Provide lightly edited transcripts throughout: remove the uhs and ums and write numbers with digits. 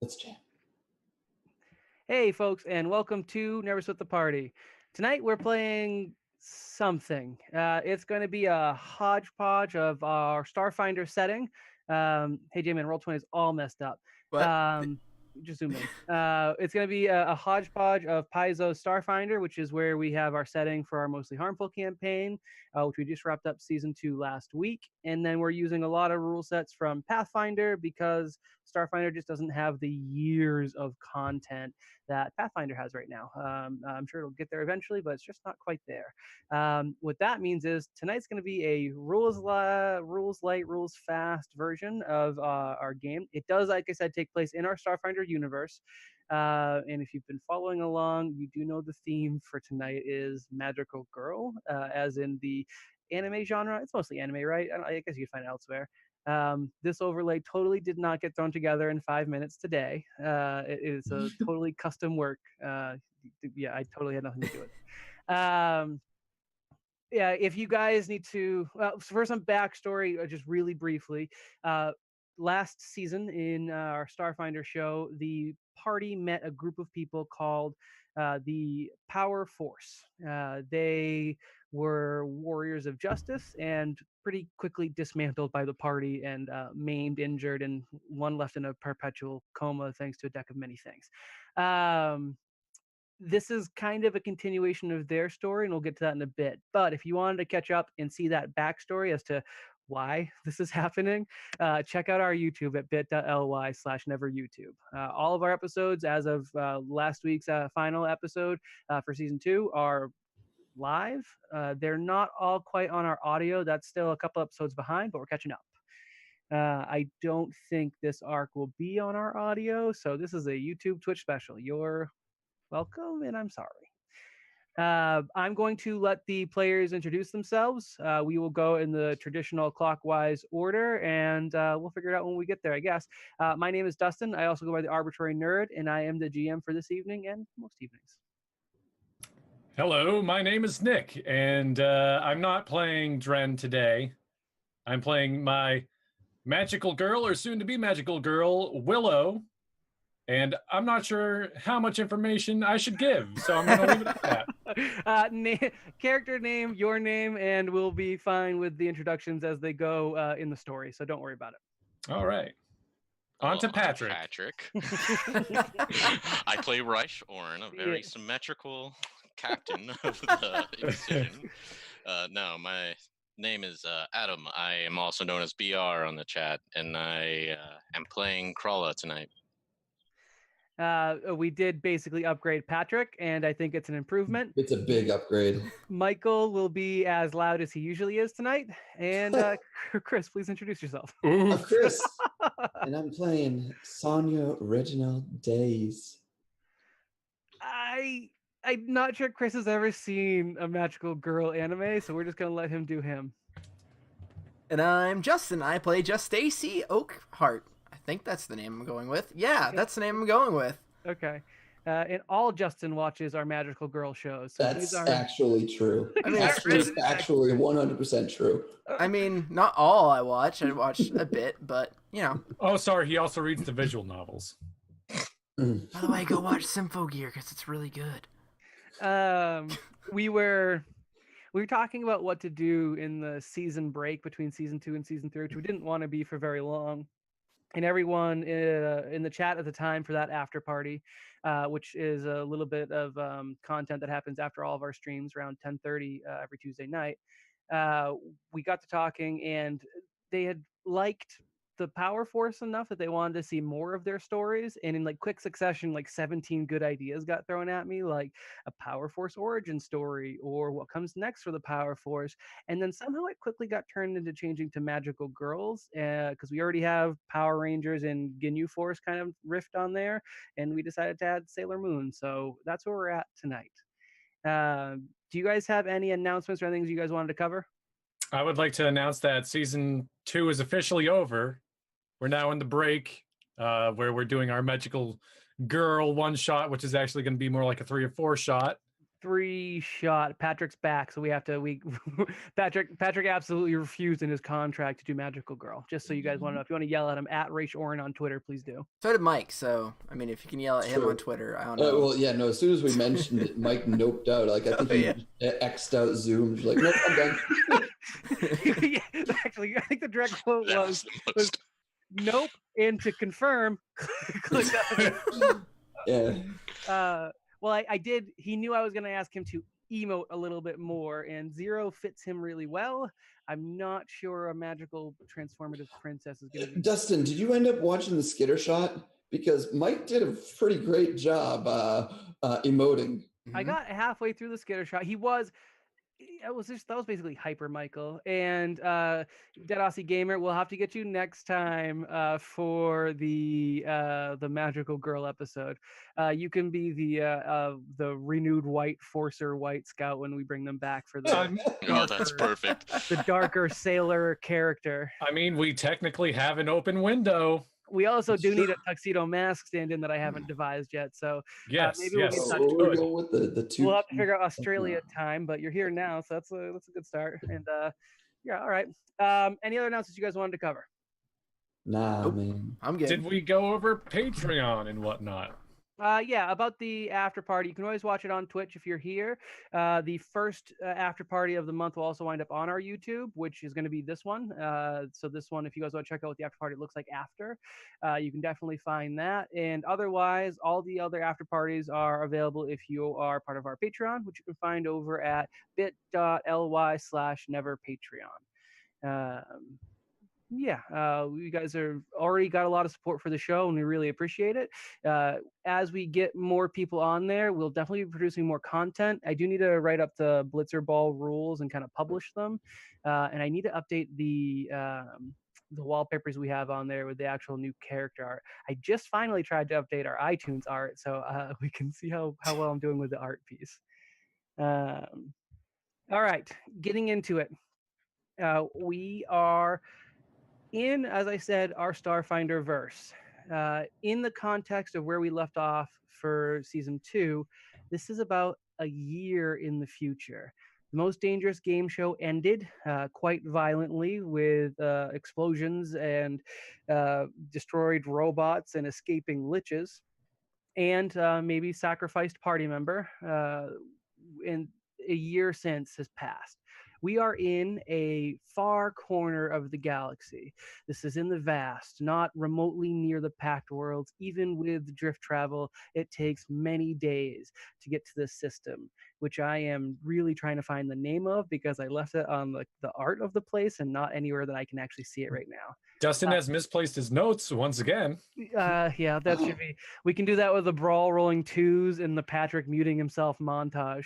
Let's jam. Hey, folks, and welcome to Never Split the Party. Tonight we're playing something. It's going to be a hodgepodge of our Starfinder setting. Hey, J-Man, Roll20 is all messed up. What? Just zoom in. It's going to be a hodgepodge of Paizo Starfinder, which is where we have our setting for our Mostly Harmful campaign, which we just wrapped up Season 2 last week. And then we're using a lot of rule sets from Pathfinder because Starfinder just doesn't have the years of content that Pathfinder has right now. I'm sure it'll get there eventually, but it's just not quite there. What that means is tonight's going to be a rules light, rules fast version of our game. It does, like I said, take place in our Starfinder universe. And if you've been following along, you do know the theme for tonight is magical girl, as in the anime genre. It's mostly anime, right? I guess you can find it elsewhere. This overlay totally did not get thrown together in 5 minutes today. It is a totally custom work. Yeah, I totally had nothing to do with it. Yeah, if you guys need to, for some backstory, just really briefly, last season in our Starfinder show, the party met a group of people called the Power Force. They were warriors of justice and pretty quickly dismantled by the party and maimed, injured, and one left in a perpetual coma thanks to a deck of many things. This is kind of a continuation of their story, and we'll get to that in a bit. But if you wanted to catch up and see that backstory as to why this is happening, check out our YouTube at bit.ly/neveryoutube. All of our episodes, as of last week's final episode for season 2, are live. They're not all quite on our audio. That's still a couple episodes behind, but we're catching up. I don't think this arc will be on our audio, so this is a YouTube Twitch special. You're welcome, and I'm sorry. I'm going to let the players introduce themselves. We will go in the traditional clockwise order, and we'll figure it out when we get there, I guess. My name is Dustin. I also go by the Arbitrary Nerd, and I am the GM for this evening and most evenings. Hello, my name is Nick, and I'm not playing Dren today. I'm playing my magical girl, or soon-to-be magical girl, Willow, and I'm not sure how much information I should give, so I'm going to leave it at that. Character name, your name, and we'll be fine with the introductions as they go in the story, so don't worry about it. All right. On to Patrick. I play Reich Orn, a very symmetrical captain of the Incision. No, my name is Adam. I am also known as BR on the chat, and I am playing Krala tonight. We did basically upgrade Patrick, and I think it's an improvement. It's a big upgrade. Michael will be as loud as he usually is tonight. And Chris, please introduce yourself. I'm Chris, and I'm playing Sonia Reginald Days. I'm not sure Chris has ever seen a magical girl anime, so we're just going to let him do him. And I'm Justin. I play Just Stacy Oakheart. I think that's the name I'm going with. Yeah, okay. That's the name I'm going with. Okay. And all Justin watches are magical girl shows. So that's actually true. I mean, it's actually 100% true. I mean, not all I watch. I watch a bit, but, you know. Oh, sorry. He also reads the visual novels. By the way, go watch Symphogear because it's really good. We were talking about what to do in the season break between season 2 and season 3, which we didn't want to be for very long. And everyone in the chat at the time for that after party, which is a little bit of content that happens after all of our streams around 10:30 every Tuesday night, we got to talking, and they had liked the Power Force enough that they wanted to see more of their stories, and in like quick succession, like 17 good ideas got thrown at me, like a Power Force origin story or what comes next for the Power Force. And then somehow it quickly got turned into changing to magical girls, because we already have Power Rangers and Ginyu Force kind of riffed on there, and we decided to add Sailor Moon. So that's where we're at tonight. Do you guys have any announcements or anything you guys wanted to cover? I would like to announce that season 2 is officially over. We're now in the break where we're doing our magical girl one shot, which is actually going to be more like a 3 or 4 shot. free shot. Patrick's back, so we have to. Patrick absolutely refused in his contract to do Magical Girl. Just so you guys want to know, if you want to yell at him at Rach Oren on Twitter, please do. So did Mike. So I mean, if you can yell at him True. on Twitter, I don't know. Well, yeah, no. As soon as we mentioned it, Mike noped out. Like I think he X'd out Zoom. He's like, nope, I'm done. Yeah, actually, I think the direct quote That was the most- nope, and to confirm, click on Yeah. well, I did. He knew I was going to ask him to emote a little bit more, and Zero fits him really well. I'm not sure a magical transformative princess is going to be. Dustin, did you end up watching the skitter shot? Because Mike did a pretty great job emoting. I got halfway through the skitter shot. That was basically Hyper Michael. And Dead Aussie Gamer, we'll have to get you next time for the Magical Girl episode. You can be the renewed White Forcer White Scout when we bring them back for the Oh, that's perfect. the darker sailor character. I mean, we technically have an open window. We also do need a tuxedo mask stand-in that I haven't devised yet. So Yes, maybe we'll yes. get So touch we're going with the two. we'll have to figure out Australia time, but you're here now, so that's a good start. And yeah, all right. Any other announcements you guys wanted to cover? Nah, Nope. man. I'm good. Did we go over Patreon and whatnot? Yeah, about the after party. You can always watch it on Twitch if you're here. The first after party of the month will also wind up on our YouTube, which is going to be this one. So this one, if you guys want to check out what the after party looks like after, you can definitely find that. And otherwise, all the other after parties are available if you are part of our Patreon, which you can find over at bit.ly/neverpatreon. Yeah, you guys are already got a lot of support for the show, and we really appreciate it. As we get more people on there, we'll definitely be producing more content. I do need to write up the Blitzer Ball rules and kind of publish them, and I need to update the wallpapers we have on there with the actual new character art. I just finally tried to update our iTunes art, so we can see how well I'm doing with the art piece. All right, getting into it. We are in, as I said, our Starfinder verse. In the context of where we left off for season 2, this is about a year in the future. The Most Dangerous Game Show ended quite violently with explosions and destroyed robots and escaping liches, and maybe sacrificed party member. And a year since has passed. We are in a far corner of the galaxy. This is in the vast, not remotely near the packed worlds. Even with drift travel, it takes many days to get to this system, which I am really trying to find the name of because I left it on the art of the place and not anywhere that I can actually see it right now. Dustin has misplaced his notes once again. Yeah, that should be. We can do that with the Brawl rolling twos and the Patrick muting himself montage.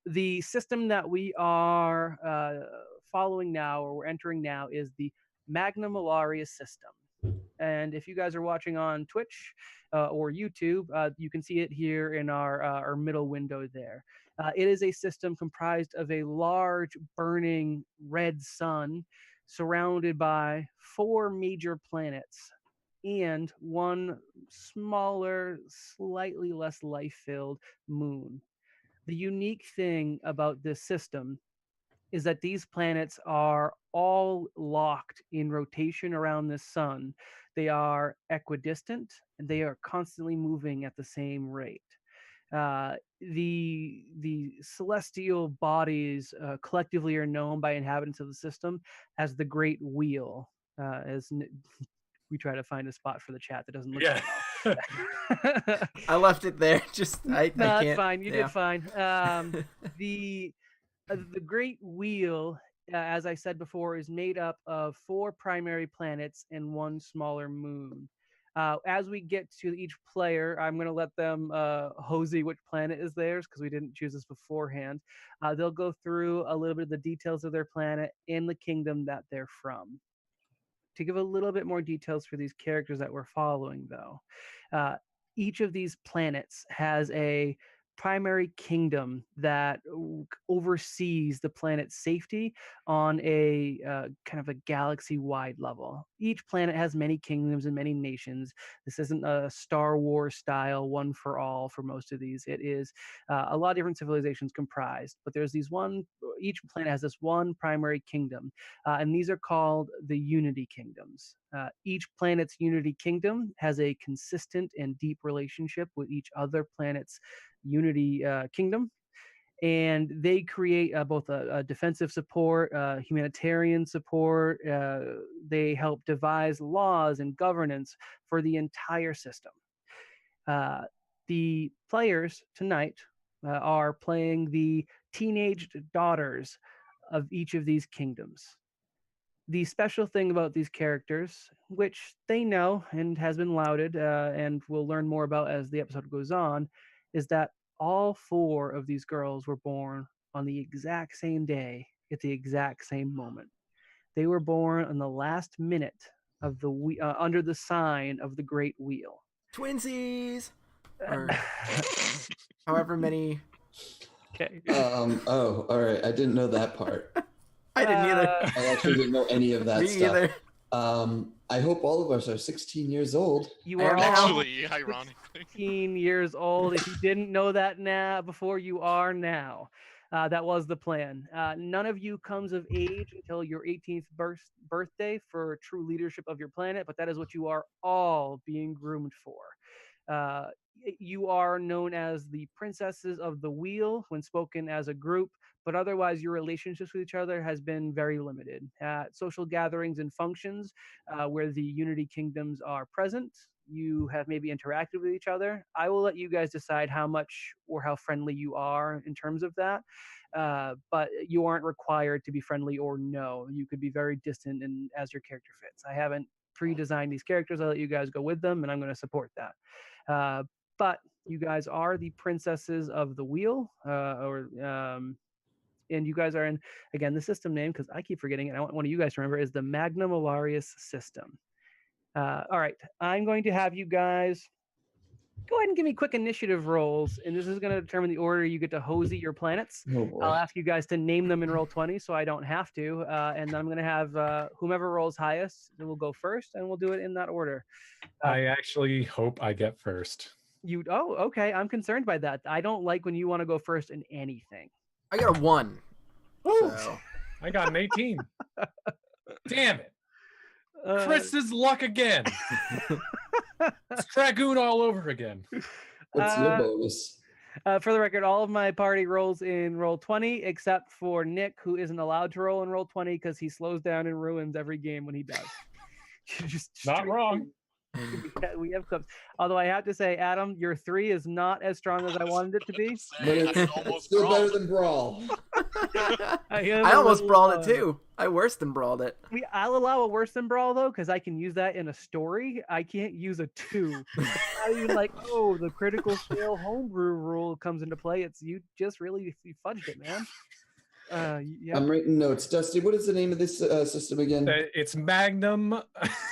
The system that we are following now, or we're entering now, is the Magna Malaria system. And if you guys are watching on Twitch or YouTube, you can see it here in our middle window there. It is a system comprised of a large burning red sun surrounded by 4 major planets and one smaller, slightly less life-filled moon. The unique thing about this system is that these planets are all locked in rotation around the sun. They are equidistant and they are constantly moving at the same rate. The celestial bodies collectively are known by inhabitants of the system as the Great Wheel. We try to find a spot for the chat that doesn't look so well. I left it there. I No, can't. that's fine. You did fine. The Great Wheel, as I said before, is made up of 4 primary planets and 1 smaller moon. As we get to each player, I'm going to let them hosey which planet is theirs because we didn't choose this beforehand. They'll go through a little bit of the details of their planet and the kingdom that they're from. To give a little bit more details for these characters that we're following, though, each of these planets has a primary kingdom that oversees the planet's safety on a kind of a galaxy-wide level. Each planet has many kingdoms and many nations. This isn't a Star Wars style one for all for most of these. It is a lot of different civilizations comprised, but there's each planet has this one primary kingdom, and these are called the Unity Kingdoms. Each planet's Unity Kingdom has a consistent and deep relationship with each other planet's Unity Kingdom, and they create both a defensive support, humanitarian support. They help devise laws and governance for the entire system. The players tonight are playing the teenage daughters of each of these kingdoms. The special thing about these characters, which they know and has been lauded, and we'll learn more about as the episode goes on, is that all 4 of these girls were born on the exact same day at the exact same moment. They were born on the last minute of the under the sign of the Great Wheel. Twinsies, or however many. Okay. Oh, all right. I didn't know that part. I didn't either. I actually didn't know any of that Me stuff. either. I hope all of us are 16 years old. You are all Actually, ironically. 16 years old. If you didn't know that now, before, you are now. That was the plan. None of you comes of age until your 18th birthday for true leadership of your planet, but that is what you are all being groomed for. You are known as the princesses of the wheel when spoken as a group, but otherwise your relationships with each other has been very limited. At social gatherings and functions where the Unity Kingdoms are present, you have maybe interacted with each other. I will let you guys decide how much or how friendly you are in terms of that. But you aren't required to be friendly or no. You could be very distant and as your character fits. I haven't pre-designed these characters. I'll let you guys go with them, and I'm going to support that. But you guys are the princesses of the wheel, and you guys are in, again, the system name, because I keep forgetting it. I want one of you guys to remember, is the Magna Malarius system. All right, I'm going to have you guys go ahead and give me quick initiative rolls, and this is going to determine the order you get to hosey your planets. Oh, boy. I'll ask you guys to name them in Roll20 so I don't have to, and then I'm going to have whomever rolls highest will go first, and we'll do it in that order. I actually hope I get first. Okay. I'm concerned by that. I don't like when you want to go first in anything. I got a 1. Woo! So. I got an 18. Damn it. Chris's luck again. It's Dragoon all over again. What's your bonus? For the record, all of my party rolls in Roll20 except for Nick, who isn't allowed to roll in Roll20 because he slows down and ruins every game when he does. Just Not wrong. We have clips. Although I have to say, Adam, your 3 is not as strong as I wanted it to be. But it's still better than Brawl. I almost brawled it too. I worse than brawled it. I'll allow a worse than Brawl though, because I can use that in a story. I can't use a 2. It's not even like, oh, the critical fail homebrew rule comes into play. It's you just really fudged it, man. Yeah. I'm writing notes. Dusty, what is the name of this system again? It's Magnum.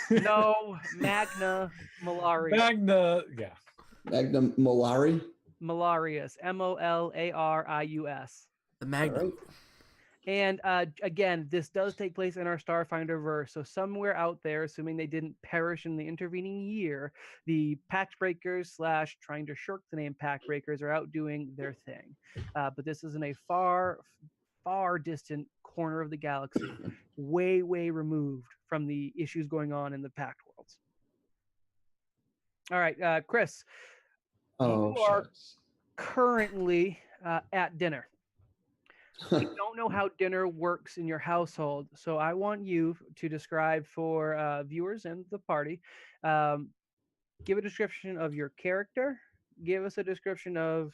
No, Magna Malarius. Yeah. Magnum Malari? Malarius. Molarius. The Magnum. Right. And again, this does take place in our Starfinder verse. So somewhere out there, assuming they didn't perish in the intervening year, the Pact Breakers / trying to shirk the name Pact Breakers are out doing their thing. But this is in a far distant corner of the galaxy, way removed from the issues going on in the Pact worlds. All right, Chris, you are currently at dinner. I don't know how dinner works in your household, so I want you to describe for viewers and the party, give a description of your character, give us a description of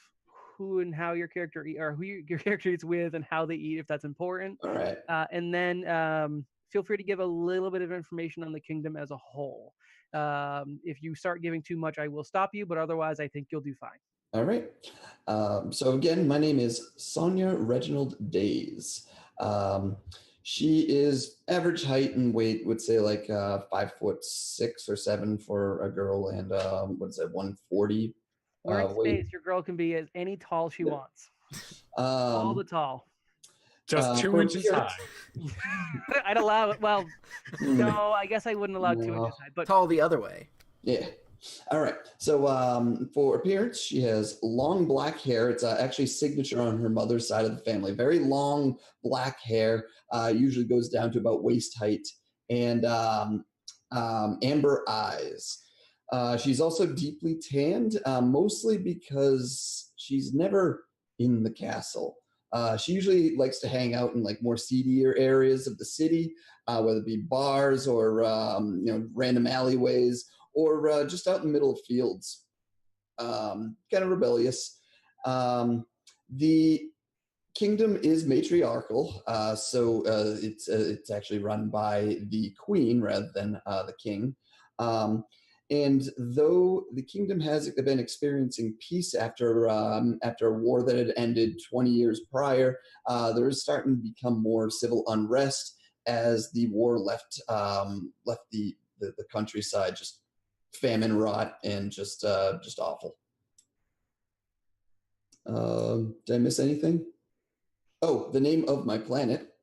who and how your character or who your character eats with and how they eat, if that's important. All right. And then feel free to give a little bit of information on the kingdom as a whole. If you start giving too much, I will stop you, but otherwise I think you'll do fine. All right. So again, my name is Sonia Reginald Days. She is average height and weight, would say like 5'6" or 7" for a girl, and 140 We're in Wait. space. Your girl can be as any tall she wants. All the tall. Just 2 for inches appearance- high. I'd allow it. Well, no, I guess I wouldn't allow 2 No. inches high. But Tall the other way. Yeah. All right. So for appearance, she has long black hair. It's actually signature on her mother's side of the family. Very long black hair. Usually goes down to about waist height, and amber eyes. She's also deeply tanned, mostly because she's never in the castle. She usually likes to hang out in like more seedier areas of the city, whether it be bars or random alleyways, or just out in the middle of fields. Kind of rebellious. The kingdom is matriarchal, so it's actually run by the queen rather than the king. And though the kingdom has been experiencing peace after a war that had ended 20 years prior, there is starting to become more civil unrest as the war left the countryside just famine rot and just awful. Did I miss anything? Oh, the name of my planet,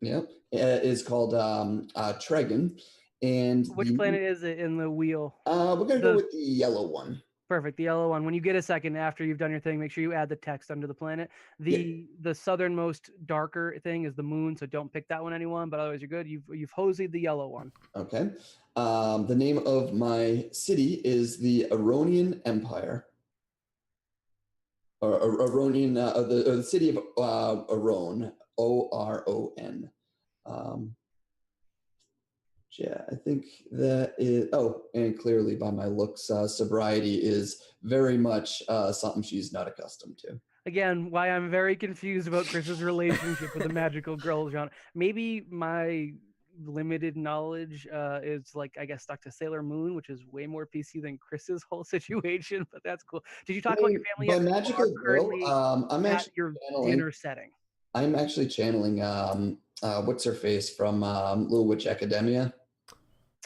is called Tregan. And which planet is it in the wheel? We're gonna go with the yellow one. Perfect, the yellow one. When you get a second after you've done your thing, make sure you add the text under the planet. The southernmost darker thing is the moon, so don't pick that one, anyone. But otherwise, you're good. You've hosied the yellow one. Okay. The name of my city is the Aronian Empire. Or Aronian, the city of Aron, Oron. Yeah, I think that is. Oh, and clearly by my looks, sobriety is very much something she's not accustomed to. Again, why I'm very confused about Chris's relationship with the magical girl genre. Maybe my limited knowledge is like, I guess, stuck to Sailor Moon, which is way more PC than Chris's whole situation. But that's cool. Did you talk about your family? By magical girl, I'm actually your channeling, dinner setting. I'm actually channeling what's her face from Little Witch Academia.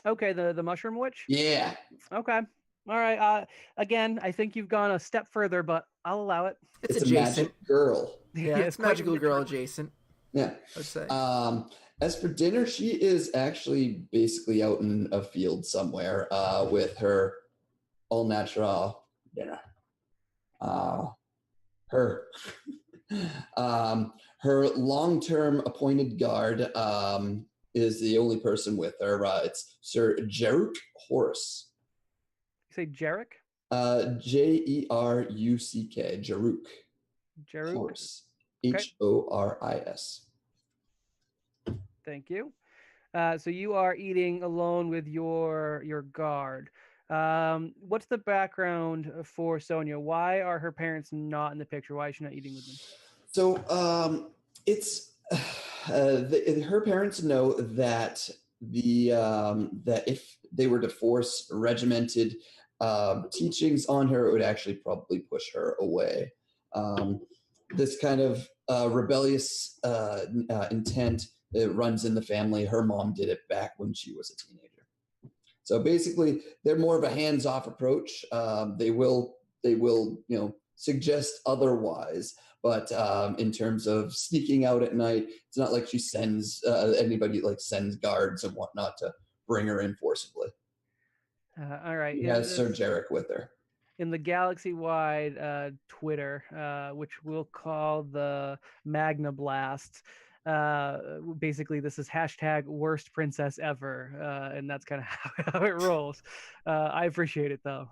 Okay, the mushroom witch? Yeah. Okay. All right. Again, I think you've gone a step further, but I'll allow it. It's a adjacent. magic girl. Yeah, it's quite magical girl literally. adjacent. Yeah. I'd say. As for dinner, she is actually basically out in a field somewhere with her all natural dinner. Her long-term appointed guard is the only person with her. It's Sir Jeruck Horus. You say Jarek? Jeruck. Jeruck. Jaruk? Horus. Okay. Horis. Thank you. So you are eating alone with your guard. What's the background for Sonia? Why are her parents not in the picture? Why is she not eating with them? So it's her parents know that that if they were to force regimented teachings on her, it would actually probably push her away. This kind of rebellious intent, it runs in the family. Her mom did it back when she was a teenager. So basically, they're more of a hands-off approach. They will suggest otherwise, but in terms of sneaking out at night, it's not like she sends sends guards and whatnot to bring her in forcibly. All right. She has Sir Jarek with her. In the galaxy-wide Twitter, which we'll call the Magna Blast, basically this is hashtag worst princess ever, and that's kind of how it rolls. I appreciate it though.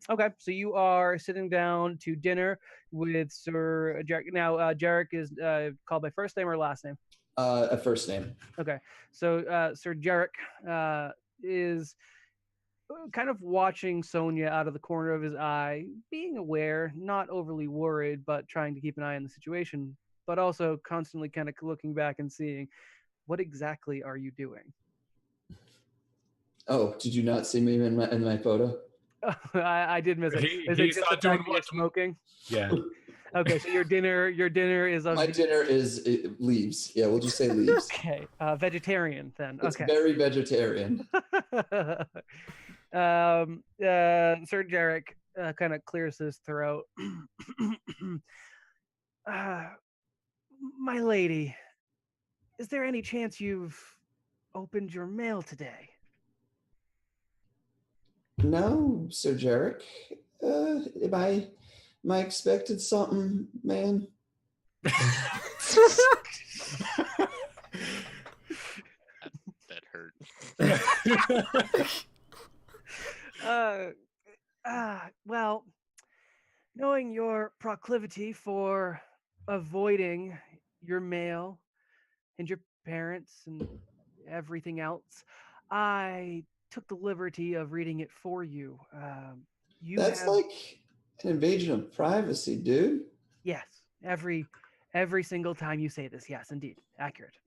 Okay, so you are sitting down to dinner with Sir Jarek. Now, Jarek is called by first name or last name? A first name. Okay, so Sir Jarek is kind of watching Sonia out of the corner of his eye, being aware, not overly worried, but trying to keep an eye on the situation, but also constantly kind of looking back and seeing, what exactly are you doing? Oh, did you not see me in my photo? I did miss it. Is it He's just not the fact doing that you're what- smoking? Yeah. Okay, so your dinner is My dinner is leaves. Yeah, we'll just say leaves. Okay, vegetarian then. It's Okay. very vegetarian. Sir Jarek, kind of clears his throat. uh, my lady, is there any chance you've opened your mail today? No, Sir Jarek. Am I expected something, man? That hurt. Well, knowing your proclivity for avoiding your mail and your parents and everything else, I took the liberty of reading it for you. You That's have like an invasion of privacy, dude. yes, every single time you say this, yes, indeed, accurate.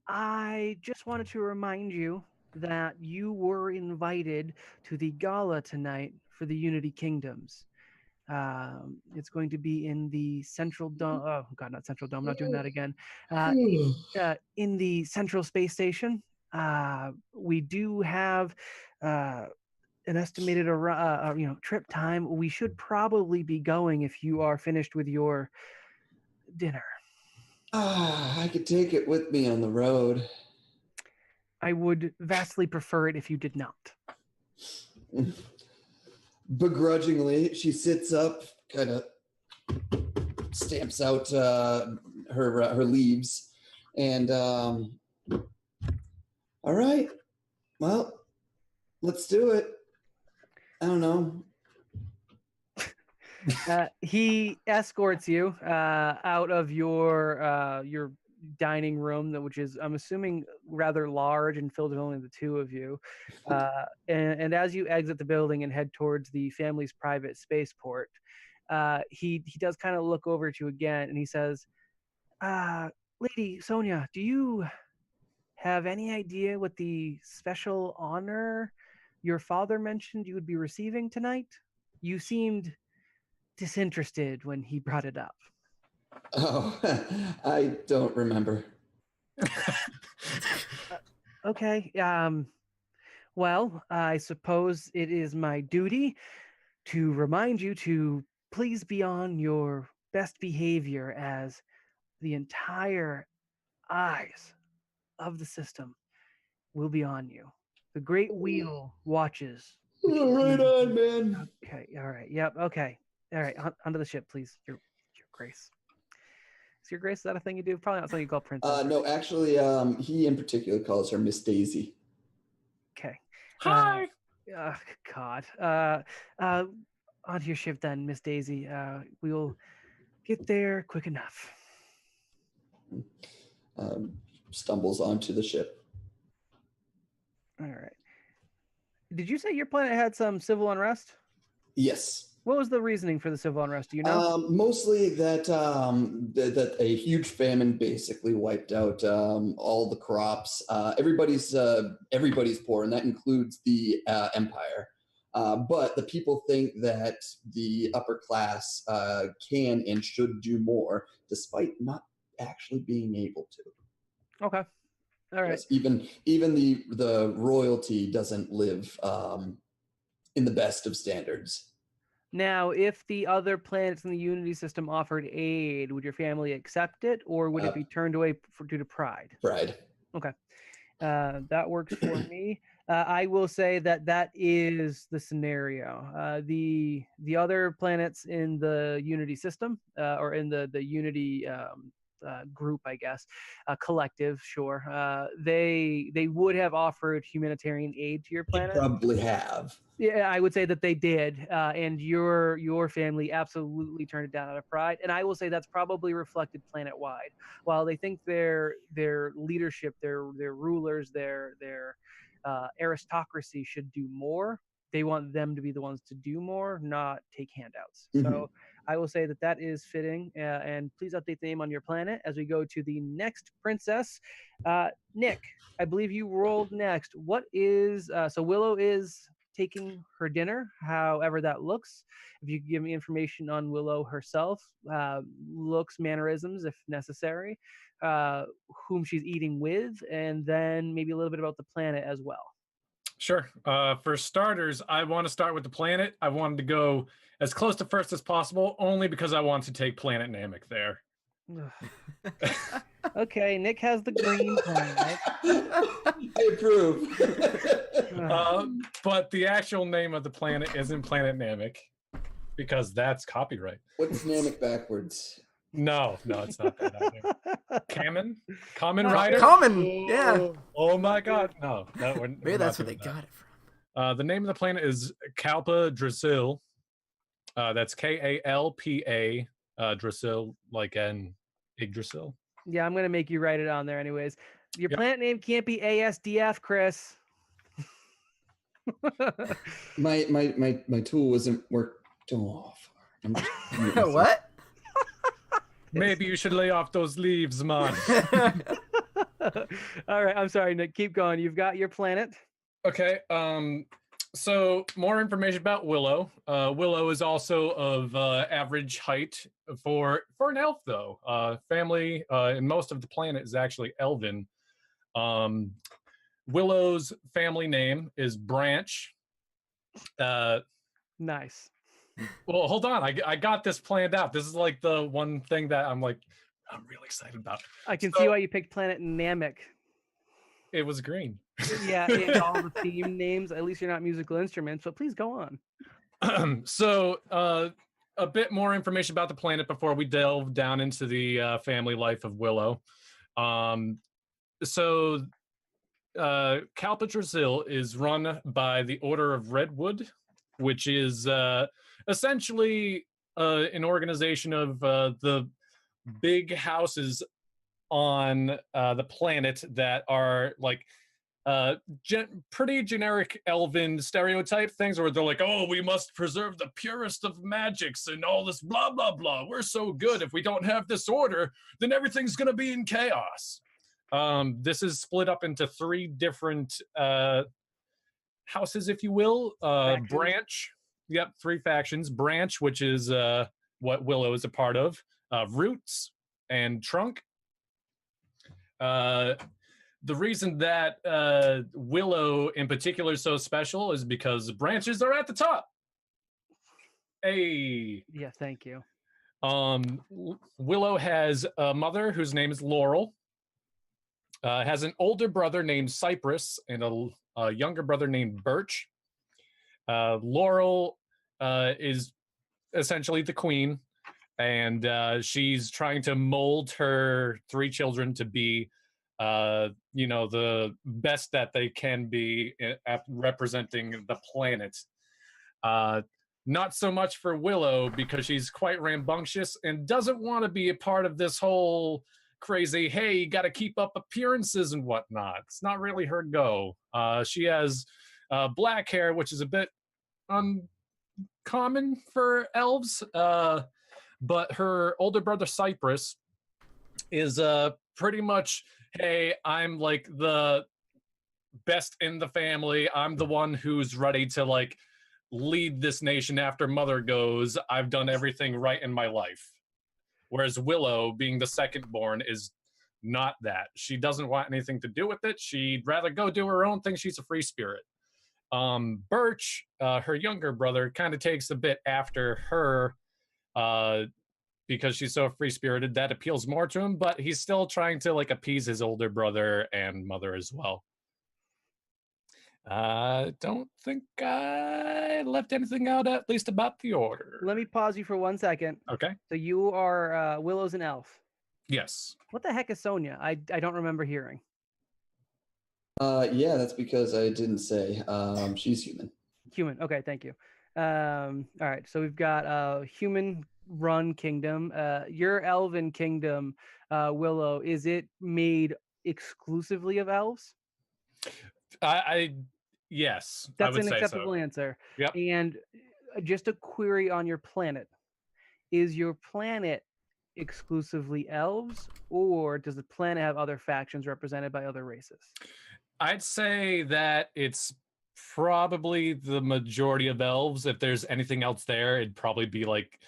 I just wanted to remind you that you were invited to the gala tonight for the Unity Kingdoms. It's going to be in the Central Dome. Oh God, not Central Dome. I'm not doing that again. Uh, in the Central Space Station. We do have an estimated trip time. We should probably be going if you are finished with your dinner. I could take it with me on the road. I would vastly prefer it if you did not. Begrudgingly, she sits up, kind of stamps out her leaves, and all right, well, let's do it. I don't know. He escorts you out of your dining room, which is, I'm assuming, rather large and filled with only the two of you. And as you exit the building and head towards the family's private spaceport, he does kind of look over at you again, and he says, "Lady Sonia, do you have any idea what the special honor your father mentioned you would be receiving tonight? You seemed disinterested when he brought it up." Oh, I don't remember. Okay. Well, I suppose it is my duty to remind you to please be on your best behavior, as the entire eyes of the system will be on you. The Great Wheel watches. Right on, man. Okay. All right. Yep. Okay. All right. Onto the ship, please. Your Grace. Is your Grace, is that a thing you do? Probably not something you call Princess. No, actually, he in particular calls her Miss Daisy. Okay. Hi. God. Onto your ship then, Miss Daisy. We'll get there quick enough. Stumbles onto the ship. All right. Did you say your planet had some civil unrest? Yes. What was the reasoning for the civil unrest? Do you know? Mostly that that a huge famine basically wiped out all the crops. Everybody's poor, and that includes the empire. But the people think that the upper class can and should do more, despite not actually being able to. Okay. All right. Yes, even the royalty doesn't live in the best of standards. Now, if the other planets in the Unity system offered aid, would your family accept it, or would it be turned away due to pride? Pride. Okay. That works for me. I will say that is the scenario. The other planets in the Unity system, or in the Unity group, I guess, collective, sure. They would have offered humanitarian aid to your They planet. probably have. Yeah, I would say that they did, and your family absolutely turned it down out of pride. And I will say that's probably reflected planet wide. While they think their leadership, their rulers, their aristocracy should do more, they want them to be the ones to do more, not take handouts. Mhm. So I will say that is fitting. And please update the name on your planet as we go to the next princess. Nick, I believe you rolled next. What is so Willow is taking her dinner, however that looks. If you could give me information on Willow herself, looks, mannerisms, if necessary, whom she's eating with, and then maybe a little bit about the planet as well. Sure. For starters, I want to start with the planet. I wanted to go as close to first as possible, only because I want to take Planet Namek there. Okay, Nick has the green planet. I approve. But the actual name of the planet isn't Planet Namek, because that's copyright. What's Namek backwards? No, it's not that either. Kamen Rider? Common, yeah. Oh my god, no. Maybe that's where they got it from. The name of the planet is Kalpa Drasil. That's Kalpa Drasil, like an Yggdrasil. Yeah, I'm gonna make you write it on there anyways. Your planet name can't be ASDF, Chris. My tool wasn't worked off. What? Maybe you should lay off those leaves, man. All right, I'm sorry, Nick. Keep going. You've got your planet. Okay. So more information about Willow. Willow is also of average height for an elf, though. Family and most of the planet is actually elven. Willow's family name is Branch. Nice. Well, hold on. I got this planned out. This is like the one thing that I'm really excited about. I can see why you picked Planet Namek. It was green. Yeah, in all the theme names. At least you're not musical instruments, but please go on. So, a bit more information about the planet before we delve down into the family life of Willow. So, Kalpatrasil is run by the Order of Redwood, which is essentially an organization of the big houses on the planet that are like pretty generic elven stereotype things where they're like, oh, we must preserve the purest of magics and all this blah blah blah, we're so good. If we don't have this order, then everything's going to be in chaos. This is split up into 3 different houses, if you will. Branch, 3 factions. Branch, which is what Willow is a part of. Roots and Trunk. The reason that Willow in particular is so special is because branches are at the top. Hey. Yeah, thank you. Willow has a mother whose name is Laurel. Has an older brother named Cypress and a younger brother named Birch. Laurel is essentially the queen, and she's trying to mold her 3 children to be the best that they can be at representing the planet. Not so much for Willow, because she's quite rambunctious and doesn't want to be a part of this whole crazy, hey, you got to keep up appearances and whatnot. It's not really her go. She has black hair, which is a bit uncommon for elves, but her older brother Cypress is pretty much, hey, I'm like the best in the family. I'm the one who's ready to like lead this nation after mother goes. I've done everything right in my life. Whereas Willow, being the second born, is not that. She doesn't want anything to do with it. She'd rather go do her own thing. She's a free spirit. Birch, her younger brother, kind of takes a bit after her because she's so free-spirited. That appeals more to him, but he's still trying to like appease his older brother and mother as well. I don't think I left anything out, at least about the order. Let me pause you for 1 second. Okay. So you are Willow's an elf. Yes. What the heck is Sonia? I don't remember hearing. Yeah, that's because I didn't say. She's human. Human. Okay, thank you. All right, so we've got human-run kingdom. Your elven kingdom, Willow, is it made exclusively of elves? Yes. That's I would an say acceptable so. answer. Yep. And just a query on your planet. Is your planet exclusively elves, or does the planet have other factions represented by other races? I'd say that it's probably the majority of elves. If there's anything else there, it'd probably be like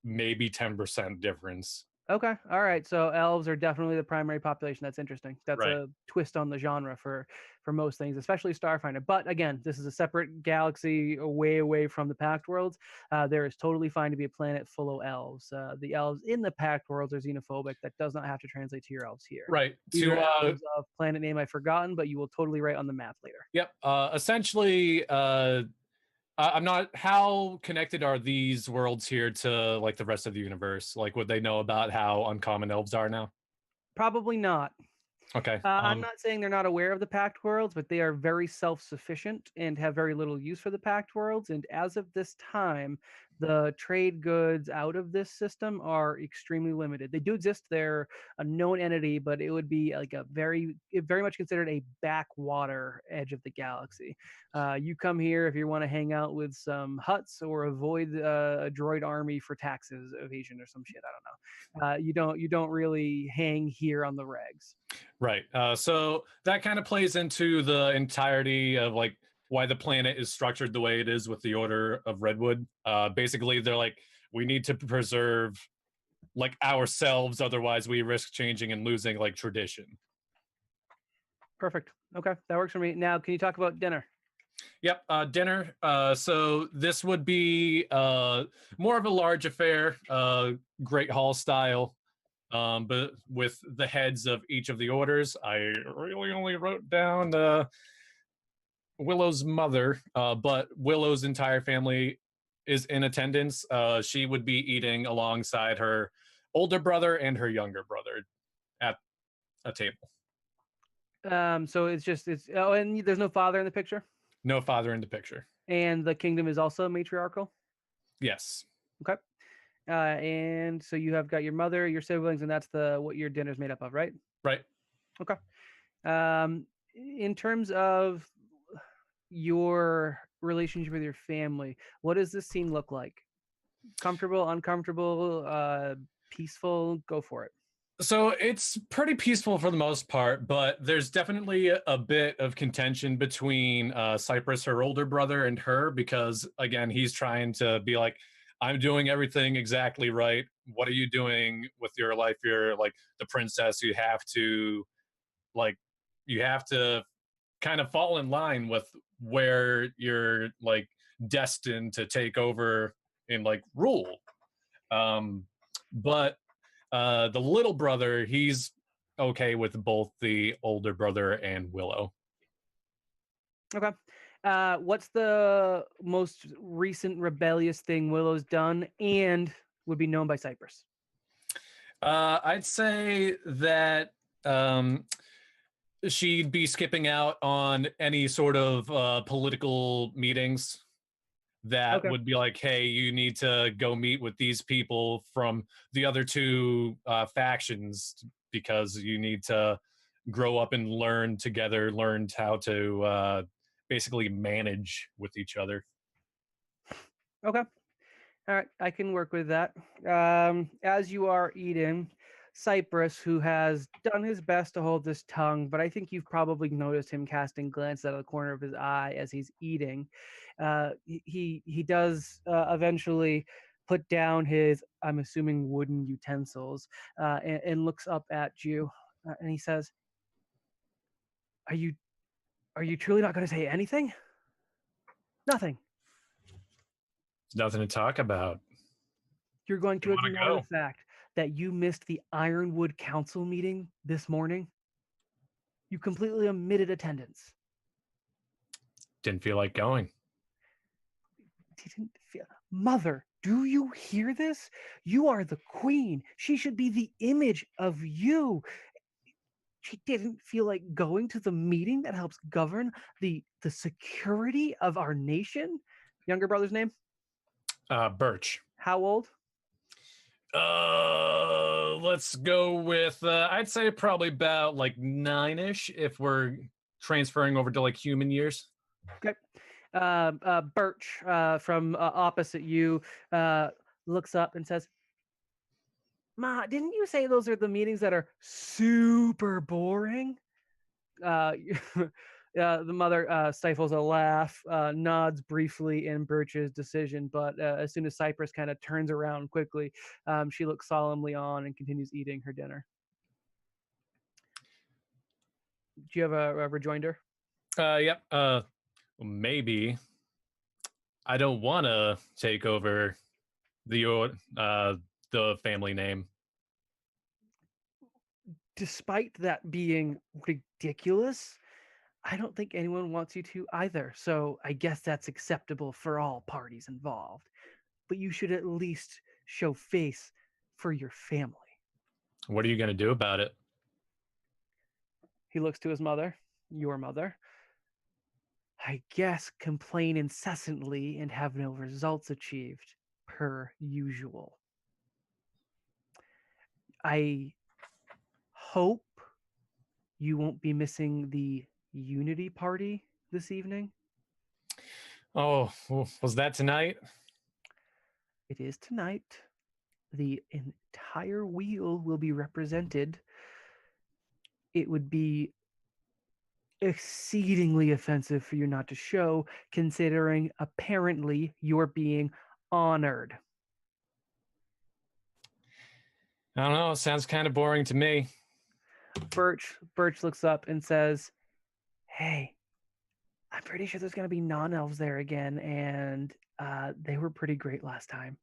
maybe 10% difference. Okay. All right. So elves are definitely the primary population. That's interesting. That's Right. a twist on the genre for most things, especially Starfinder. But again, this is a separate galaxy way away from the Pact Worlds. There is totally fine to be a planet full of elves. The elves in the Pact Worlds are xenophobic. That does not have to translate to your elves here. Right. These To are elves of planet name I've forgotten, but you will totally write on the map later. Yep. Essentially, I'm not. How connected are these worlds here to like the rest of the universe? Like, would they know about how uncommon elves are now? Probably not. Okay. I'm not saying they're not aware of the Pact Worlds, but they are very self-sufficient and have very little use for the Pact Worlds. And as of this time, the trade goods out of this system are extremely limited. They do exist; they're a known entity, but it would be like very much considered a backwater edge of the galaxy. You come here if you want to hang out with some huts or avoid a droid army for taxes evasion or some shit. I don't know. You don't really hang here on the regs. Right. So that kind of plays into the entirety of like why the planet is structured the way it is with the Order of Redwood. Basically, they're like, we need to preserve like ourselves, otherwise we risk changing and losing like tradition. Perfect. Okay, that works for me. Now, can you talk about dinner? Yep, dinner. So this would be more of a large affair, Great Hall style. But with the heads of each of the orders, I really only wrote down Willow's mother, but Willow's entire family is in attendance. She would be eating alongside her older brother and her younger brother at a table. So it's and there's no father in the picture, No father in the picture. and the kingdom is also matriarchal. Yes. Okay. And so you have got your mother, your siblings, and that's the what your dinner's made up of, right? Right. Okay. In terms of your relationship with your family, what does this scene look like? Comfortable, uncomfortable, peaceful? Go for it. So it's pretty peaceful for the most part, but there's definitely a bit of contention between Cypress, her older brother, and her because, again, he's trying to be like, I'm doing everything exactly right. What are you doing with your life? You're like the princess. Like, you have to kind of fall in line with where you're like destined to take over and like rule. But the little brother, he's okay with both the older brother and Willow. Okay. What's the most recent rebellious thing Willow's done and would be known by Cypress? I'd say that she'd be skipping out on any sort of political meetings that Okay. would be like, hey, you need to go meet with these people from the other two factions because you need to grow up and learn together, learn how to basically manage with each other. Okay. All right, I can work with that. As you are eating, Cypress, who has done his best to hold his tongue, but I think you've probably noticed him casting glances out of the corner of his eye as he's eating. He does eventually put down his, I'm assuming, wooden utensils, and looks up at you, and he says, "Are you truly not going to say anything? Nothing. There's nothing to talk about. You're going to You wanna ignore go? the fact that you missed the Ironwood Council meeting this morning? You completely omitted attendance. Didn't feel like going. Didn't feel. Mother, do you hear this? You are the queen. She should be the image of you. She didn't feel like going to the meeting that helps govern the security of our nation. Younger brother's name? Birch. How old? Let's go with I'd say probably about like 9-ish if we're transferring over to like human years. Okay. Birch from opposite you looks up and says, Ma, didn't you say those are the meetings that are super boring? The mother stifles a laugh, nods briefly in Birch's decision, but as soon as Cypress kind of turns around quickly, she looks solemnly on and continues eating her dinner. Do you have a rejoinder? Yep. Maybe I don't want to take over the family name. Despite that being ridiculous, I don't think anyone wants you to either. So I guess that's acceptable for all parties involved. But you should at least show face for your family. What are you going to do about it? He looks to his mother, your mother. I guess complain incessantly and have no results achieved, per usual. I hope you won't be missing the Unity party this evening. Oh, was that tonight? It is tonight. The entire wheel will be represented. It would be exceedingly offensive for you not to show, considering apparently you're being honored. I don't know. It sounds kind of boring to me. Birch looks up and says, "Hey, I'm pretty sure there's going to be non-elves there again, and they were pretty great last time.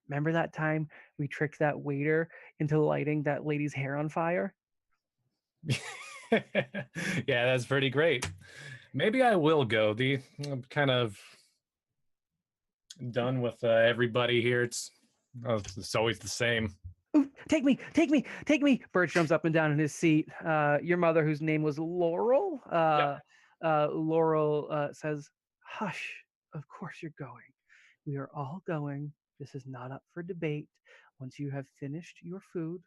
Remember that time we tricked that waiter into lighting that lady's hair on fire?" Yeah, that's pretty great. Maybe I will go. I'm kind of done with everybody here. It's always the same. Ooh, take me. Birch jumps up and down in his seat. Your mother, whose name was Laurel, Laurel says, "Hush, of course you're going. We are all going. This is not up for debate. Once you have finished your food,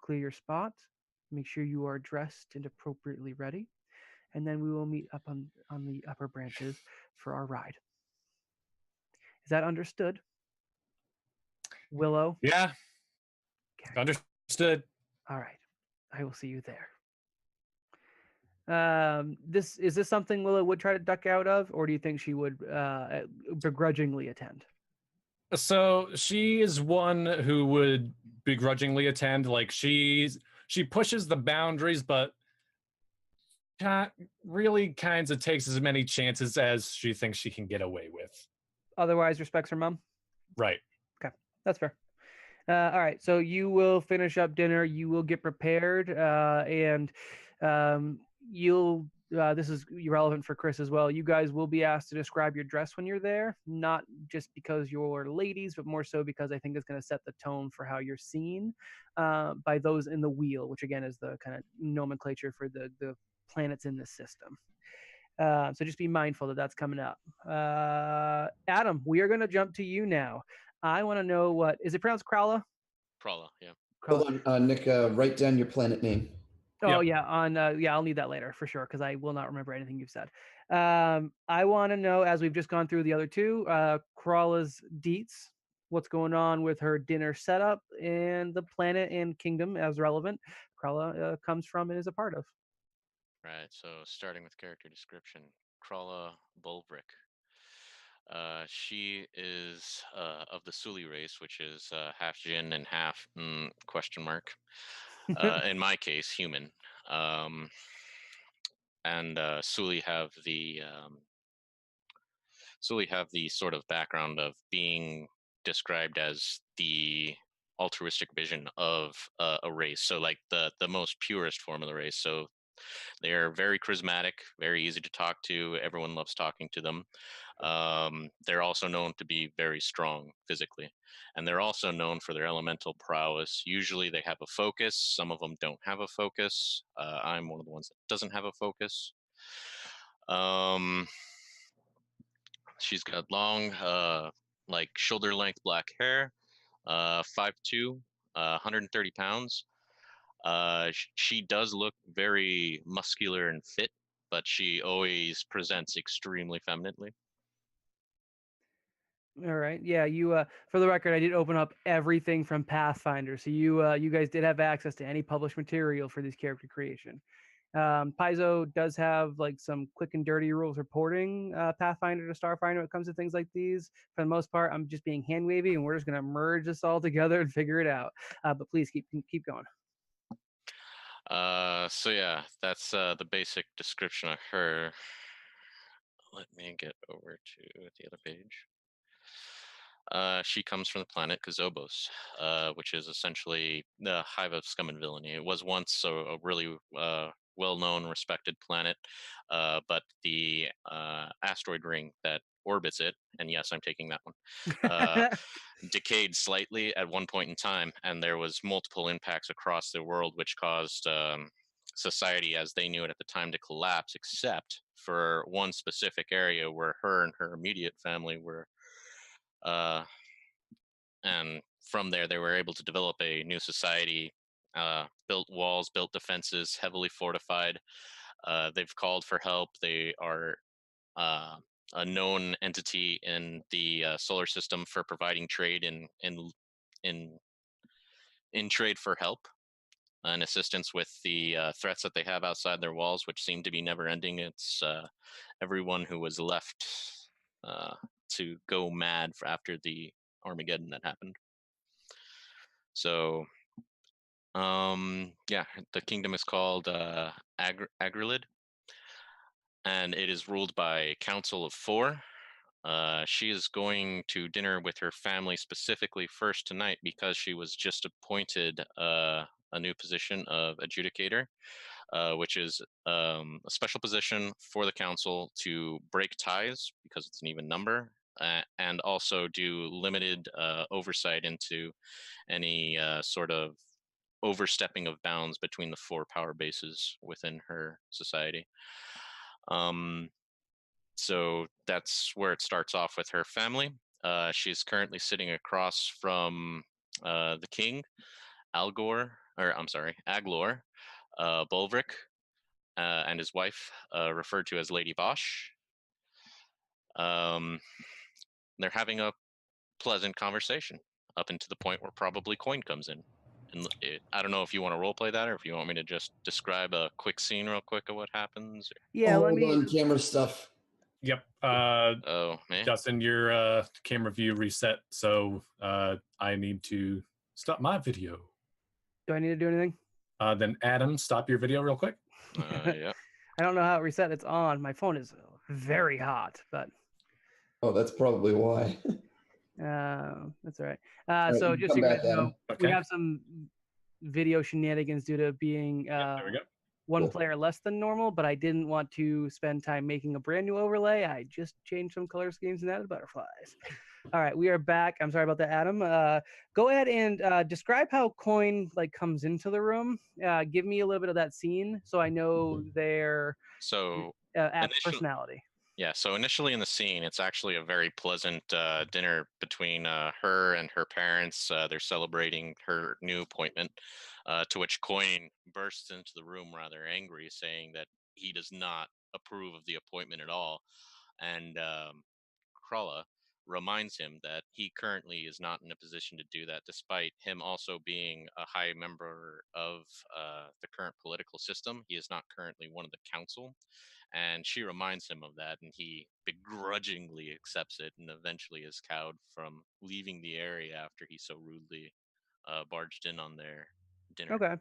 clear your spot, make sure you are dressed and appropriately ready, and then we will meet up on the upper branches for our ride." Is that understood? Willow? Yeah, Okay. understood. All right. I will see you there. Is this something Willow would try to duck out of, or do you think she would begrudgingly attend? So she is one who would begrudgingly attend. Like she pushes the boundaries, but really kinds of takes as many chances as she thinks she can get away with. Otherwise, respects her mom. Right. Okay, that's fair. All right, so you will finish up dinner. You will get prepared, and you'll. This is relevant for Chris as well. You guys will be asked to describe your dress when you're there, not just because you're ladies, but more so because I think it's going to set the tone for how you're seen by those in the wheel, which again is the kind of nomenclature for the planets in this system. So just be mindful that that's coming up. Adam, we are going to jump to you now. I want to know what is it pronounced Krala? Krala, yeah. Hold on, Nick. Write down your planet name. Oh Yep. yeah, I'll need that later for sure because I will not remember anything you've said. I want to know, as we've just gone through the other two, Krala's deets, what's going on with her dinner setup, and the planet and kingdom as relevant Krala comes from and is a part of. Right. So starting with character description, Krala Bulbrick. She is of the Suli race, which is half Jinn and half question mark. In my case, human. And Suli have the sort of background of being described as the altruistic vision of a race. So like the most purest form of the race. So they're very charismatic, very easy to talk to. Everyone loves talking to them. They're also known to be very strong physically, and they're also known for their elemental prowess. Usually they have a focus. Some of them don't have a focus. I'm one of the ones that doesn't have a focus. She's got long, like shoulder length black hair, 5'2", 130 pounds. She does look very muscular and fit, but she always presents extremely femininely. All right. Yeah, you for the record, I did open up everything from Pathfinder. So you guys did have access to any published material for this character creation. Paizo does have like some quick and dirty rules reporting Pathfinder to Starfinder when it comes to things like these. For the most part, I'm just being hand wavy, and we're just gonna merge this all together and figure it out. But please keep going. So yeah, that's the basic description of her. Let me get over to the other page. She comes from the planet Kazobos, which is essentially the hive of scum and villainy. It was once a really well-known, respected planet, but the asteroid ring that orbits it, and yes, I'm taking that one, decayed slightly at one point in time, and there was multiple impacts across the world, which caused society as they knew it at the time to collapse, except for one specific area where her and her immediate family were. And from there, they were able to develop a new society, built walls, built defenses, heavily fortified. They've called for help. They are a known entity in the solar system for providing trade in in trade for help and assistance with the threats that they have outside their walls, which seem to be never ending. It's everyone who was left to go mad for after the Armageddon that happened. So, yeah, the kingdom is called Agrilid, and it is ruled by a council of 4. She is going to dinner with her family specifically first tonight because she was just appointed a new position of adjudicator, which is a special position for the council to break ties because it's an even number, and also do limited oversight into any sort of overstepping of bounds between the 4 power bases within her society. So that's where it starts off with her family. She's currently sitting across from the king, Aglor, Bulvric, and his wife, referred to as Lady Bosch. Um, they're having a pleasant conversation up into the point where probably Coin comes in. And I don't know if you want to role play that or if you want me to just describe a quick scene real quick of what happens. Yeah, let Hold me. on camera stuff. Yep. Oh, man. Justin, your camera view reset, so I need to stop my video. Do I need to do anything? Then Adam, stop your video real quick. Yeah. I don't know how it reset. It's on. My phone is very hot, but Oh, that's probably why. that's all right. All right, So you just so come you guys back, know, Adam. we Okay. have some video shenanigans due to being There we go. one Cool. player less than normal, but I didn't want to spend time making a brand new overlay. I just changed some color schemes and added butterflies. All right, we are back. I'm sorry about that, Adam. Go ahead and describe how Coin like comes into the room. Give me a little bit of that scene so I know their So apt initially, personality. yeah. So initially in the scene, it's actually a very pleasant dinner between her and her parents. They're celebrating her new appointment, to which Coin bursts into the room rather angry, saying that he does not approve of the appointment at all. And Krala reminds him that he currently is not in a position to do that, despite him also being a high member of the current political system. He is not currently one of the council. And she reminds him of that, and he begrudgingly accepts it and eventually is cowed from leaving the area after he so rudely barged in on their dinner. Okay.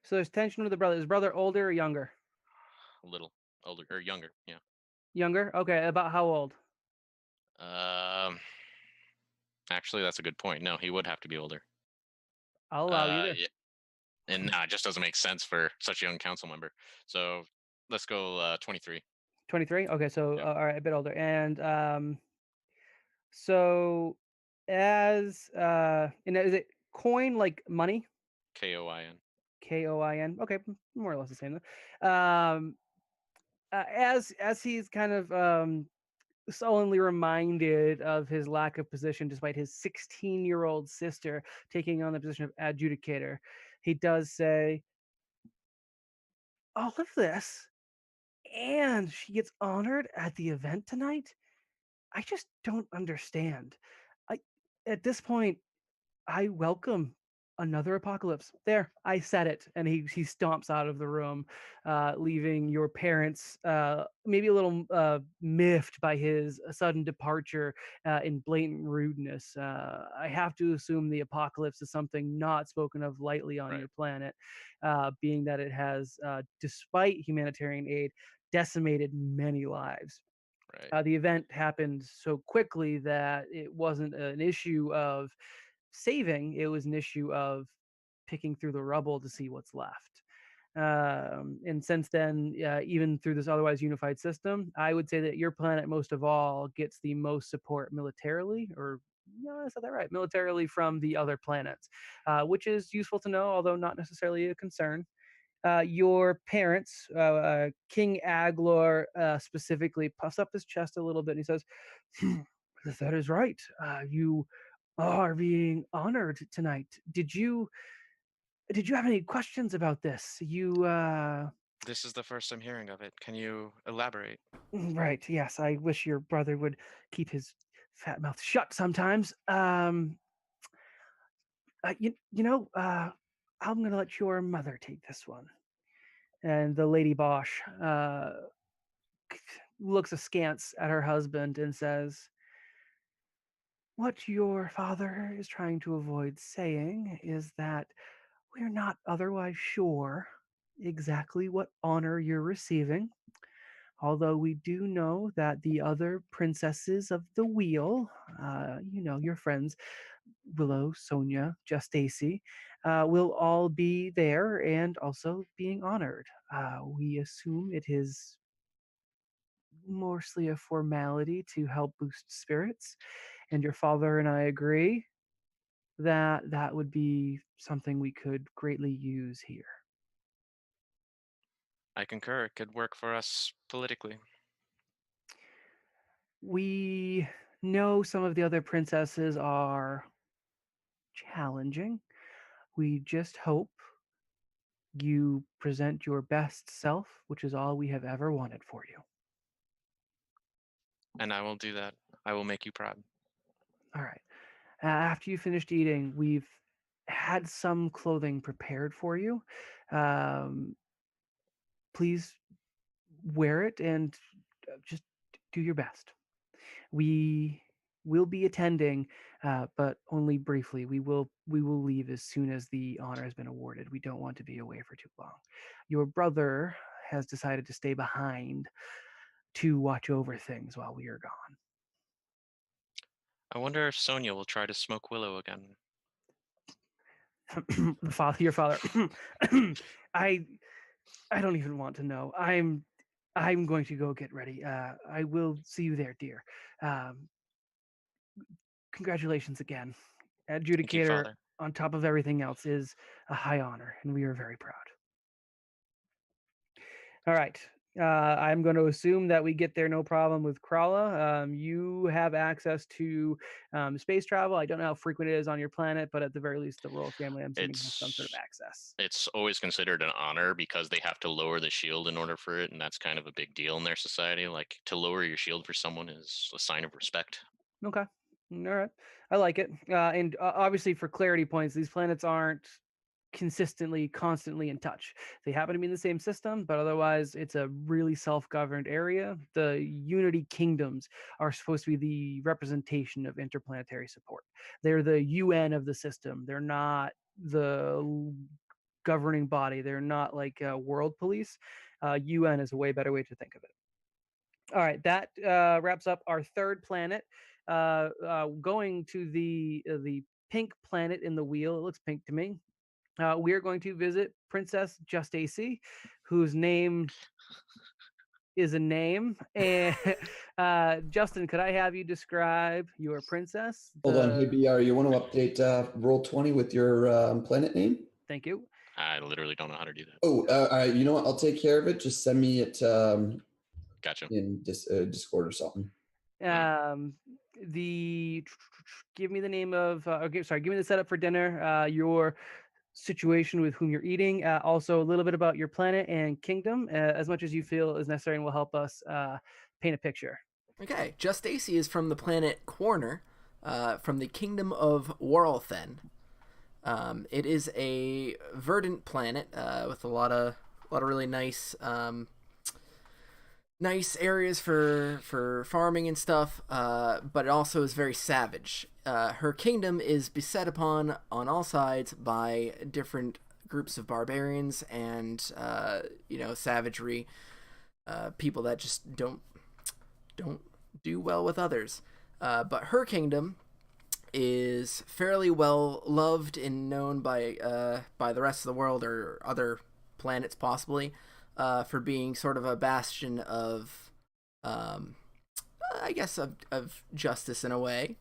So there's tension with the brother. Is brother older or younger? A little older or younger, yeah. Younger? Okay. About how old? Um, Actually, that's a good point. No, he would have to be older. I'll allow you to. Yeah, and nah, it just doesn't make sense for such a young council member. So let's go 23. 23. Okay, so Yep. all right, a bit older. And so as and is it coin like money? Koin. Koin. Okay, more or less the same. As he's kind of sullenly reminded of his lack of position despite his 16-year-old sister taking on the position of adjudicator, he does say, all of this, and she gets honored at the event tonight? I just don't understand. I At this point, I welcome another apocalypse. There, I said it. And he stomps out of the room, leaving your parents maybe a little miffed by his sudden departure in blatant rudeness. I have to assume the apocalypse is something not spoken of lightly on Right. your planet, being that it has, despite humanitarian aid, decimated many lives. Right. The event happened so quickly that it wasn't an issue of saving, it was an issue of picking through the rubble to see what's left. And since then, even through this otherwise unified system, I would say that your planet, most of all, gets the most support militarily, or no, I said that right, militarily from the other planets, which is useful to know, although not necessarily a concern. Your parents, King Aglor specifically, puffs up his chest a little bit and he says, "That is right. You are being honored tonight. Did you have any questions about this? This is the first I'm hearing of it. Can you elaborate? Right, yes, I wish your brother would keep his fat mouth shut sometimes. I'm gonna let your mother take this one." And the Lady Bosch looks askance at her husband and says, "What your father is trying to avoid saying is that we're not otherwise sure exactly what honor you're receiving, although we do know that the other princesses of the wheel, your friends Willow, Sonia, Just Stacy, will all be there and also being honored. We assume it is mostly a formality to help boost spirits, and your father and I agree that that would be something we could greatly use here." I concur. It could work for us politically. We know some of the other princesses are challenging. We just hope you present your best self, which is all we have ever wanted for you. And I will do that. I will make you proud. All right. After you finished eating, we've had some clothing prepared for you. Um, Please wear it and just do your best. We will be attending, but only briefly. We will leave as soon as the honor has been awarded. We don't want to be away for too long. Your brother has decided to stay behind to watch over things while we are gone. I wonder if Sonia will try to smoke Willow again. Your father. I don't even want to know. I'm going to go get ready. I will see you there, dear. Um, Congratulations again. Thank you, Adjudicator, Father. on top of everything else, is a high honor, and we are very proud. All right. I'm going to assume that we get there no problem with Krala. You have access to space travel. I don't know how frequent it is on your planet, but at the very least, the royal family, I'm assuming, has some sort of access. It's always considered an honor because they have to lower the shield in order for it, and that's kind of a big deal in their society. Like, to lower your shield for someone is a sign of respect. Okay. All right. I like it. And obviously, for clarity points, these planets aren't constantly in touch. They happen to be in the same system, but otherwise it's a really self-governed area. The Unity Kingdoms are supposed to be the representation of interplanetary support. They're the UN of the system. They're not the governing body. They're not like world police. UN is a way better way to think of it. All right, that wraps up our third planet. Going to the pink planet in the wheel. It looks pink to me. We are going to visit Princess Just AC, whose name is a name. And Justin, could I have you describe your princess? Hold on, hey BR, you want to update roll 20 with your planet name? Thank you. I literally don't know how to do that. Oh, all right. You know what? I'll take care of it. Just send me it Gotcha. in Discord or something. Give me the name of. Okay, sorry. Give me the setup for dinner. Your situation with whom you're eating. Also, a little bit about your planet and kingdom, as much as you feel is necessary, and will help us paint a picture. Okay, Just Stacy is from the planet Corner, from the kingdom of Warlthen. It is a verdant planet with a lot of really nice nice areas for farming and stuff, but it also is very savage. Her kingdom is beset upon on all sides by different groups of barbarians and savagery, people that just don't do well with others. But her kingdom is fairly well loved and known by the rest of the world or other planets possibly, for being sort of a bastion of, I guess, of justice in a way.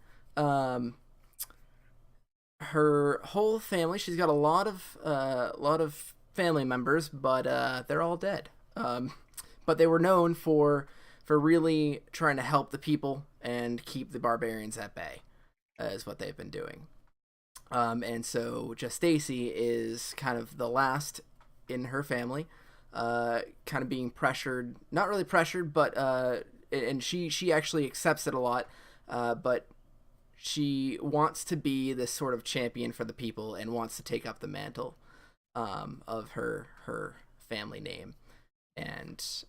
Her whole family, she's got a lot of family members, but they're all dead. But they were known for really trying to help the people and keep the barbarians at bay, is what they've been doing. And so Just Stacy is kind of the last in her family, kind of being pressured, not really pressured, but and she actually accepts it a lot, but she wants to be this sort of champion for the people and wants to take up the mantle of her family name, and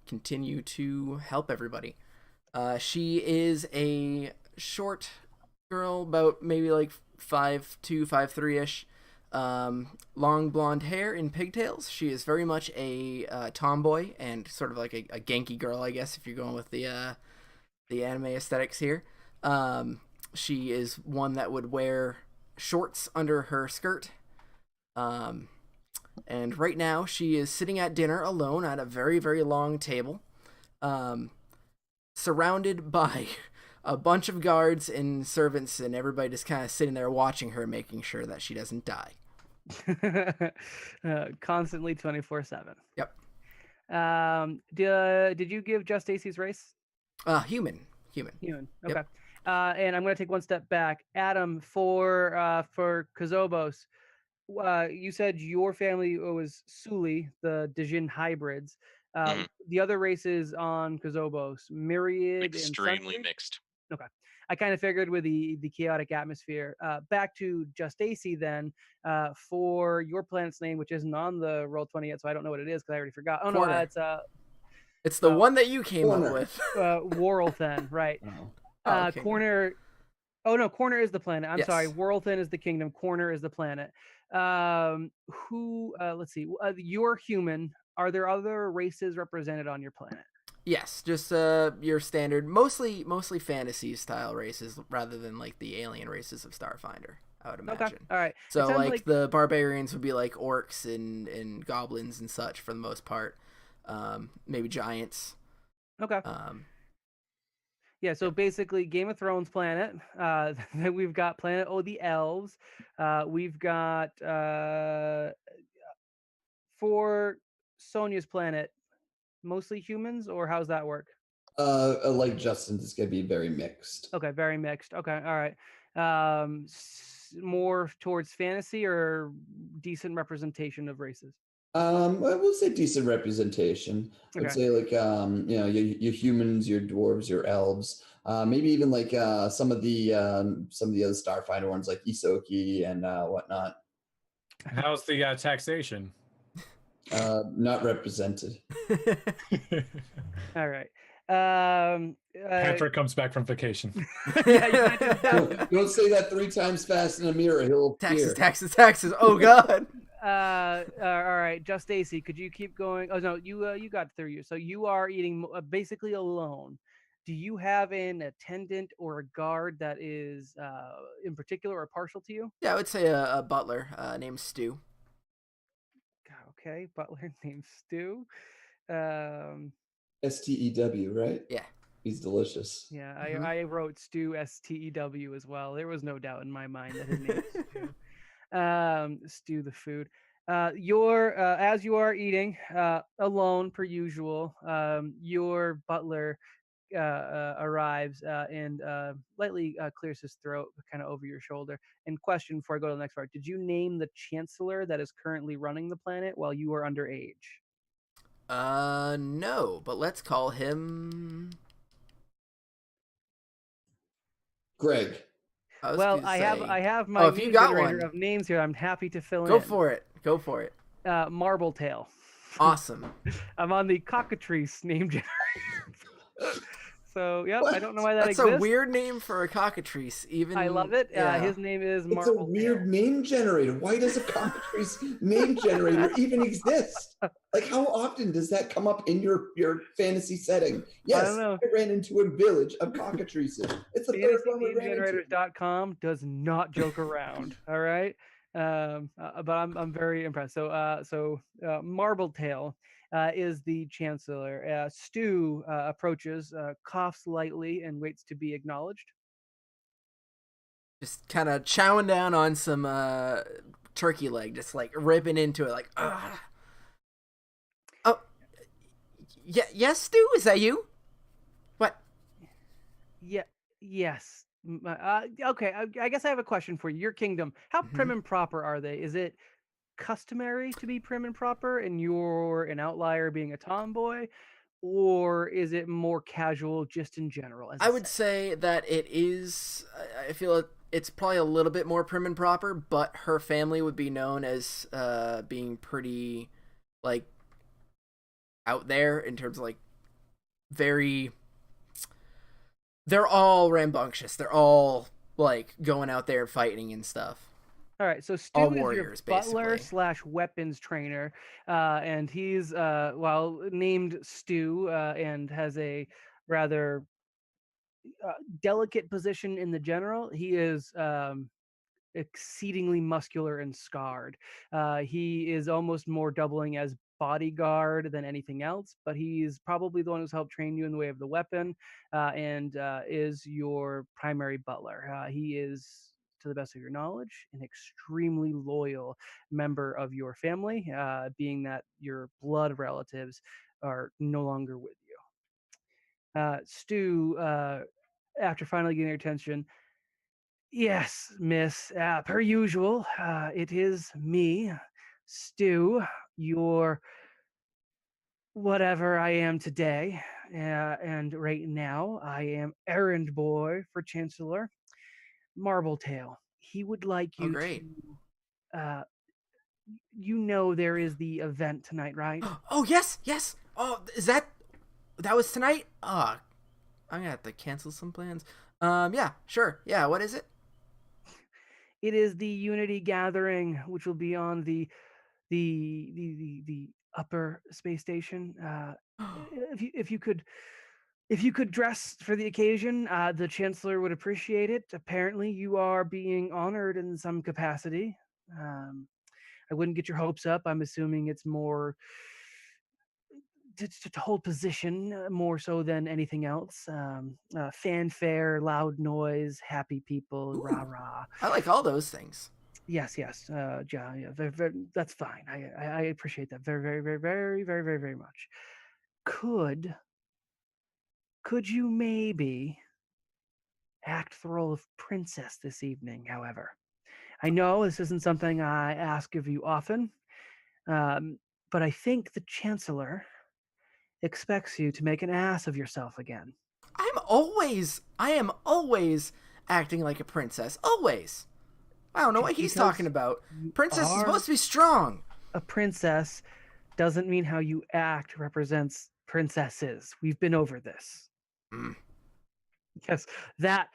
continue to help everybody. She is a short girl, about maybe like 5'2", 5'3" ish. Long blonde hair and pigtails. She is very much a tomboy and sort of like a Genki girl, I guess, if you're going with the anime aesthetics here. She is one that would wear shorts under her skirt. And right now she is sitting at dinner alone at a very, very long table, surrounded by a bunch of guards and servants, and everybody just kind of sitting there watching her, making sure that she doesn't die. Constantly 24/7. Yep. Did you give Just Stacy's race? Human. Okay. Yep. And I'm going to take one step back. Adam, for Kazobos, you said your family was Suli, the Dijin hybrids. The other races on Kazobos, Myriad Extremely and mixed. Okay. I kind of figured with the chaotic atmosphere. Back to Just Stacy then, for your planet's name, which isn't on the Roll20 yet, so I don't know what it is because I already forgot. Oh, Corner. no, it's the one that you came up with. Worrelthen, right. Okay. Corner. Oh, no, Corner is the planet. I'm Yes. sorry. Worrelthen is the kingdom. Corner is the planet. Let's see. You're human. Are there other races represented on your planet? Yes, just your standard, mostly fantasy style races rather than like the alien races of Starfinder, I would imagine. Okay, all right. So like the barbarians would be like orcs and goblins and such for the most part. Maybe giants. Okay. Yeah, so basically Game of Thrones planet. We've got planet the elves. We've got for Sonia's planet, mostly humans, or how's that work? Like Justin's, it's gonna be very mixed. Okay, very mixed. Okay, all right. More towards fantasy or decent representation of races? I will say decent representation. I would say like your humans, your dwarves, your elves, maybe even like some of the other Starfinder ones like Isoki and whatnot. How's the taxation? Not represented. All right. Patrick comes back from vacation. Don't say that 3 times fast in a mirror. He'll appear. Taxes. Oh God. All right, Just Stacy, could you keep going? Oh no, you got through you. So you are eating basically alone. Do you have an attendant or a guard that is in particular or partial to you? Yeah, I would say a butler named Stu. Okay, butler named Stu. STEW, right? Yeah. He's delicious. Yeah, I wrote Stu STEW as well. There was no doubt in my mind that his name is Stu. Stew the food. You're as you are eating alone per usual. Your butler arrives and lightly clears his throat, kind of over your shoulder. And question before I go to the next part: did you name the chancellor that is currently running the planet while you are underage? No, but let's call him Greg. I was Well, gonna I say. have Oh, my if you new got generator one, of names here. I'm happy to fill go in. for it. Go for it. Marble Tail. Awesome. I'm on the cockatrice name generator. So, yep, I don't know why that That's exists. a weird name for a cockatrice. Even I love it. Yeah. His name is It's a Marble weird Tail. name generator. Why does a cockatrice name generator even exist? Like, how often does that come up in your fantasy setting? Yes, don't know. I ran into a village of cockatrices. It's the third one we ran into. FantasyNameGenerators.com does not joke around. All right. But I'm very impressed. So Marble Tail is the Chancellor. Stu approaches, coughs lightly, and waits to be acknowledged. Just kind of chowing down on some turkey leg, just like ripping into it, like, ugh. Oh, yeah, yes, Stu, is that you? What? Yeah. Yes. Okay. I guess I have a question for you. Your kingdom. How prim and proper are they? Is it customary to be prim and proper, and you're an outlier being a tomboy, or is it more casual, just in general? I would say that it is. I feel it's probably a little bit more prim and proper, but her family would be known as being pretty, like, out there in terms of, like, very. They're all rambunctious. They're all, like, going out there fighting and stuff. All right, so Stu All is warriors, your butler basically. / weapons trainer, and he's named Stu, and has a rather delicate position in the general. He is exceedingly muscular and scarred. He is almost more doubling as bodyguard than anything else, but he's probably the one who's helped train you in the way of the weapon, and is your primary butler. He is, to the best of your knowledge, an extremely loyal member of your family, being that your blood relatives are no longer with you. Stu, after finally getting your attention, yes, miss. Per usual, it is me, Stu, your whatever I am today. And right now, I am errand boy for Chancellor Marbletail. He would like Oh, you great. to, there is the event tonight, right? Oh, yes, yes. Oh, that was tonight? I'm gonna have to cancel some plans. Yeah, sure. Yeah, what is it? It is the Unity Gathering, which will be on the upper space station. If you could dress for the occasion, the Chancellor would appreciate it. Apparently, you are being honored in some capacity. I wouldn't get your hopes up. I'm assuming it's more to hold position, more so than anything else. Fanfare, loud noise, happy people, Ooh, rah rah. I like all those things. Yes, yeah, that's fine. I appreciate that very, very, very, very, very, very, very much. Could you maybe act the role of princess this evening? However, I know this isn't something I ask of you often, but I think the Chancellor expects you to make an ass of yourself again. I am always acting like a princess. Always. I don't know what he's talking about. Princess is supposed to be strong. A princess doesn't mean how you act represents princesses. We've been over this. Mm. Yes, that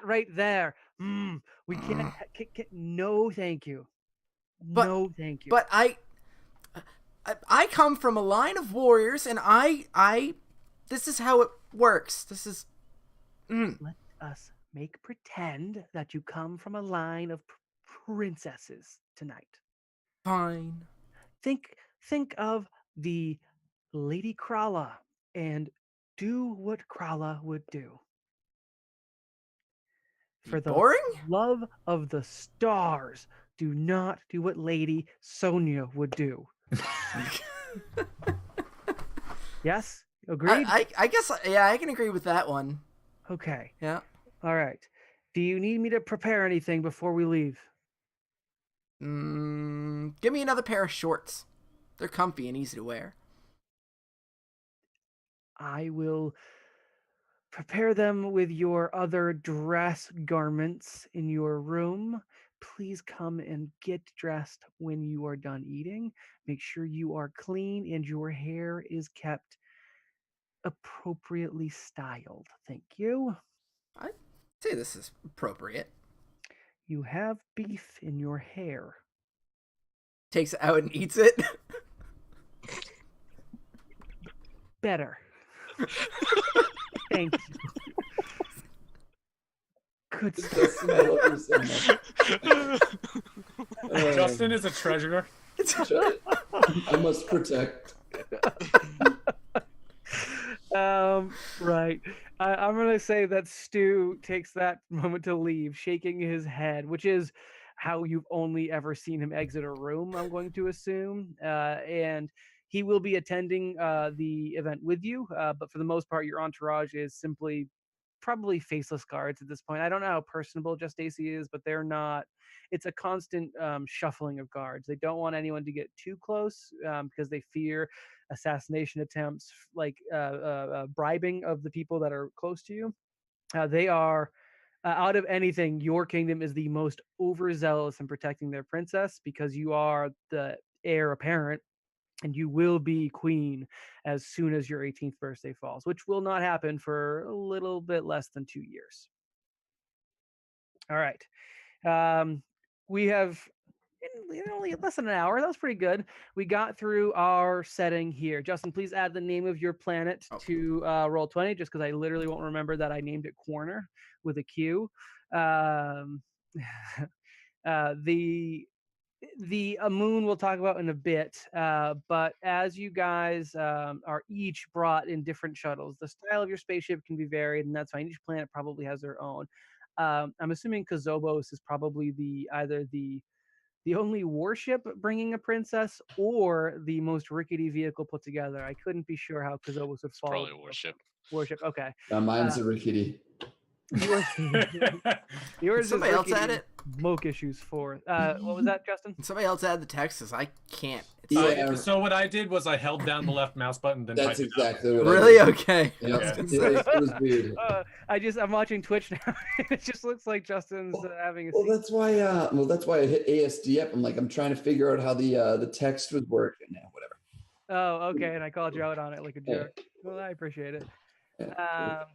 right there. We can't. No, thank you. No, thank you. But I come from a line of warriors, and I this is how it works. This is. Let us make pretend that you come from a line of princesses tonight. Fine. Think of the Lady Krala and do what Krala would do. For the boring? love of the stars, do not do what Lady Sonia would do. Yes? Agreed? I guess, yeah, I can agree with that one. Okay. Yeah. All right. Do you need me to prepare anything before we leave? Give me another pair of shorts. They're comfy and easy to wear. I will Prepare them with your other dress garments in your room. Please come and get dressed when you are done eating. Make sure you are clean and your hair is kept appropriately styled. Thank you. I'd say this is appropriate. You have beef in your hair. Takes it out and eats it. Better. Thank you. Good stuff. Justin, I love you so much. Justin is a treasure. I must protect. Right. I'm gonna say that Stu takes that moment to leave, shaking his head, which is how you've only ever seen him exit a room, I'm going to assume. And he will be attending the event with you, but for the most part, your entourage is simply probably faceless guards at this point. I don't know how personable Just Stacy is, but they're not. It's a constant shuffling of guards. They don't want anyone to get too close because they fear assassination attempts, like bribing of the people that are close to you. They are out of anything, your kingdom is the most overzealous in protecting their princess because you are the heir apparent and you will be queen as soon as your 18th birthday falls, which will not happen for a little bit less than 2 years. All right. We have in only less than an hour. That was pretty good. We got through our setting here. Justin, please add the name of your planet to Roll20, just because I literally won't remember that I named it Corner with a Q. The moon we'll talk about in a bit, but as you guys are each brought in different shuttles, the style of your spaceship can be varied, and that's fine. Each planet probably has their own. I'm assuming Kazobos is probably either the only warship bringing a princess or the most rickety vehicle put together. I couldn't be sure how Kazobos would fall. Probably a warship. Warship, okay. Mine's a rickety. Yours Somebody is else add it? Moke issues for. What was that, Justin? Somebody else add the text because I can't. Yeah. So what I did was I held down the left mouse button, then That's typed it out. exactly what Really? I did. Okay. Yeah. Yeah. It was weird. I'm watching Twitch now. It just looks like Justin's having a. Well, that's why. I hit ASDF. I'm like, I'm trying to figure out how the text was working. Yeah, whatever. Oh, okay. And I called you out on it like a jerk. Well, I appreciate it.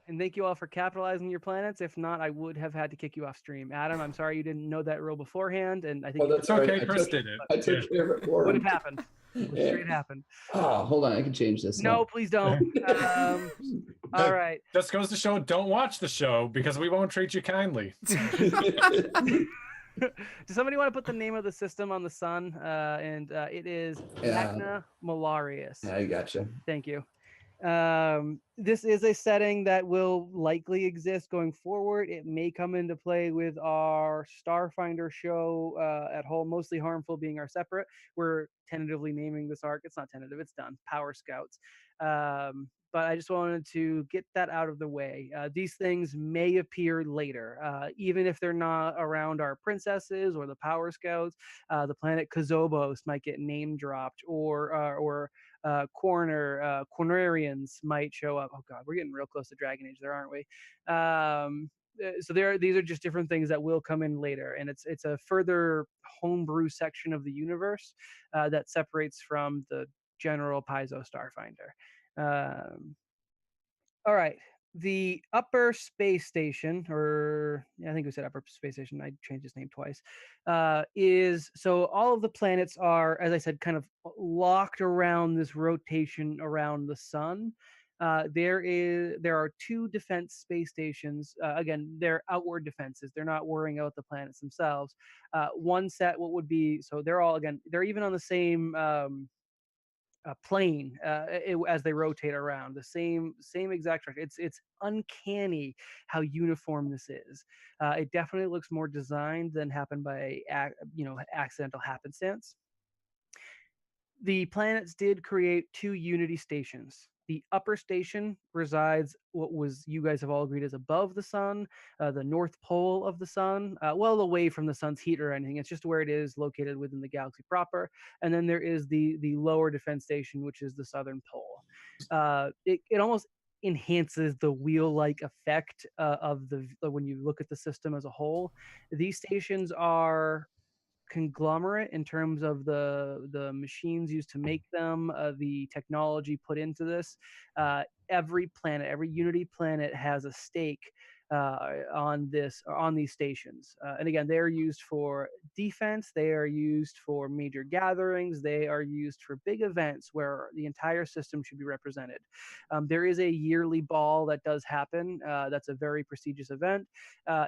And thank you all for capitalizing your planets. If not, I would have had to kick you off stream. Adam, I'm sorry you didn't know that rule beforehand, and I think That's okay. Chris did it. I took care of it for would him. have happened. Straight happened. Oh, hold on, I can change this. No, please don't. All right. Just goes to show, don't watch the show because we won't treat you kindly. Does somebody want to put the name of the system on the sun? And it is Magna Malarius. I gotcha. Thank you. This is a setting that will likely exist going forward. It may come into play with our Starfinder show at home, Mostly Harmful being our separate. We're tentatively naming this arc. It's not tentative, it's done. Power Scouts. But I just wanted to get that out of the way. These things may appear later, even if they're not around our princesses or the Power Scouts. The planet Kazobos might get name dropped, or Cornerians might show up. Oh God, we're getting real close to Dragon Age there, aren't we? So these are just different things that will come in later, and it's a further homebrew section of the universe that separates from the general Paizo Starfinder. All right. The upper space station, or I think we said upper space station. I changed its name twice. Is so all of the planets are, as I said, kind of locked around this rotation around the sun. There are two defense space stations. Again, they're outward defenses. They're not worrying about the planets themselves. One set, what would be, so they're all, again, they're even on the same plane as they rotate around, the same exact structure. It's uncanny how uniform this is. It definitely looks more designed than happened by accidental happenstance. The planets did create two Unity stations. The upper station resides what was, you guys have all agreed, is above the sun, the north pole of the sun, well away from the sun's heat or anything. It's just where it is located within the galaxy proper. And then there is the lower defense station, which is the southern pole. It almost enhances the wheel-like effect of the when you look at the system as a whole. These stations are conglomerate in terms of the machines used to make them, the technology put into this. Every planet, every Unity planet has a stake on these stations, and again, they are used for defense. They are used for major gatherings. They are used for big events where the entire system should be represented. There is a yearly ball that does happen. That's a very prestigious event.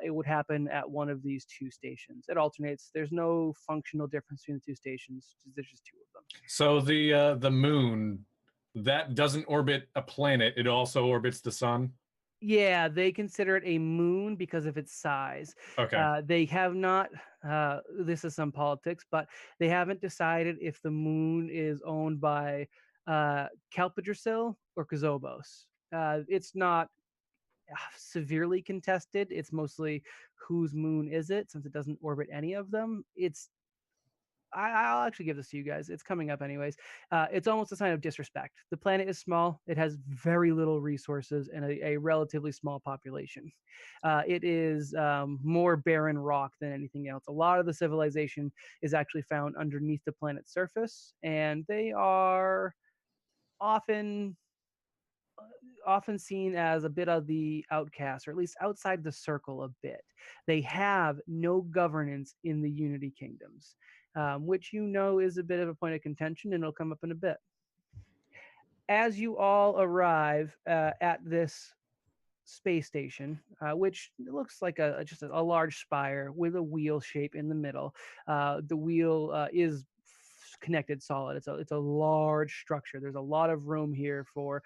It would happen at one of these two stations. It alternates. There's no functional difference between the two stations. There's just two of them. So the moon, that doesn't orbit a planet. It also orbits the sun. Yeah, they consider it a moon because of its size. Okay. They have not, this is some politics, but they haven't decided if the moon is owned by Kalpadrasil or Kazobos. It's not severely contested. It's mostly whose moon is it, since it doesn't orbit any of them. I'll actually give this to you guys. It's coming up anyways. It's almost a sign of disrespect. The planet is small. It has very little resources and a relatively small population. It is more barren rock than anything else. A lot of the civilization is actually found underneath the planet's surface, and they are often seen as a bit of the outcast, or at least outside the circle a bit. They have no governance in the Unity Kingdoms, which is a bit of a point of contention, and it'll come up in a bit. As you all arrive at this space station, which looks like just a large spire with a wheel shape in the middle. The wheel is connected solid. It's a large structure. There's a lot of room here for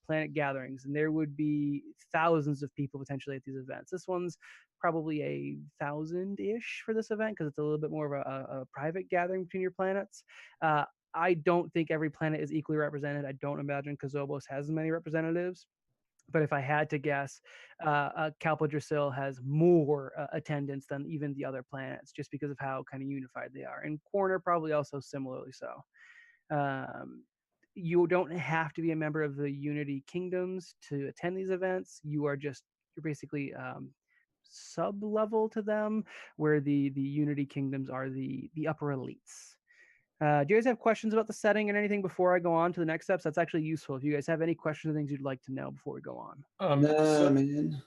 planet gatherings, and there would be thousands of people potentially at these events. This one's probably 1,000-ish for this event because it's a little bit more of a private gathering between your planets. I don't think every planet is equally represented. I don't imagine Kazobos has as many representatives. But if I had to guess, Kalpadrasil has more attendance than even the other planets, just because of how kind of unified they are. And Corner probably also similarly so. You don't have to be a member of the Unity Kingdoms to attend these events. You're basically sub-level to them, where the Unity Kingdoms are the upper elites. Do you guys have questions about the setting and anything before I go on to the next steps? That's actually useful. If you guys have any questions or things you'd like to know before we go on. Man.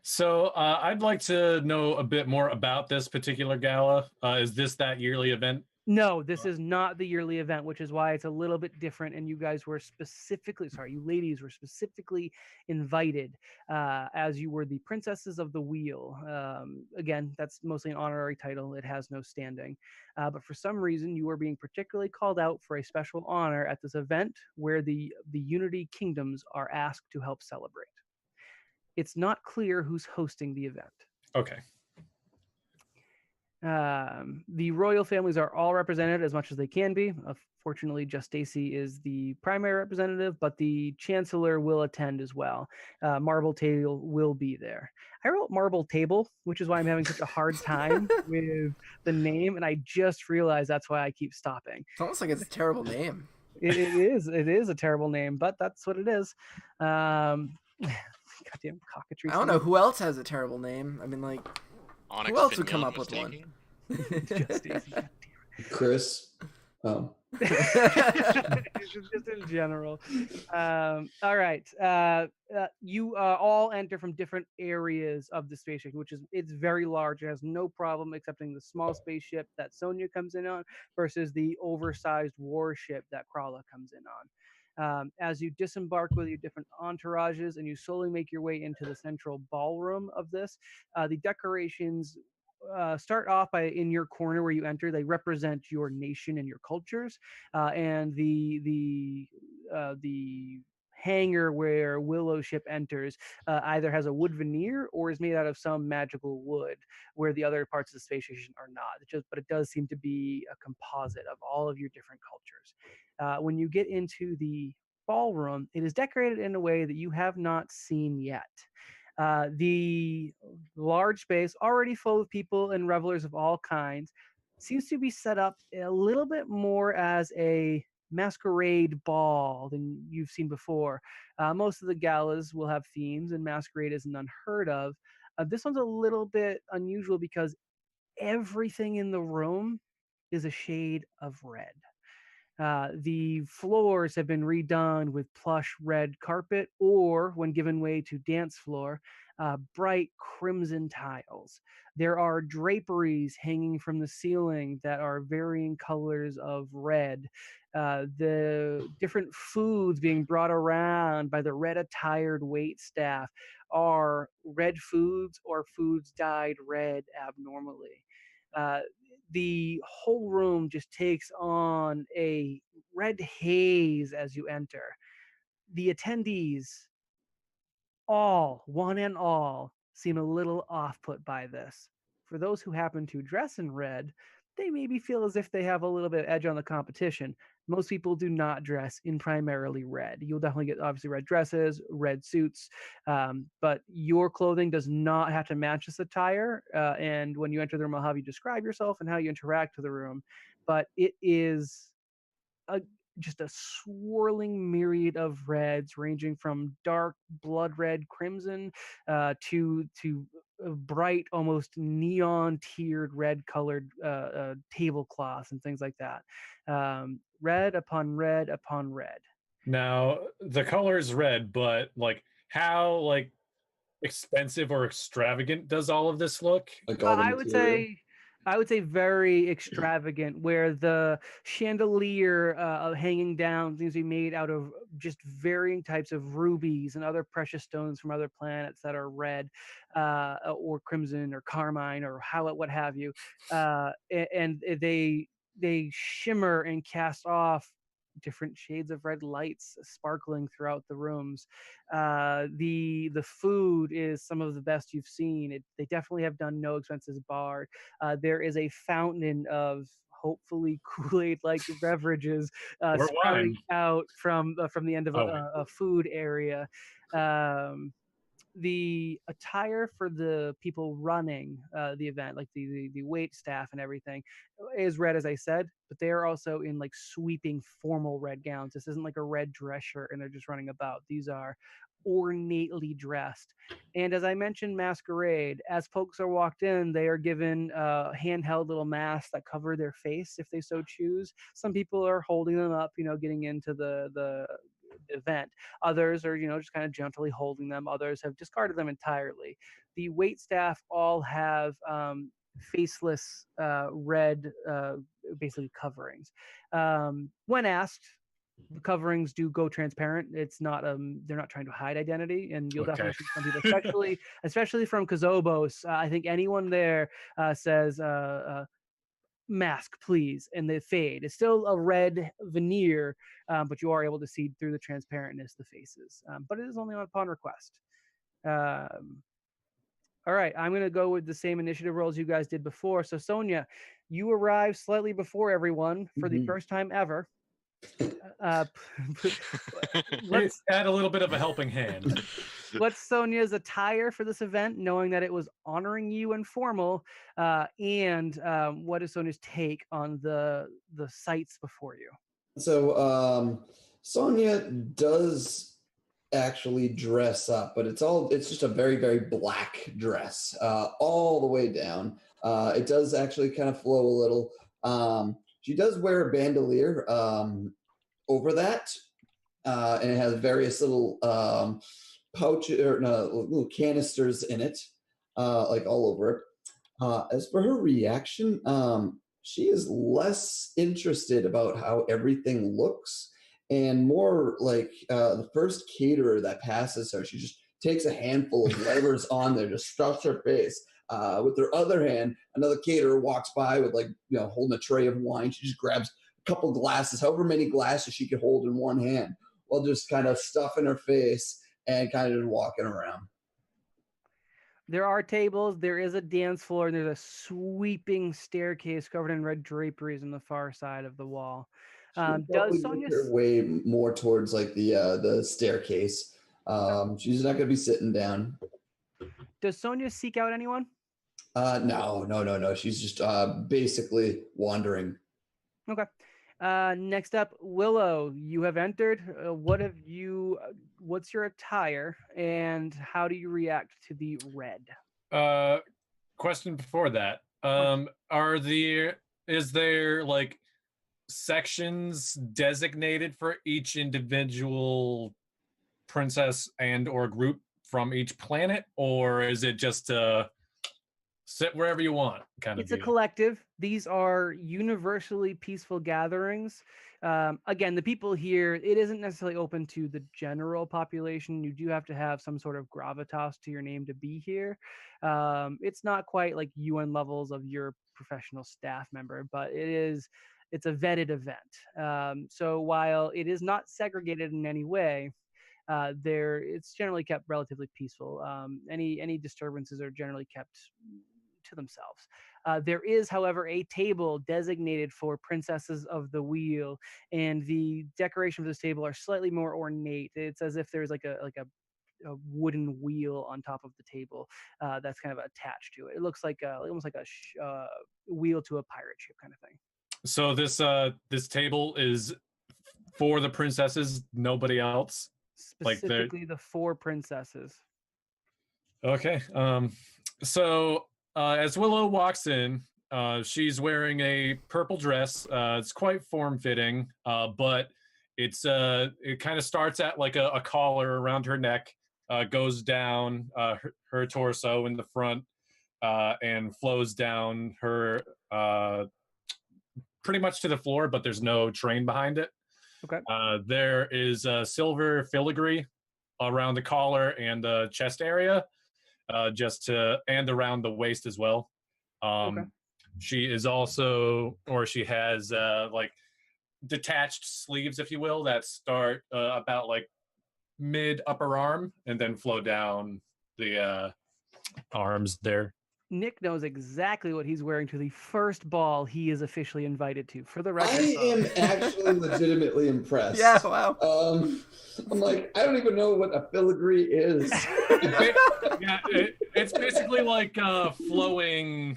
So I'd like to know a bit more about this particular gala. Is this that yearly event? No, this is not the yearly event, which is why it's a little bit different. And you ladies were specifically invited as you were the princesses of the wheel. Again, that's mostly an honorary title. It has no standing. But for some reason, you are being particularly called out for a special honor at this event where the Unity Kingdoms are asked to help celebrate. It's not clear who's hosting the event. Okay. The royal families are all represented as much as they can be. Fortunately, just Stacy is the primary representative, but the chancellor will attend as well. Marble Table will be there. I wrote Marble Table, which is why I'm having such a hard time with the name, and I just realized that's why I keep stopping. It's almost like it's a terrible name. It is a terrible name, but that's what it is. Goddamn cockatrice. I don't know who else has a terrible name. I mean, like, who else would come up with one? Chris. Oh. Just in general. All right. You all enter from different areas of the space station, it's very large. It has no problem accepting the small spaceship that Sonia comes in on versus the oversized warship that Krala comes in on. As you disembark with your different entourages and you slowly make your way into the central ballroom of this, the decorations start off in your corner where you enter. They represent your nation and your cultures, and the hangar where Willow's ship enters either has a wood veneer or is made out of some magical wood, where the other parts of the space station are not. But it does seem to be a composite of all of your different cultures. When you get into the ballroom, it is decorated in a way that you have not seen yet. The large space, already full of people and revelers of all kinds, seems to be set up a little bit more as a masquerade ball than you've seen before. Most of the galas will have themes, and masquerade isn't unheard of. This one's a little bit unusual because everything in the room is a shade of red. The floors have been redone with plush red carpet, or when given way to dance floor, bright crimson tiles. There are draperies hanging from the ceiling that are varying colors of red. The different foods being brought around by the red attired wait staff are red foods or foods dyed red abnormally. Uh, the whole room just takes on a red haze as you enter. The attendees, all, one and all, seem a little off put by this. For those who happen to dress in red, they maybe feel as if they have a little bit of edge on the competition. Most people do not dress in primarily red. You'll definitely get obviously red dresses, red suits, but your clothing does not have to match this attire. And when you enter the room, I'll have you describe yourself and how you interact with the room. But it is a just a swirling myriad of reds, ranging from dark blood red crimson to bright, almost neon tiered red colored tablecloths and things like that. Red upon red upon red. Now the color is red, but like how like expensive or extravagant does all of this look? Like all the I material. would say very extravagant, where the chandelier hanging down seems to be made out of just varying types of rubies and other precious stones from other planets that are red or crimson or carmine or what have you, and they shimmer and cast off different shades of red lights sparkling throughout the rooms. The food is some of the best you've seen. They definitely have done no expenses barred. There is a fountain of hopefully Kool-Aid like beverages Or sprouting wine? out from the end of Oh, wait. a food area. Um, the attire for the people running the event, like the wait staff and everything, is red, as I said, but they are also in like sweeping formal red gowns. This isn't like a red dress shirt and they're just running about. These are ornately dressed. And as I mentioned, masquerade, as folks are walked in, they are given handheld little masks that cover their face if they so choose. Some people are holding them up, getting into the event. Others are, just kind of gently holding them. Others have discarded them entirely. The wait staff all have faceless red, basically coverings. When asked, the coverings do go transparent. It's not they're not trying to hide identity, and you'll Okay. definitely see some people, especially from Kazobos. I think anyone there says mask, please, and they fade. It's still a red veneer, but you are able to see through the transparentness the faces. But it is only upon request. All right, I'm going to go with the same initiative rolls you guys did before. So Sonia, you arrived slightly before everyone for the first time ever. Let's add a little bit of a helping hand. What's Sonia's attire for this event, knowing that it was honoring you and formal, and what is Sonia's take on the sights before you? So Sonia does actually dress up, but it's just a very, very black dress all the way down. It does actually kind of flow a little. She does wear a bandolier over that, and it has various little pouches or no, little canisters in it, like all over it. As for her reaction, she is less interested about how everything looks and more like the first caterer that passes her, she just takes a handful of whatever's on there, just stuffs her face. With her other hand, another caterer walks by with holding a tray of wine. She just grabs a couple glasses, however many glasses she could hold in one hand, while just kind of stuffing her face and kind of just walking around. There are tables, there is a dance floor, and there's a sweeping staircase covered in red draperies on the far side of the wall. Does Sonia make her way more towards like the staircase? She's not going to be sitting down. Does Sonia seek out anyone? No. She's just basically wandering. Okay. Next up, Willow. You have entered. What's your attire, and how do you react to the red? Question before that. Is there like sections designated for each individual princess and or group from each planet, or is it just sit wherever you want kind of It's a deal? collective. These are universally peaceful gatherings. Again, the people here, it isn't necessarily open to the general population. You do have to have some sort of gravitas to your name to be here. It's not quite like UN levels of your professional staff member, but it's a vetted event. So while it is not segregated in any way, it's generally kept relatively peaceful. Any disturbances are generally kept to themselves. There is, however, a table designated for princesses of the wheel, and the decoration of this table are slightly more ornate. It's as if there's like a wooden wheel on top of the table that's kind of attached to it. It looks like almost like a wheel to a pirate ship kind of thing. So this table is for the princesses, nobody else. Specifically, the 4 princesses. Okay. So as Willow walks in, she's wearing a purple dress. It's quite form-fitting, but it kind of starts at like a collar around her neck, goes down her torso in the front, and flows down her pretty much to the floor, but there's no train behind it. Okay. There is a silver filigree around the collar and the chest area, and around the waist as well. Okay. She is also, or she has like detached sleeves, if you will, that start about like mid upper arm and then flow down the arms there. Nick knows exactly what he's wearing to the first ball he is officially invited to. For the record, I am actually legitimately impressed. Yeah, wow. I'm like, I don't even know what a filigree is. It's basically like flowing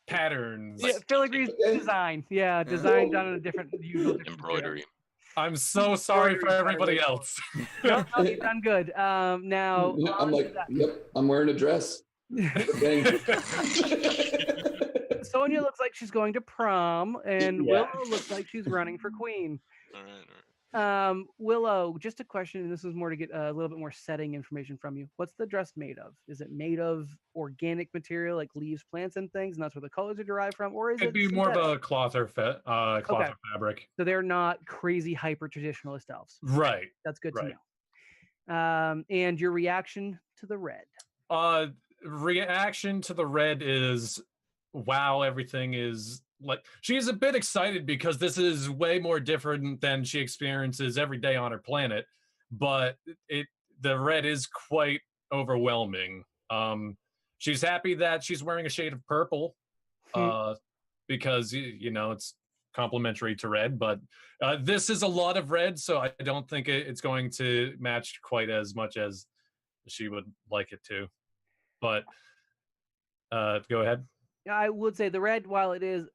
patterns. Yeah, filigree's design. Yeah, designed on a different Embroidery. I'm so sorry for everybody else. No, you've done good. Now I'm like, yep, I'm wearing a dress. Sonia looks like she's going to prom, and Yeah. Willow looks like she's running for queen. All right. Willow, just a question, and this is more to get a little bit more setting information from you. What's the dress made of? Is it made of organic material like leaves, plants, and things, and that's where the colors are derived from, or is It'd it be more of synthetic? a cloth or fabric. So they're not crazy hyper traditionalist elves. Right. That's good Right. to know. And your reaction to the red? Reaction to the red is, wow, everything is like, she's a bit excited because this is way more different than she experiences every day on her planet, but the red is quite overwhelming. She's happy that she's wearing a shade of purple, because it's complementary to red, but this is a lot of red, so I don't think it's going to match quite as much as she would like it to. But go ahead. I would say the red, while it is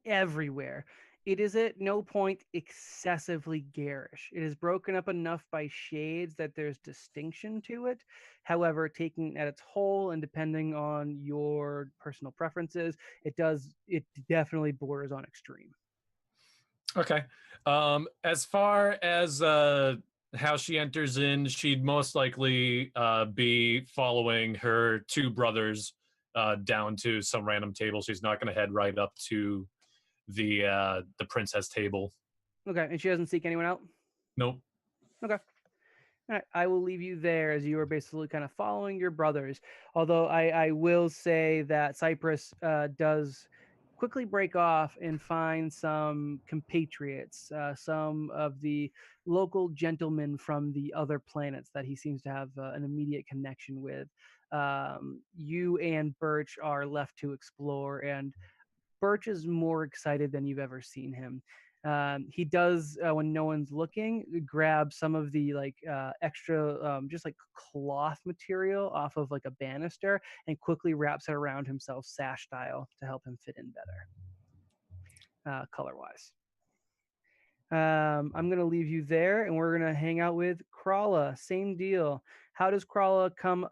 everywhere, it is at no point excessively garish. It is broken up enough by shades that there's distinction to it. However, taking it at its whole and depending on your personal preferences, it definitely borders on extreme. Okay. As far as how she enters in, she'd most likely be following her 2 brothers down to some random table. She's not going to head right up to the princess table. Okay, and she doesn't seek anyone out? Nope. Okay. All right, I will leave you there as you are basically kind of following your brothers. Although I will say that Cyprus does quickly break off and find some compatriots, some of the local gentlemen from the other planets that he seems to have an immediate connection with. You and Birch are left to explore, and Birch is more excited than you've ever seen him. He does, when no one's looking, grab some of the extra just like cloth material off of like a banister and quickly wraps it around himself sash style to help him fit in better. color-wise. I'm going to leave you there, and we're going to hang out with Krala. Same deal. How does Krala come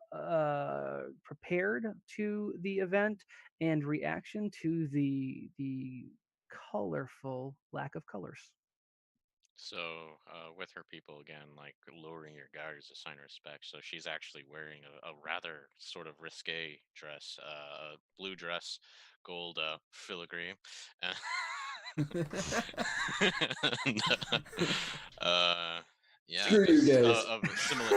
prepared to the event and reaction to the colorful lack of colors? So, with her people again, like lowering your guard is a sign of respect. So she's actually wearing a rather sort of risque dress, blue dress, gold filigree. And, yeah, Screw you guys. of similar,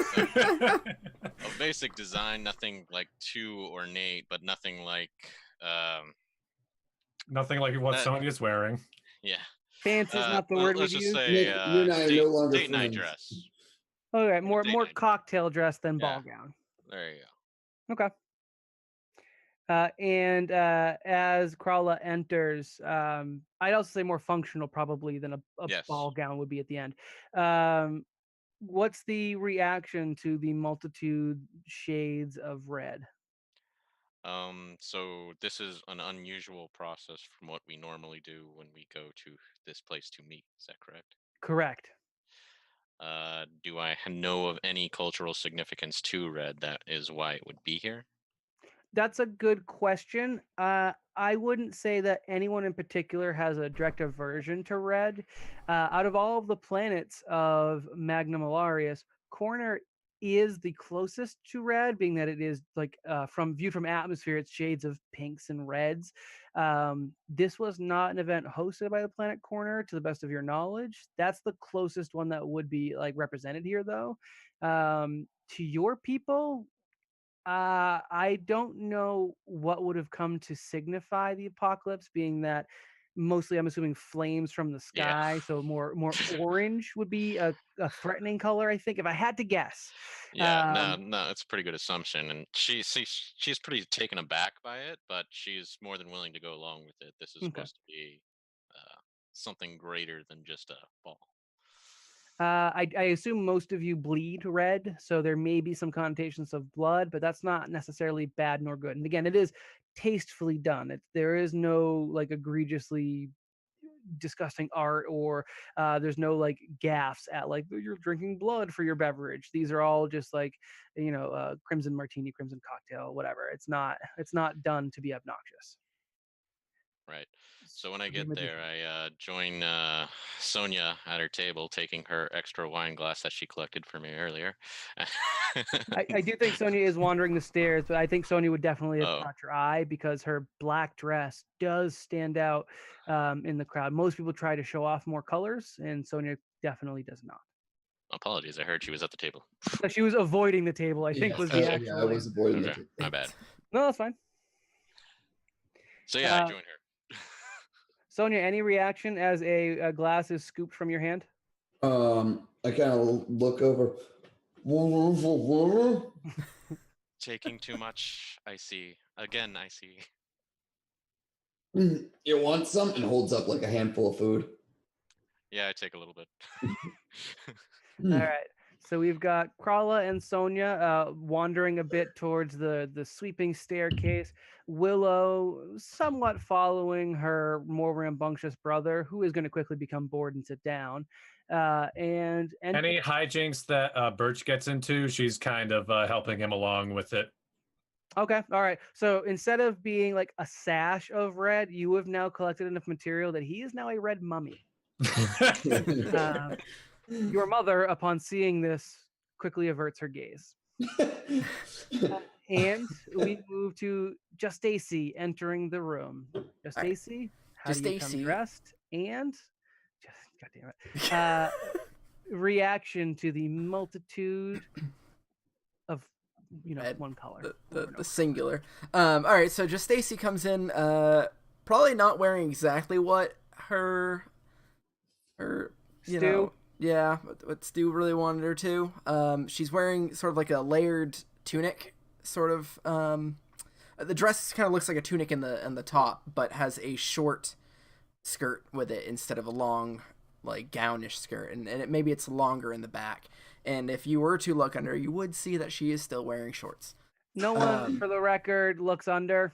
of basic design, nothing like too ornate, but nothing like, nothing like what that- Sonya's wearing. yeah. Fancy is not the word Let's we'd just use. say Nick, you and I are no longer date night friends. dress. Okay, more date night. cocktail dress than Yeah. ball gown. There you go. Okay. And as Krala enters, I'd also say more functional probably than a Yes. ball gown would be at the end. What's the reaction to the multitude shades of red? So this is an unusual process from what we normally do when we go to this place to meet. Is that correct? Correct. Do I know of any cultural significance to red that is why it would be here? That's a good question. I wouldn't say that anyone in particular has a direct aversion to red. Out of all of the planets of Magna Malarius, Corner is the closest to red, being that it is like from viewed from atmosphere, it's shades of pinks and reds. This was not an event hosted by the planet Corner, to the best of your knowledge. That's the closest one that would be like represented here, though. To your people, I don't know what would have come to signify the apocalypse, being that mostly I'm assuming flames from the Yeah. sky, so more orange would be a threatening color, I think, if I had to guess. Yeah, no, it's a pretty good assumption, and she's pretty taken aback by it, but she's more than willing to go along with it. This is Okay. supposed to be something greater than just a ball. I assume most of you bleed red, so there may be some connotations of blood, but that's not necessarily bad nor good. And again, it is tastefully done. There is no like egregiously disgusting art, or there's no like gaffs at like you're drinking blood for your beverage. These are all just like crimson martini, crimson cocktail, whatever. It's not done to be obnoxious. Right. So when I get there, I join Sonia at her table, taking her extra wine glass that she collected for me earlier. I do think Sonia is wandering the stairs, but I think Sonia would definitely have Oh. caught your eye because her black dress does stand out in the crowd. Most people try to show off more colors, and Sonia definitely does not. Apologies, I heard she was at the table. So she was avoiding the table, I think, was the actual. Yeah, I was avoiding Okay, it. my bad. No, that's fine. So yeah, I joined her. Sonia, any reaction as a glass is scooped from your hand? I kind of look over. Taking too much, I see. Again, I see. You want some? And holds up like a handful of food. Yeah, I take a little bit. All right. So we've got Krala and Sonia wandering a bit towards the sweeping staircase. Willow somewhat following her more rambunctious brother, who is going to quickly become bored and sit down. And any hijinks that Birch gets into, she's kind of helping him along with it. Okay. All right. So instead of being like a sash of red, you have now collected enough material that he is now a red mummy. Your mother, upon seeing this, quickly averts her gaze. And we move to Justacy entering the room. Justacy, how do you come dressed? And, God damn it, reaction to the multitude of, one color. The singular. All right, so Justacy comes in, probably not wearing exactly what her Stu? Yeah, what Stu really wanted her to. She's wearing sort of like a layered tunic, sort of. The dress kind of looks like a tunic in the top, but has a short skirt with it instead of a long, like gownish skirt, and maybe it's longer in the back. And if you were to look under, you would see that she is still wearing shorts. No one, for the record, looks under.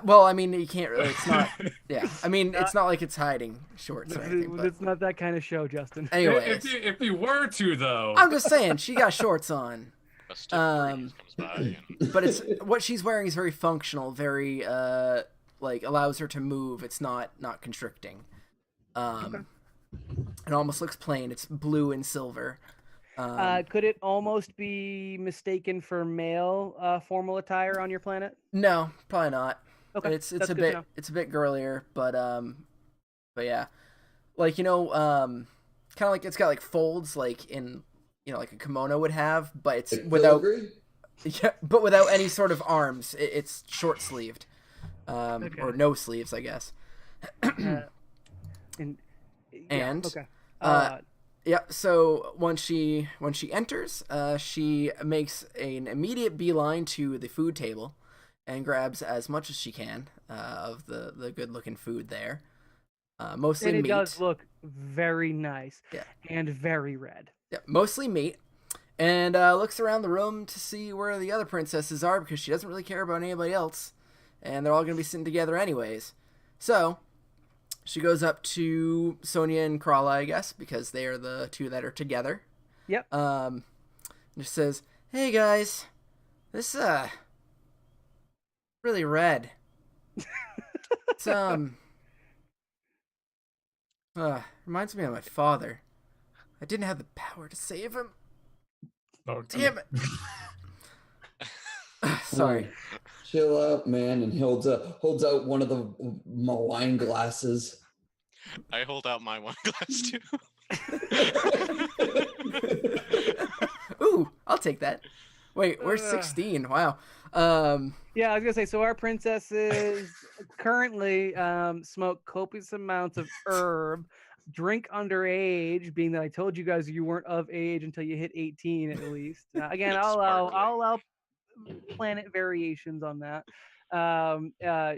Well, I mean, you can't really. It's not. Yeah, I mean, it's not like it's hiding shorts or anything. But It's not that kind of show, Justin. anyways, if you were to though, I'm just saying she got shorts on. A stiff breeze comes by. But it's what she's wearing is very functional, very like allows her to move. It's not constricting. It almost looks plain. It's blue and silver. Could it almost be mistaken for male formal attire on your planet? No, probably not. Okay, It's that's a good to bit know. it's a bit girlier, but yeah, like kind of like it's got like folds like in like a kimono would have, but it's without but without any sort of arms. It's short sleeved, or no sleeves, I guess. Okay. Yeah, so when she enters, she makes an immediate beeline to the food table and grabs as much as she can of the good-looking food there. Mostly and it meat. does look very nice. Yeah. And very red. Yeah, mostly meat. And looks around the room to see where the other princesses are because she doesn't really care about anybody else. And they're all going to be sitting together anyways. So she goes up to Sonia and Krala, I guess, because they are the two that are together. Yep. And just says, "Hey guys, this really red. It's reminds me of my father. I didn't have the power to save him. oh, Damn it." Sorry. Chill out, man, and holds out one of the wine glasses. I hold out my wine glass too. Ooh, I'll take that. Wait, we're 16. Wow. Yeah, I was gonna say. So our princesses currently smoke copious amounts of herb, drink underage, being that I told you guys you weren't of age until you hit 18 at least. Again, I'll allow planet variations on that. Yeah,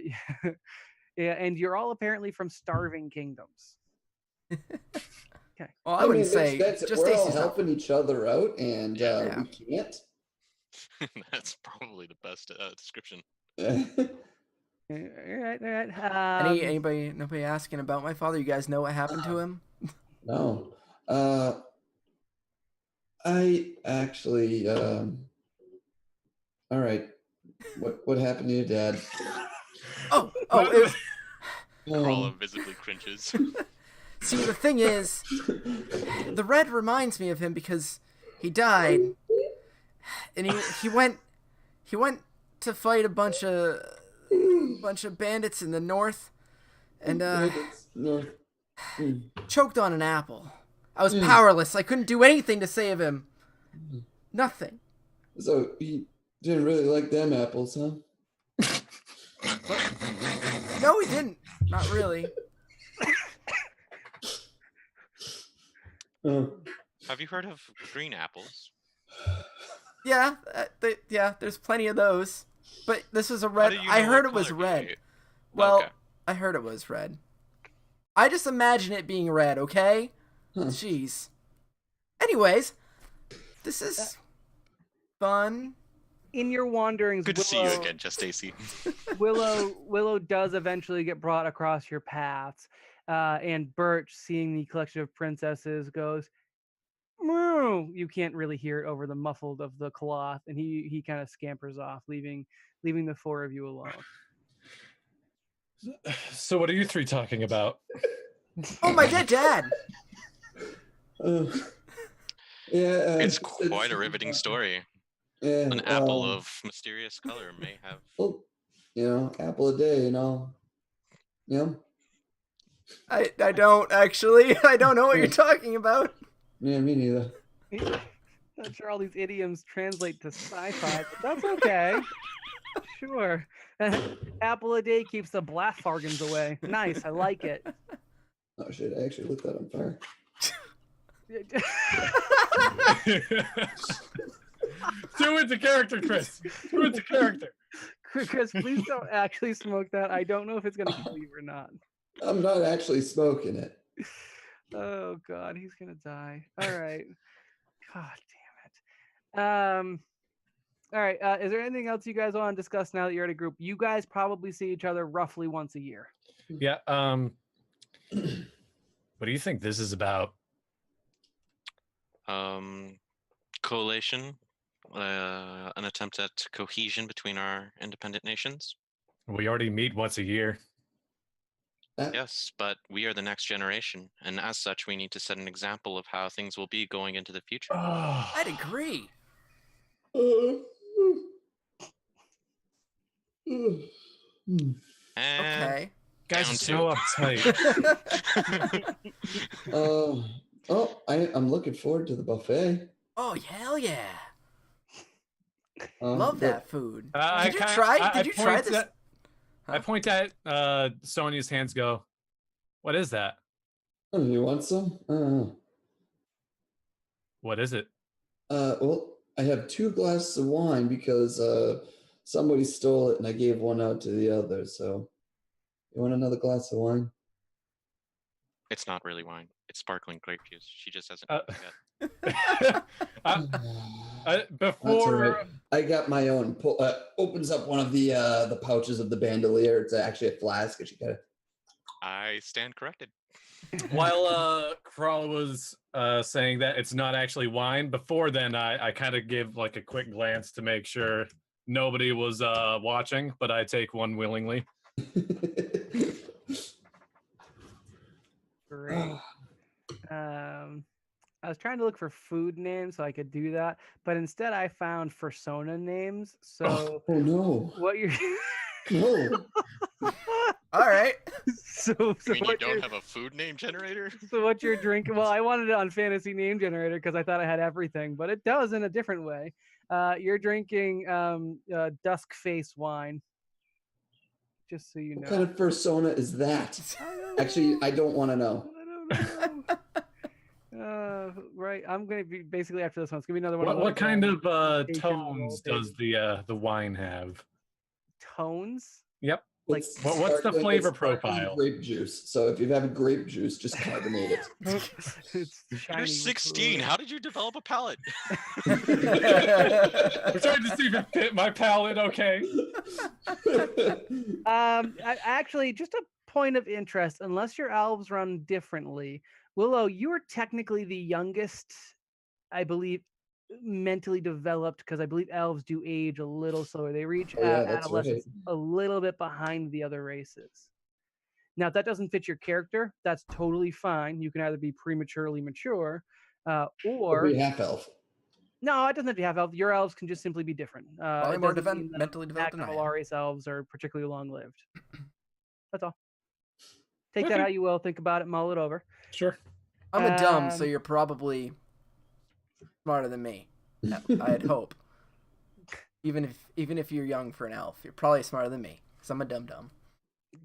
and you're all apparently from starving kingdoms. Okay. Well, I wouldn't say that's, just we're all Stacy's not. helping each other out, and Yeah. we can't. That's probably the best description. All right. Nobody asking about my father? You guys know what happened to him? No. I actually. All right. What happened to your dad? Oh, it was, Krala visibly cringes. see, the thing is, the red reminds me of him because he died, and he went to fight a bunch of bandits in the north, and choked on an apple. I was powerless. I couldn't do anything to save him. Nothing. So he didn't really like them apples, huh? No, he didn't. Not really. Have you heard of green apples? Yeah, there's plenty of those. But this was a red. I heard it was red. Well, Okay. I heard it was red. I just imagine it being red, okay? Jeez. Anyways, this is fun. In your wanderings, Good to see you again, Just Stacy. Willow does eventually get brought across your paths, and Birch, seeing the collection of princesses, goes, "Moo!" You can't really hear it over the muffled of the cloth, and he kind of scampers off, leaving the four of you alone. So what are you three talking about? Oh, my dead dad! Yeah. It's quite a riveting story. Yeah, An apple of mysterious color may have. Well, apple a day, Yeah. I don't actually. I don't know what you're talking about. Yeah, me neither. Not sure all these idioms translate to sci-fi, but that's okay. Sure. Apple a day keeps the Blafargans away. Nice, I like it. Oh shit! I actually lit that on fire. Do into character, Chris. Do into character. Chris, please don't actually smoke that. I don't know if it's gonna kill you or not. I'm not actually smoking it. Oh God, he's gonna die. All right. God damn it. All right. Is there anything else you guys want to discuss now that you're at a group? You guys probably see each other roughly once a year. Yeah. What do you think this is about? Coalition, an attempt at cohesion between our independent nations. We already meet once a year. Yes, but we are the next generation, and as such, we need to set an example of how things will be going into the future. I'd agree. And Okay. Guys are down so uptight. I'm looking forward to the buffet. Oh, hell yeah. Um, Love but- that food. I Did you kinda- try? I Did you try point this? at- I point at Sonia's hands. Go. What is that? Oh, you want some? What is it? Well, I have 2 glasses of wine because somebody stole it and I gave one out to the other. So, you want another glass of wine? It's not really wine. It's sparkling grape juice. She just hasn't Uh, known yet. That's Before all right. I got my own. Opens up one of the pouches of the bandolier. It's actually a flask, and she got it. I stand corrected. while Crawler was saying that it's not actually wine, before then I kind of give like a quick glance to make sure nobody was watching, but I take one willingly. Great. I was trying to look for food names so I could do that, but instead I found persona names. So Oh no! what you're No! All right. so I mean, you what don't you're, have a food name generator? so what you're drinking? Well, I wanted it on Fantasy Name Generator because I thought I had everything, but it does in a different way. You're drinking Dusk Face wine. Just so you know. What kind of persona is that? Actually, I don't want to know. I don't know. Right. I'm gonna be basically after this one. It's gonna be another one. What kind of Asian tones roll, does the wine have? tones? Yep. Like It's what's the sparkling- flavor it's sparkling profile? Grape juice. So if you have grape juice, just carbonate it. It's shiny You're with 16. fluid. How did you develop a palate? We're trying to see if it fit my palate. Okay. Actually, just a point of interest. Unless your elves run differently, Willow, you are technically the youngest, I believe, mentally developed because I believe elves do age a little slower. They reach Oh, yeah, that's adolescence a little bit behind the other races. Now, if that doesn't fit your character, that's totally fine. You can either be prematurely mature, Or or be half elf. no, it doesn't have to have elves. Your elves can just simply be different. Probably It more doesn't mean that mentally developed than I am. Acnavalaris elves are particularly long-lived. That's all. Take that Okay. how you will. Think about it. Mull it over. Sure. I'm a dumb, so Um, you're probably smarter than me. I'd hope. Even if you're young for an elf, you're probably smarter than me, because I'm a dumb.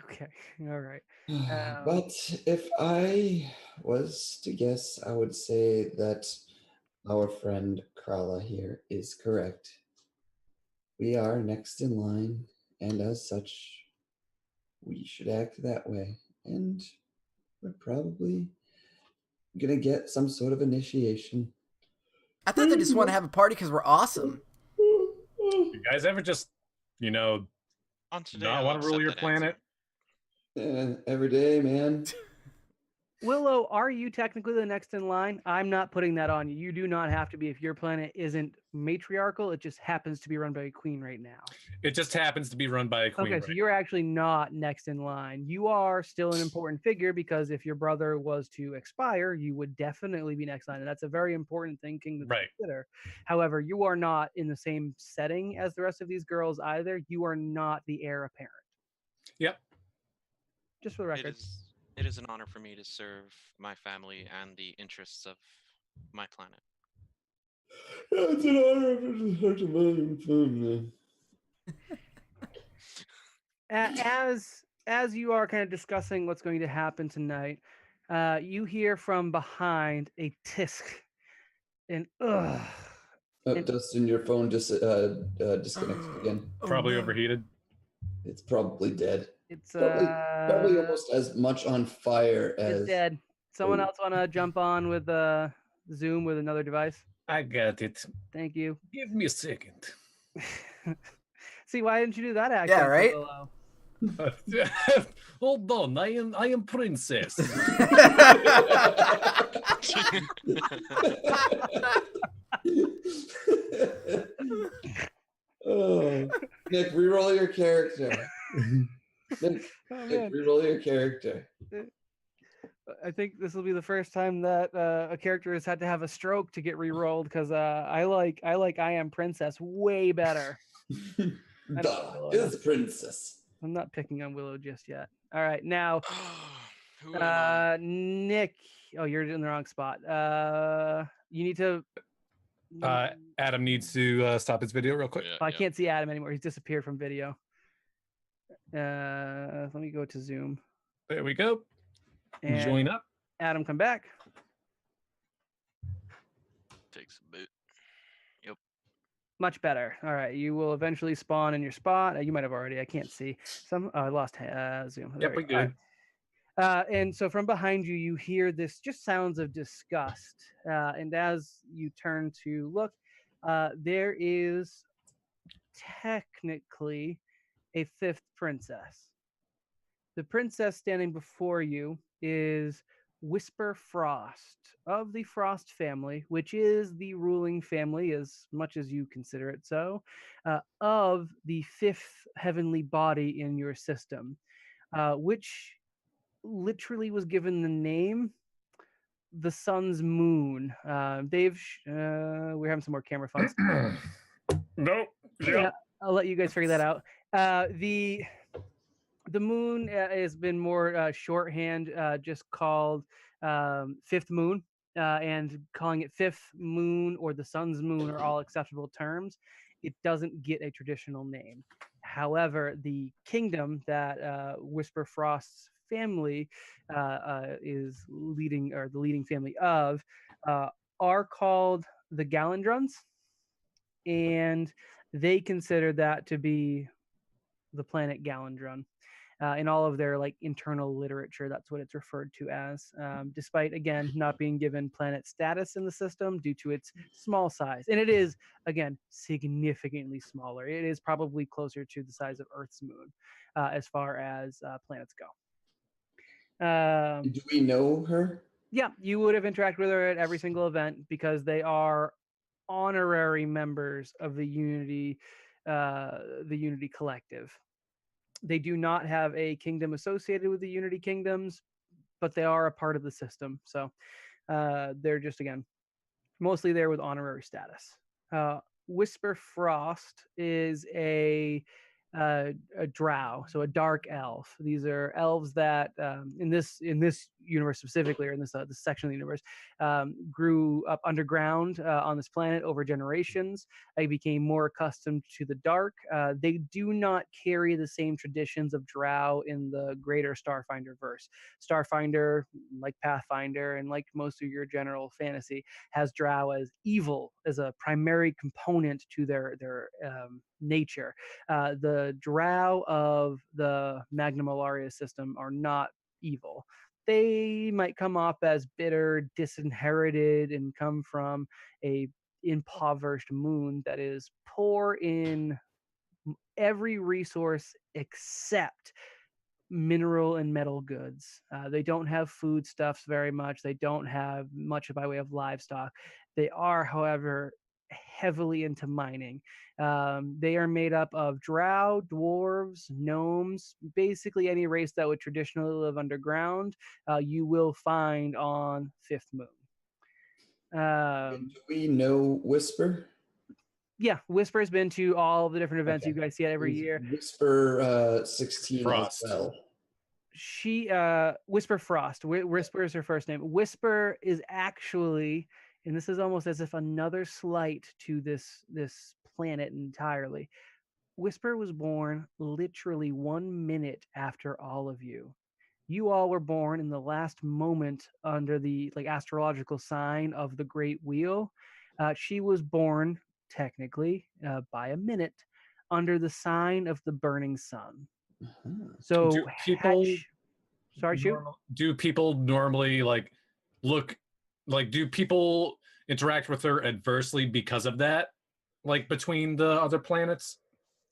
Okay. All right. But if I was to guess, I would say that our friend Krala here is correct. We are next in line, and as such, we should act that way. And we're probably gonna get some sort of initiation. I thought they just want to have a party because we're awesome. You guys ever just, On today, not I'll want to rule accept your that planet? answer. Every day, man. Willow, are you technically the next in line? I'm not putting that on you. You do not have to be if your planet isn't matriarchal. It just happens to be run by a queen right now. It just happens to be run by a queen. Okay, so right you're actually not next in line. You are still an important figure because if your brother was to expire, you would definitely be next in line. And that's a very important thing to Right. consider. However, you are not in the same setting as the rest of these girls either. You are not the heir apparent. Yep. Just for the record. It is an honor for me to serve my family and the interests of my planet. It's an honor to such a man. As you are kind of discussing what's going to happen tonight, you hear from behind a tisk, and Dustin, your phone just disconnected again. Probably no. overheated. It's probably dead. it's Probably almost as much on fire as. it's dead. Someone Ooh. else want to jump on with Zoom with another device? I got it. Thank you. Give me a second. See, why didn't you do that accent? Yeah, right? Willow? Hold on, I am princess. Oh, Nick, reroll your character. Nick, Oh, Nick, man. reroll your character. I think this will be the first time that a character has had to have a stroke to get re-rolled because I like I Am Princess way better. Duh, is princess. I'm not picking on Willow just yet. All right, now Who am I? Nick. Oh, you're in the wrong spot. You need to. Adam needs to stop his video real quick. Yeah, I can't see Adam anymore. He's disappeared from video. Let me go to Zoom. There we go. And Join up. Adam, come back. Takes a bit. Much better. All right, you will eventually spawn in your spot. You might have already. I can't see. I lost Zoom. There Yep, we go. All good. right. And so from behind you, you hear this just sounds of disgust. And as you turn to look, there is technically a fifth princess. The princess standing before you is Whisper Frost of the Frost family, which is the ruling family, as much as you consider it so, of the fifth heavenly body in your system, which literally was given the name the sun's moon. Dave, we're having some more camera fun stuff. Nope. Yeah, I'll let you guys figure that out. The moon has been more shorthand, just called fifth moon, and calling it fifth moon or the sun's moon are all acceptable terms. It doesn't get a traditional name. However, the kingdom that Whisper Frost's family is leading, or the leading family of, are called the Galandrons, and they consider that to be the planet Galandron. In all of their like internal literature, that's what it's referred to as, despite again not being given planet status in the system due to its small size. And it is again significantly smaller. It is probably closer to the size of Earth's moon as far as planets go. Do we know her? Yeah, you would have interacted with her at every single event because they are honorary members of the Unity Collective. They do not have a kingdom associated with the Unity Kingdoms, but they are a part of the system. So they're just, again, mostly there with honorary status. Whisper Frost is a drow, so a dark elf. These are elves that in this universe specifically, or in this section of the universe, grew up underground on this planet over generations. They became more accustomed to the dark. They do not carry the same traditions of drow in the greater Starfinder verse. Starfinder, like Pathfinder, and like most of your general fantasy, has drow as evil as a primary component to their nature. The drow of the Magna Malaria system are not evil. They might come off as bitter, disinherited, and come from a impoverished moon that is poor in every resource except mineral and metal goods. They don't have foodstuffs very much. They don't have much by way of livestock. They are, however, heavily into mining. They are made up of drow, dwarves, gnomes, basically any race that would traditionally live underground, you will find on Fifth Moon. Do we know Whisper? Yeah, Whisper's been to all the different events Okay. you guys see every year. Whisper 16 Frost. as well. She Whisper Frost. Whisper is her first name. Whisper is actually, and this is almost as if another slight to this planet entirely. Whisper was born literally 1 minute after all of you. You all were born in the last moment under the astrological sign of the Great Wheel. She was born technically by a minute under the sign of the burning sun. So Do people sorry, shoot. Do people normally do people interact with her adversely because of that? like between the other planets?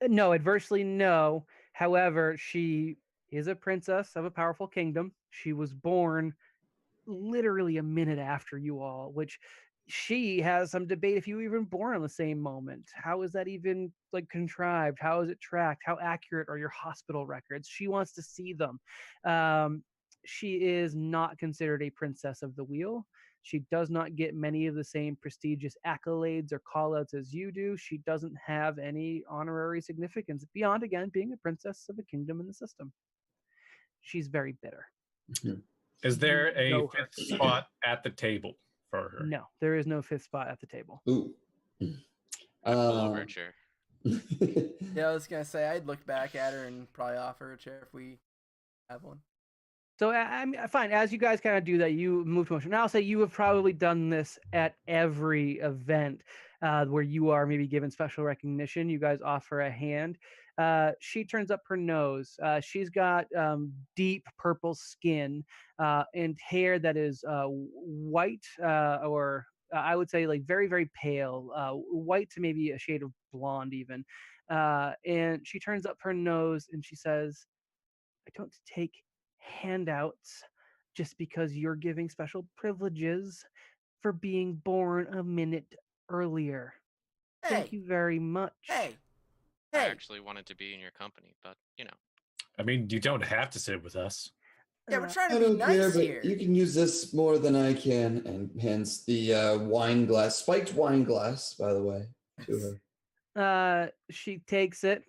No, adversely, no. However, she is a princess of a powerful kingdom. She was born literally a minute after you all, which she has some debate if you were even born on the same moment. How is that even like contrived? How is it tracked? How accurate are your hospital records? She wants to see them. She is not considered a princess of the wheel. She does not get many of the same prestigious accolades or callouts as you do. She doesn't have any honorary significance beyond, again, being a princess of a kingdom in the system. She's very bitter. Is there a Know her. fifth spot at the table for her? No, there is no fifth spot at the table. Ooh. I pull over a chair. Yeah, I was gonna say I'd look back at her and probably offer a chair if we have one. So I'm fine. As you guys kind of do that, you move to motion. Now I'll say you have probably done this at every event where you are maybe given special recognition. You guys offer a hand. She turns up her nose. She's got deep purple skin and hair that is white or I would say like very, very pale, white to maybe a shade of blonde even. And she turns up her nose and she says, I don't take handouts just because you're giving special privileges for being born a minute earlier. Thank Hey, you very much. hey, I hey! actually wanted to be in your company, but you know. I mean, you don't have to sit with us. Yeah, we're trying to I be don't care, nice but here. you can use this more than I can. And hands the wine glass, spiked wine glass, by the way, to her. She takes it,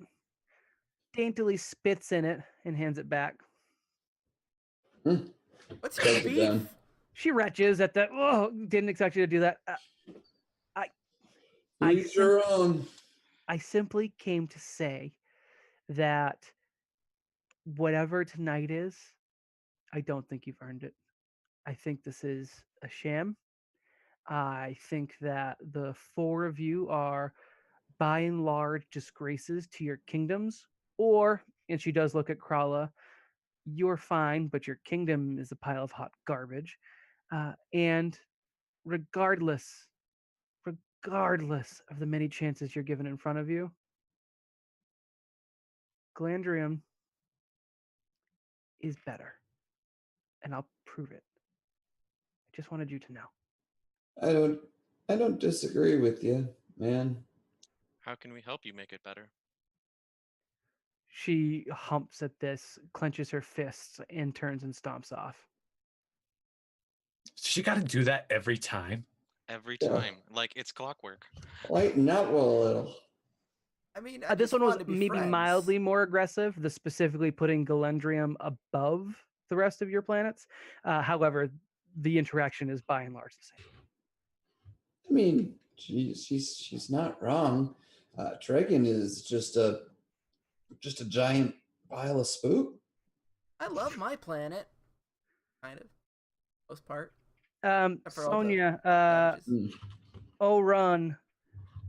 daintily spits in it, and hands it back. What's your Spiked it beef? down. She retches at the, oh, didn't expect you to do that. Each your own. I simply came to say that whatever tonight is, I don't think you've earned it. I think this is a sham. I think that the four of you are, by and large, disgraces to your kingdoms. Or, and she does look at Krala, you're fine, but your kingdom is a pile of hot garbage. And regardless of the many chances you're given in front of you, Glandrium is better. And I'll prove it. I just wanted you to know. I don't disagree with you, man. How can we help you make it better? She humps at this, clenches her fists, and turns and stomps off. She got to do that every time. Every Yeah. time. Like it's clockwork. Lighten up a little. I mean, I This just one was wanted to be maybe friends. mildly more aggressive, the specifically putting Galendrium above the rest of your planets. However, the interaction is by and large the same. I mean, she's not wrong. Dragon is just a giant pile of spook. I love my planet, kind of, most part. For all the Sonia, damages. O'Run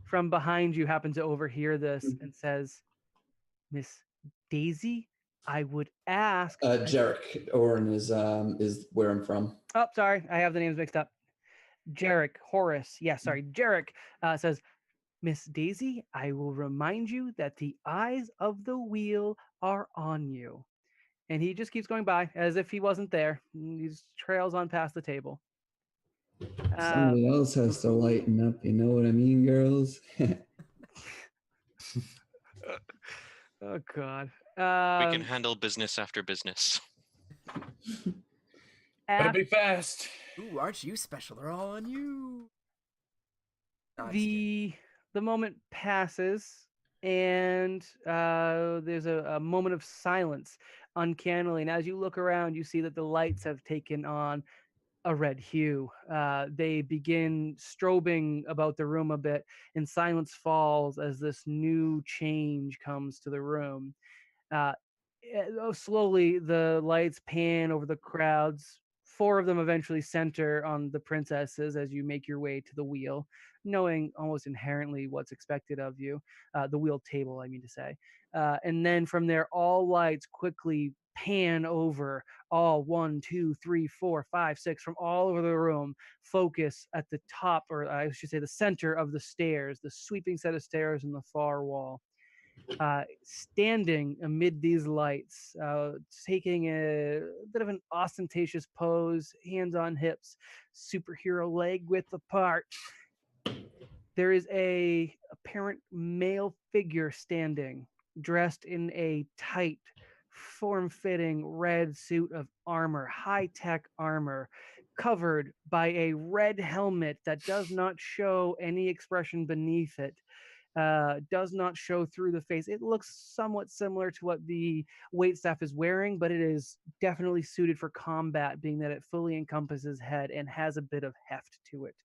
from behind you happens to overhear this and says, Miss Daisy, I would ask. Jarek Oren is where I'm from. Oh, sorry, I have the names mixed up. Jarek, Horace. Yeah, sorry. Jarek says, Miss Daisy, I will remind you that the eyes of the wheel are on you. And he just keeps going by as if he wasn't there. He just trails on past the table. Somebody else has to lighten up. You know what I mean, girls? Oh, God. We can handle business after business. Better be fast. Ooh, aren't you special? They're all on you. No, The moment passes, and there's a moment of silence, uncannily. And as you look around, you see that the lights have taken on a red hue. They begin strobing about the room a bit, and silence falls as this new change comes to the room. Slowly, the lights pan over the crowd's 4 of them eventually center on the princesses as you make your way to the wheel, knowing almost inherently what's expected of you. The wheel table, I mean to say. And then from there, all lights quickly pan over all 1, 2, 3, 4, 5, 6 from all over the room, focus at the top, or I should say the center of the stairs, the sweeping set of stairs in the far wall. Standing amid these lights, taking a bit of an ostentatious pose, hands on hips, superhero leg width apart. There is a apparent male figure standing, dressed in a tight, form-fitting red suit of armor, high-tech armor, covered by a red helmet that does not show any expression beneath it. Does not show through the face. It looks somewhat similar to what the waitstaff is wearing, but it is definitely suited for combat, being that it fully encompasses head and has a bit of heft to it.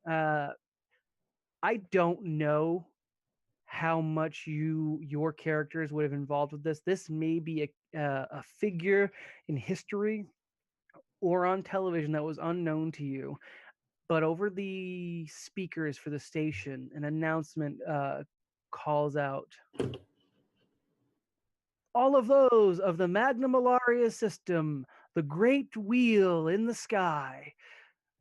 I don't know how much your characters would have involved with this. This may be a figure in history or on television that was unknown to you. But over the speakers for the station, an announcement calls out, all of those of the Magna Malaria system, the great wheel in the sky,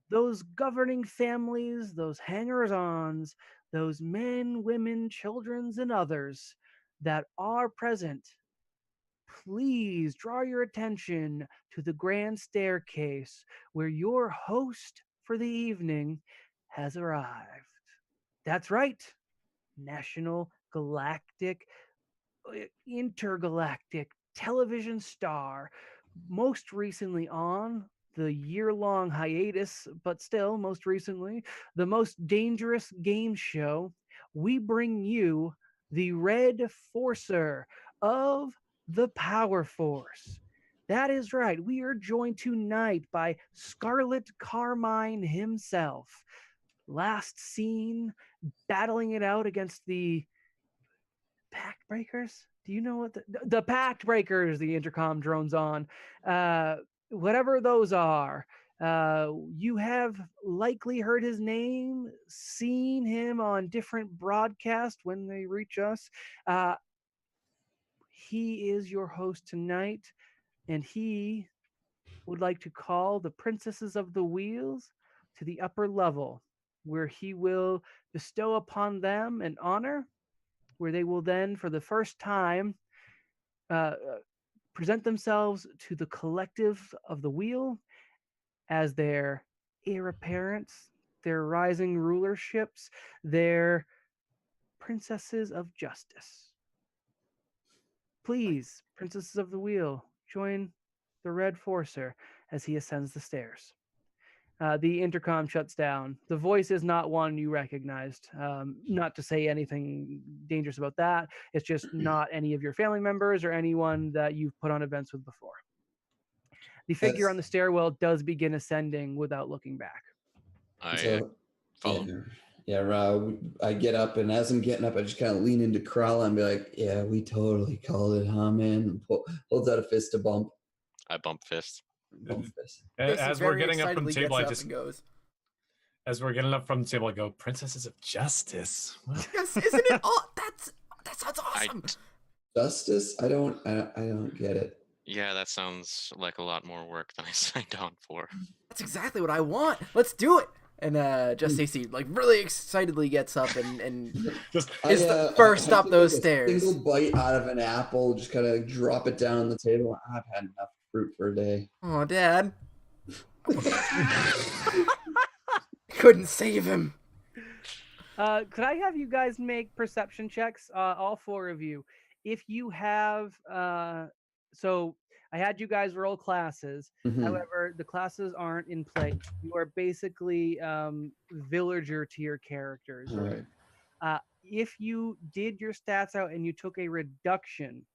those governing families, those hangers-ons, those men, women, children, and others that are present, please draw your attention to the grand staircase where your host for the evening has arrived. That's right. National Galactic, intergalactic television star, most recently on the year-long hiatus, but still most recently, the most dangerous game show. We bring you the Red Forcer of the Power Force. That is right. We are joined tonight by Scarlet Carmine himself. Last seen battling it out against the Pact Breakers. Do you know what the Pact Breakers? The intercom drones on. Whatever those are. You have likely heard his name, seen him on different broadcasts when they reach us. He is your host tonight, and he would like to call the Princesses of the Wheels to the upper level, where he will bestow upon them an honor, where they will then, for the first time, present themselves to the collective of the wheel as their heir apparents, their rising rulerships, their princesses of justice. Please, Princesses of the Wheel, join the Red Forcer as he ascends the stairs. The intercom shuts down. The voice is not one you recognized. Not to say anything dangerous about that. It's just not any of your family members or anyone that you've put on events with before. The figure on the stairwell does begin ascending without looking back. I follow. I get up, and as I'm getting up, I just kind of lean into Krala and be like, yeah, we totally called it, huh, man? And holds out a fist to bump. I bump fist. As we're getting up from the table, I as we're getting up from the table, I go, Princesses of Justice. Yes, isn't it all? That sounds awesome. Justice? I don't get it. Yeah, that sounds like a lot more work than I signed on for. That's exactly what I want. Let's do it. And Just Stacy really excitedly gets up and is the first up those stairs. Single bite out of an apple, just kind of drop it down on the table. I've had enough fruit for a day. Oh, Dad. Couldn't save him. Could I have you guys make perception checks? All 4 of you. If you have, so I had you guys roll classes. Mm-hmm. However, the classes aren't in play. You are basically villager tier characters. All right. If you did your stats out and you took a reduction,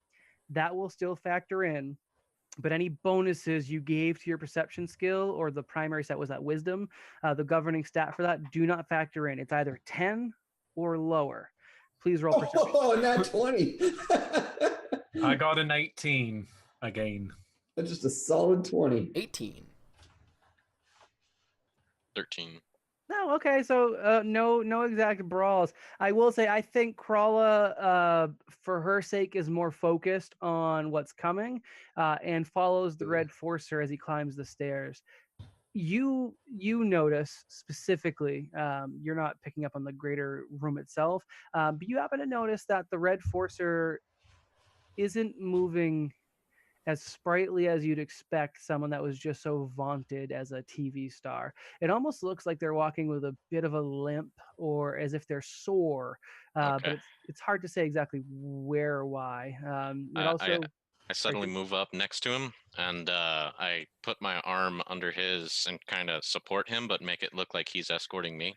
that will still factor in. But any bonuses you gave to your perception skill, or the primary stat was that wisdom, the governing stat for that, do not factor in. It's either 10 or lower. Please roll perception. Oh, not 20. I got an 18 again. That's just a solid 20. 18. 13. No, okay, so no exact brawls. I will say I think Krala, for her sake, is more focused on what's coming, and follows the Red Forcer as he climbs the stairs. You notice specifically, you're not picking up on the greater room itself, but you happen to notice that the Red Forcer isn't moving as sprightly as you'd expect someone that was just so vaunted as a TV star. It almost looks like they're walking with a bit of a limp or as if they're sore, but Okay. it's hard to say exactly where or why. It I, I also I suddenly move up next to him, and I put my arm under his and kind of support him, but make it look like he's escorting me.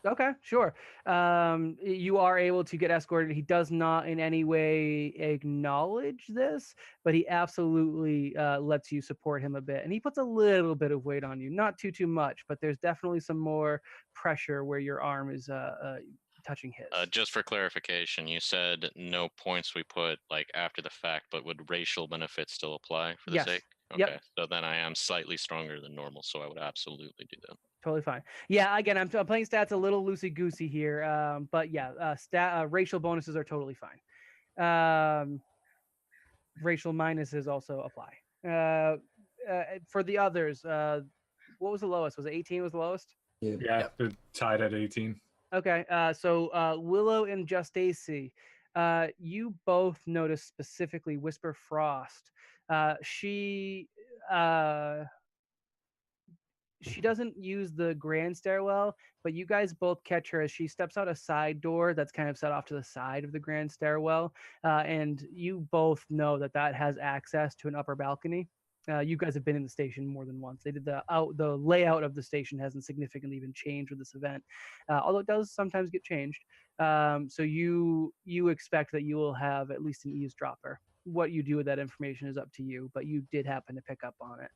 Okay, sure. You are able to get escorted. He does not in any way acknowledge this, but he absolutely lets you support him a bit, and he puts a little bit of weight on you, not too much, but there's definitely some more pressure where your arm is touching his. Just for clarification, you said no points we put like after the fact, but would racial benefits still apply for the Yes. sake? Yep. Okay, so then I am slightly stronger than normal, so I would absolutely do that. Totally fine. Yeah, again, I'm playing stats a little loosey goosey here, but yeah, racial bonuses are totally fine. Racial minuses also apply. For the others, what was the lowest? Was it 18 was the lowest? Yeah. Yeah, they're tied at 18. Okay, so Willow and Just AC, you both notice specifically Whisper Frost. She doesn't use the grand stairwell, but you guys both catch her as she steps out a side door that's kind of set off to the side of the grand stairwell, and you both know that has access to an upper balcony. You guys have been in the station more than once. They did the layout of the station hasn't significantly been changed with this event, although it does sometimes get changed. So you expect that you will have at least an eavesdropper. What you do with that information is up to you, but you did happen to pick up on it.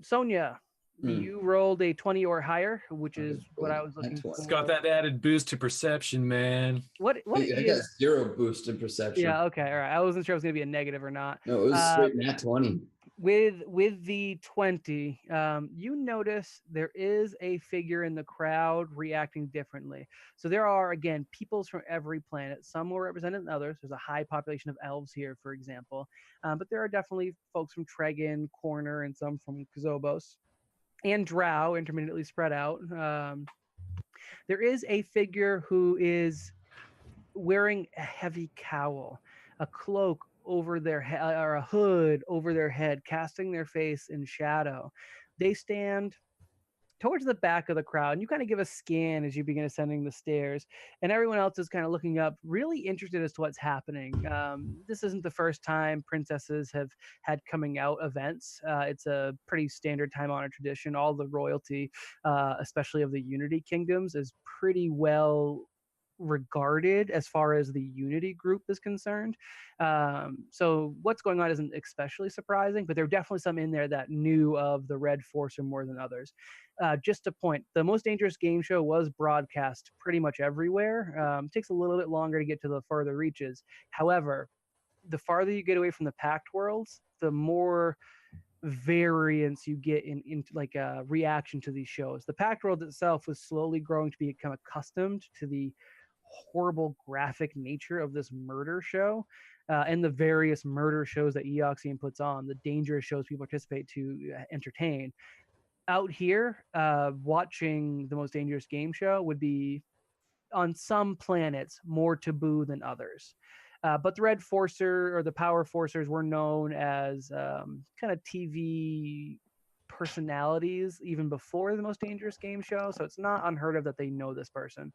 Sonia, you rolled a 20 or higher, which is what I was looking for. It's got that added boost to perception, man. What I got 0 boost in perception. Yeah, okay, all right. I wasn't sure it was gonna be a negative or not. No, it was straight nat 20. With the 20, you notice there is a figure in the crowd reacting differently. So there are, again, peoples from every planet. Some more represented than others. There's a high population of elves here, for example. But there are definitely folks from Tregan, Corner, and some from Kazobos. And Drow, intermittently spread out. There is a figure who is wearing a heavy cowl, a cloak over their head, or a hood over their head, casting their face in shadow. They stand towards the back of the crowd, and you kind of give a scan as you begin ascending the stairs, and everyone else is kind of looking up, really interested as to what's happening. This isn't the first time princesses have had coming out events. It's a pretty standard time-honored tradition. All the royalty, especially of the Unity Kingdoms, is pretty well regarded as far as the Unity group is concerned. So what's going on isn't especially surprising, but there are definitely some in there that knew of the Red Forcer more than others. Just a point, the Most Dangerous Game Show was broadcast pretty much everywhere. Takes a little bit longer to get to the further reaches. However, the farther you get away from the packed worlds, the more variance you get in like a reaction to these shows. The packed world itself was slowly growing to become accustomed to the horrible graphic nature of this murder show, and the various murder shows that Eoxian puts on, the dangerous shows people participate to entertain. Out here, watching the Most Dangerous Game Show would be, on some planets, more taboo than others. But the Red Forcer or the Power Forcers were known as kind of TV personalities even before the Most Dangerous Game Show, so it's not unheard of that they know this person.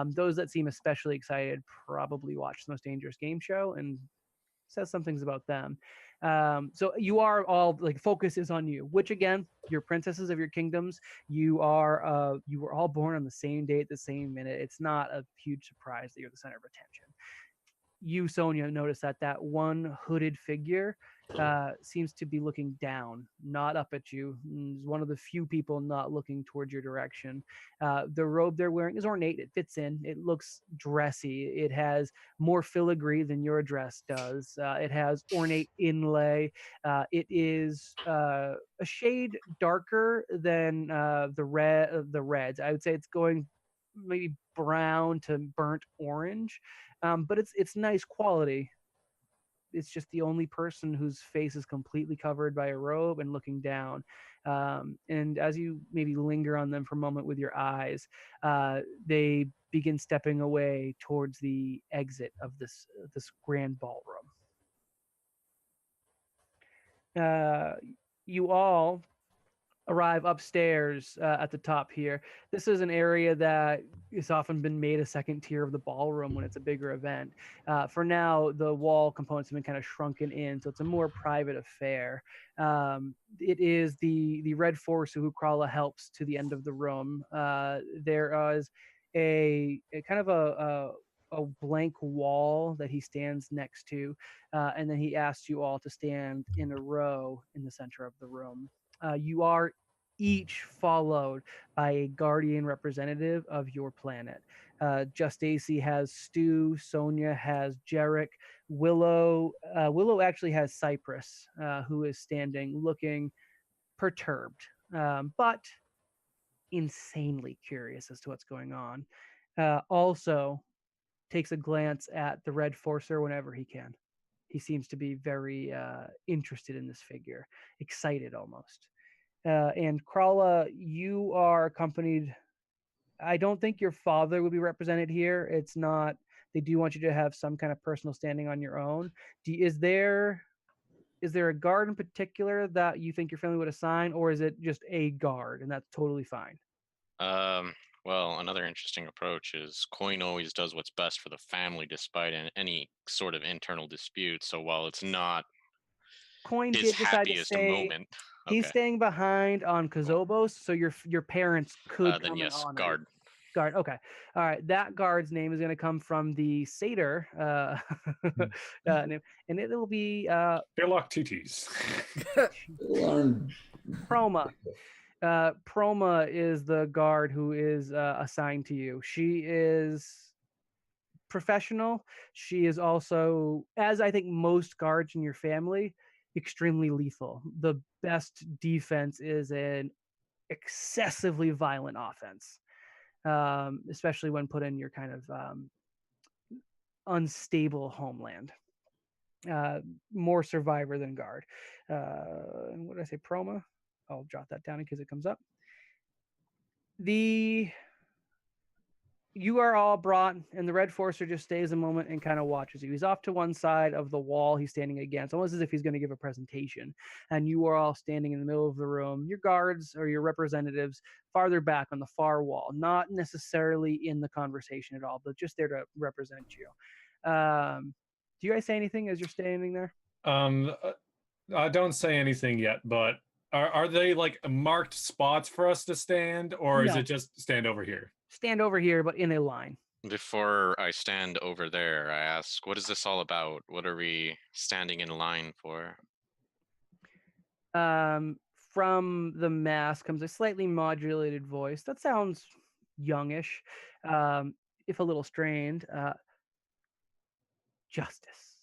Those that seem especially excited probably watch the Most Dangerous Game Show and says some things about them. So you are all like, focus is on you, which again, you're princesses of your kingdoms. You were all born on the same day at the same minute. It's not a huge surprise that you're the center of attention. You, Sonia, notice that one hooded figure seems to be looking down, not up at you. Is one of the few people not looking towards your direction. The robe they're wearing is ornate. It fits in. It looks dressy. It has more filigree than your dress does. It has ornate inlay. It is a shade darker than the reds. I would say it's going maybe brown to burnt orange, but it's nice quality. It's just the only person whose face is completely covered by a robe and looking down. And as you maybe linger on them for a moment with your eyes, they begin stepping away towards the exit of this grand ballroom. You all arrive upstairs at the top here. This is an area that has often been made a second tier of the ballroom when it's a bigger event. For now, the wall components have been kind of shrunken in, so it's a more private affair. It is the Red Force who Krala helps to the end of the room. There is a kind of a blank wall that he stands next to, and then he asks you all to stand in a row in the center of the room. You are each followed by a guardian representative of your planet. Just AC has Stu, Sonia has Jarek, Willow actually has Cypress, who is standing looking perturbed, but insanely curious as to what's going on. Also takes a glance at the Red Forcer whenever he can. He seems to be very interested in this figure, excited almost. And Krala, you are accompanied. I don't think your father would be represented here. It's not. They do want you to have some kind of personal standing on your own. Is there a guard in particular that you think your family would assign, or is it just a guard and that's totally fine? Well, another interesting approach is Coin always does what's best for the family despite any sort of internal dispute. So while it's not Coin his did decide to happiest stay. moment, He's okay, staying behind on Kazobos, so your parents could then come and yes, honor you. guard. Guard. Okay. All right. That guard's name is going to come from the satyr name, and it'll be Philoctetes. Proma. Proma is the guard who is assigned to you. She is professional. She is also, as I think most guards in your family, extremely lethal. The best defense is an excessively violent offense, especially when put in your kind of unstable homeland. More survivor than guard. What did I say? Proma? I'll jot that down in case it comes up. You are all brought, and the Red Forcer just stays a moment and kind of watches you. He's off to one side of the wall he's standing against, almost as if he's going to give a presentation. And you are all standing in the middle of the room. Your guards or your representatives farther back on the far wall, not necessarily in the conversation at all, but just there to represent you. Do you guys say anything as you're standing there? I don't say anything yet, but are they like marked spots for us to stand, or is No. it just stand over here? Stand over here, but in a line. Before I stand over there, I ask, what is this all about? What are we standing in line for? From the mask comes a slightly modulated voice. That sounds youngish, if a little strained. Justice.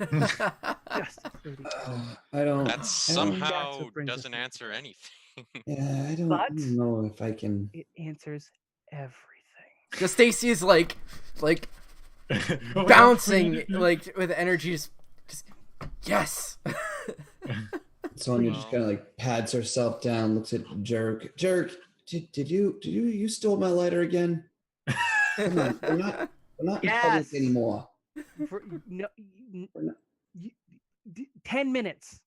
Justice, lady. I don't. That That's somehow what brings us doesn't here answer today. anything. Yeah, I don't But- know if I can. It answers everything. Just Stacy is like bouncing like with energy. Just yes. Sonya just kind of like pats herself down, looks at Jerk. Jerk, did you stole my lighter again? Come on, we're not in public Yes. anymore. No, We're not- 10 minutes.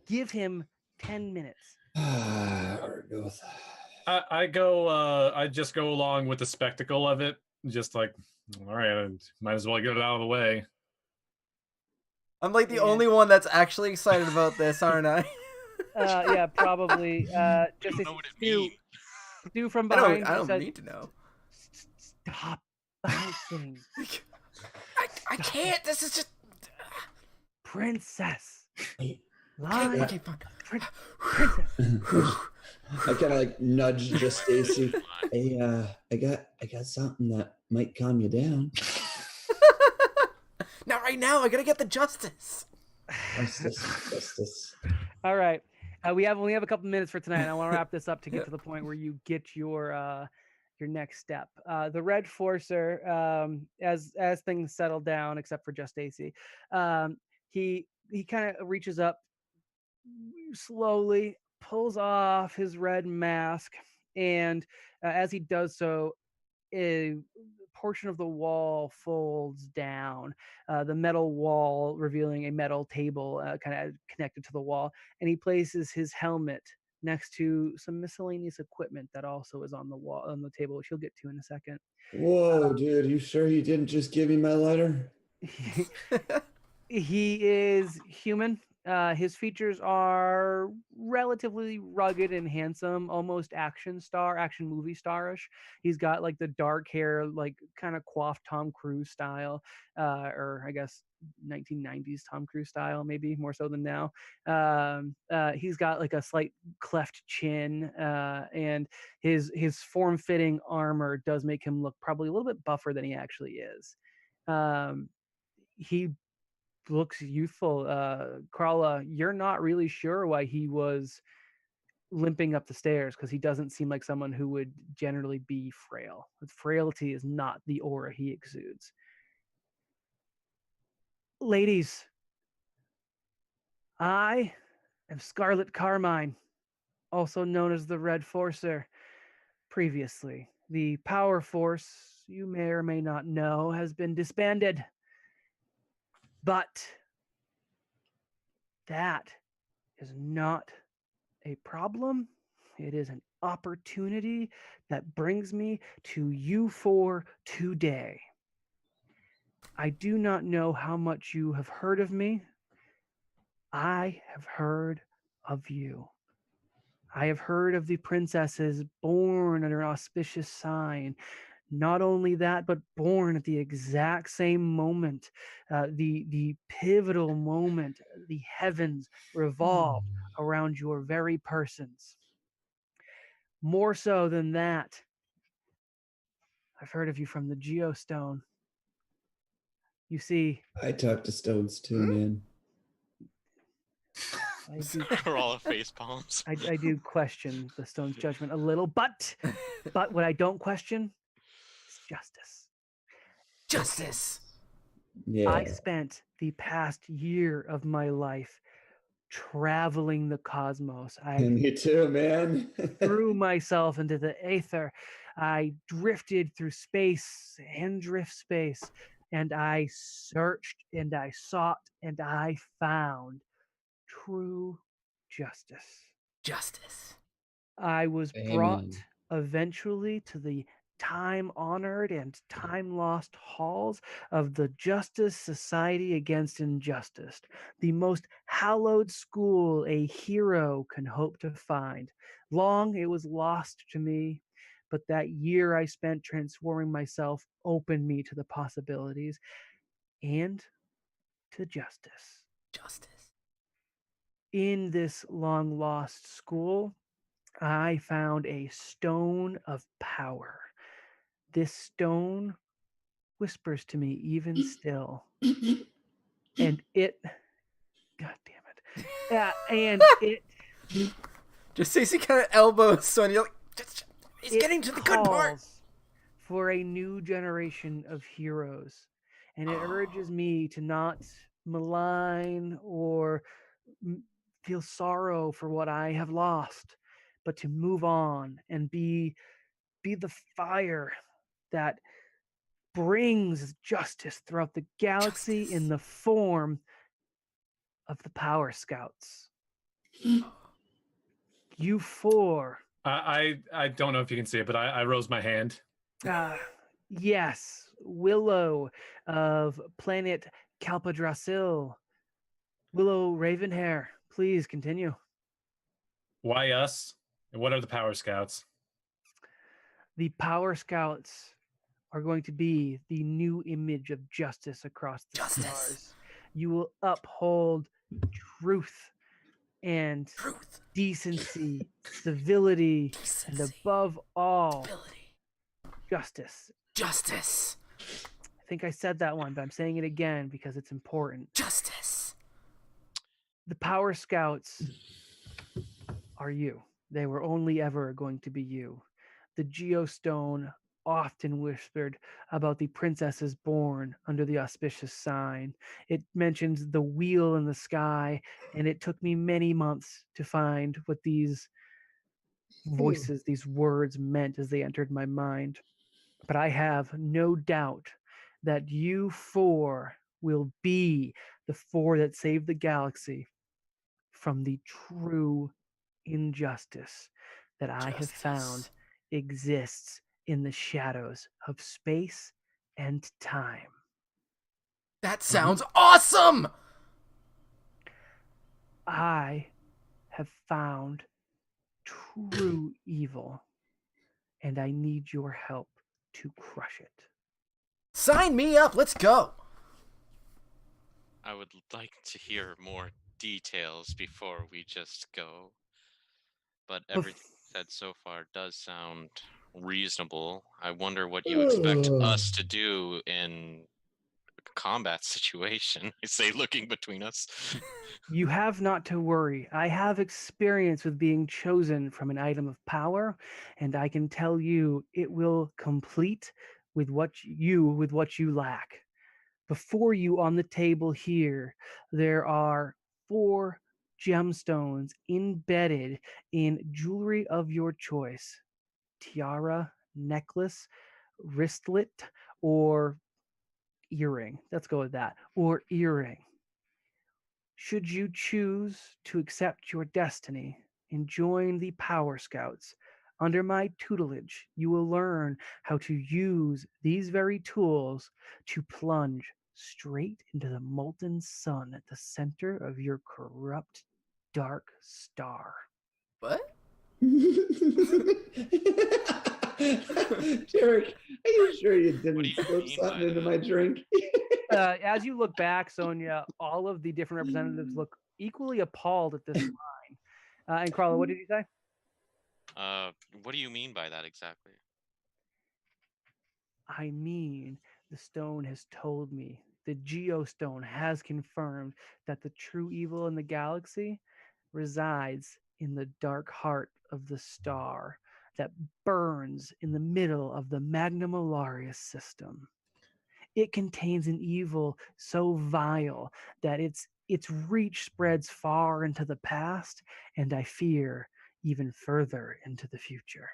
Give him 10 minutes. Argoth. I just go along with the spectacle of it, just like, all right, I might as well get it out of the way. I'm like the only one that's actually excited about this, aren't I? Yeah, probably. Just don't know what it means. Stu from I behind. don't says, need to know. Stop bouncing. I can't. This is just. princess. Hey, Lie. Okay, fine. Princess. I kind of like nudge just Stacy. Hey, I got something that might calm you down. Not right now. I gotta get the justice. Justice. All right. We only have a couple minutes for tonight. And I want to wrap this up to get to the point where you get your next step. The Red Forcer, as things settle down, except for just AC, he kind of reaches up slowly, pulls off his red mask, and as he does so, a portion of the wall folds down, the metal wall revealing a metal table kind of connected to the wall, and he places his helmet next to some miscellaneous equipment that also is on the wall on the table, which he'll get to in a second. Whoa, dude, you sure you didn't just give me my lighter? He is human. His features are relatively rugged and handsome, almost action movie starish. He's got like the dark hair, like kind of coiffed Tom Cruise style, or I guess 1990s Tom Cruise style, maybe more so than now. He's got like a slight cleft chin, and his form-fitting armor does make him look probably a little bit buffer than he actually is. He looks youthful. Krala, you're not really sure why he was limping up the stairs, because he doesn't seem like someone who would generally be frail. Frailty is not the aura he exudes. Ladies, I am Scarlet Carmine, also known as the Red Forcer. Previously, the power force, you may or may not know, has been disbanded. But that is not a problem. It is an opportunity that brings me to you for today. I do not know how much you have heard of me. I have heard of you. I have heard of the princesses born under an auspicious sign. Not only that, but born at the exact same moment, the pivotal moment, the heavens revolved around your very persons. More so than that, I've heard of you from the Geostone. You see, I talk to stones too, man. We're all face palms. I do question the stone's judgment a little, but what I don't question is justice. Justice. Yeah. I spent the past year of my life traveling the cosmos. I Me too, man. threw myself into the aether. I drifted through space and drift space, and I searched and I sought and I found true justice. Justice. I was Amen. brought eventually to the time-honored and time-lost halls of the Justice Society Against Injustice, the most hallowed school a hero can hope to find. Long it was lost to me, but that year I spent transforming myself opened me to the possibilities and to justice. Justice. In this long-lost school, I found a stone of power. This stone whispers to me even still. And it, God damn it. Yeah, and it Just Stacey kind of elbows Sonya. Like, he's getting to the good part. calls for a new generation of heroes. And it urges me to not malign or feel sorrow for what I have lost, but to move on and be the fire that brings justice throughout the galaxy in the form of the Power Scouts. You four. I don't know if you can see it, but I rose my hand. Yes, Willow of planet Kalpadrasil. Willow Ravenhair, please continue. Why us? And what are the Power Scouts? The Power Scouts are going to be the new image of justice across the stars. You will uphold truth and decency, civility, and above all, justice. Justice. I think I said that one, but I'm saying it again because it's important. Justice. The Power Scouts are you. They were only ever going to be you. The Geostone often whispered about the princesses born under the auspicious sign. It mentions the wheel in the sky, and it took me many months to find what these voices, these words meant as they entered my mind. But I have no doubt that you four will be the four that save the galaxy from the true injustice that I have found exists in the shadows of space and time. That sounds awesome! I have found true evil, and I need your help to crush it. Sign me up, let's go! I would like to hear more details before we just go. But everything said so far does sound reasonable. I wonder what you expect us to do in a combat situation. I say looking between us. You have not to worry. I have experience with being chosen from an item of power, and I can tell you it will complete with what you lack. Before you on the table here, there are 4 gemstones embedded in jewelry of your choice. Tiara, necklace, wristlet, or earring. Let's go with that. Or earring. Should you choose to accept your destiny and join the Power Scouts, under my tutelage, you will learn how to use these very tools to plunge straight into the molten sun at the center of your corrupt, dark star. What? Derek, are you sure you What didn't do you slip mean something by into that? my drink? As you look back, Sonia, all of the different representatives look equally appalled at this line. And Carla, what did you say? What do you mean by that exactly? I mean, the stone has told me, the Geostone has confirmed that the true evil in the galaxy resides in the dark heart of the star that burns in the middle of the Magna Malarius system. It contains an evil so vile that its reach spreads far into the past, and I fear even further into the future.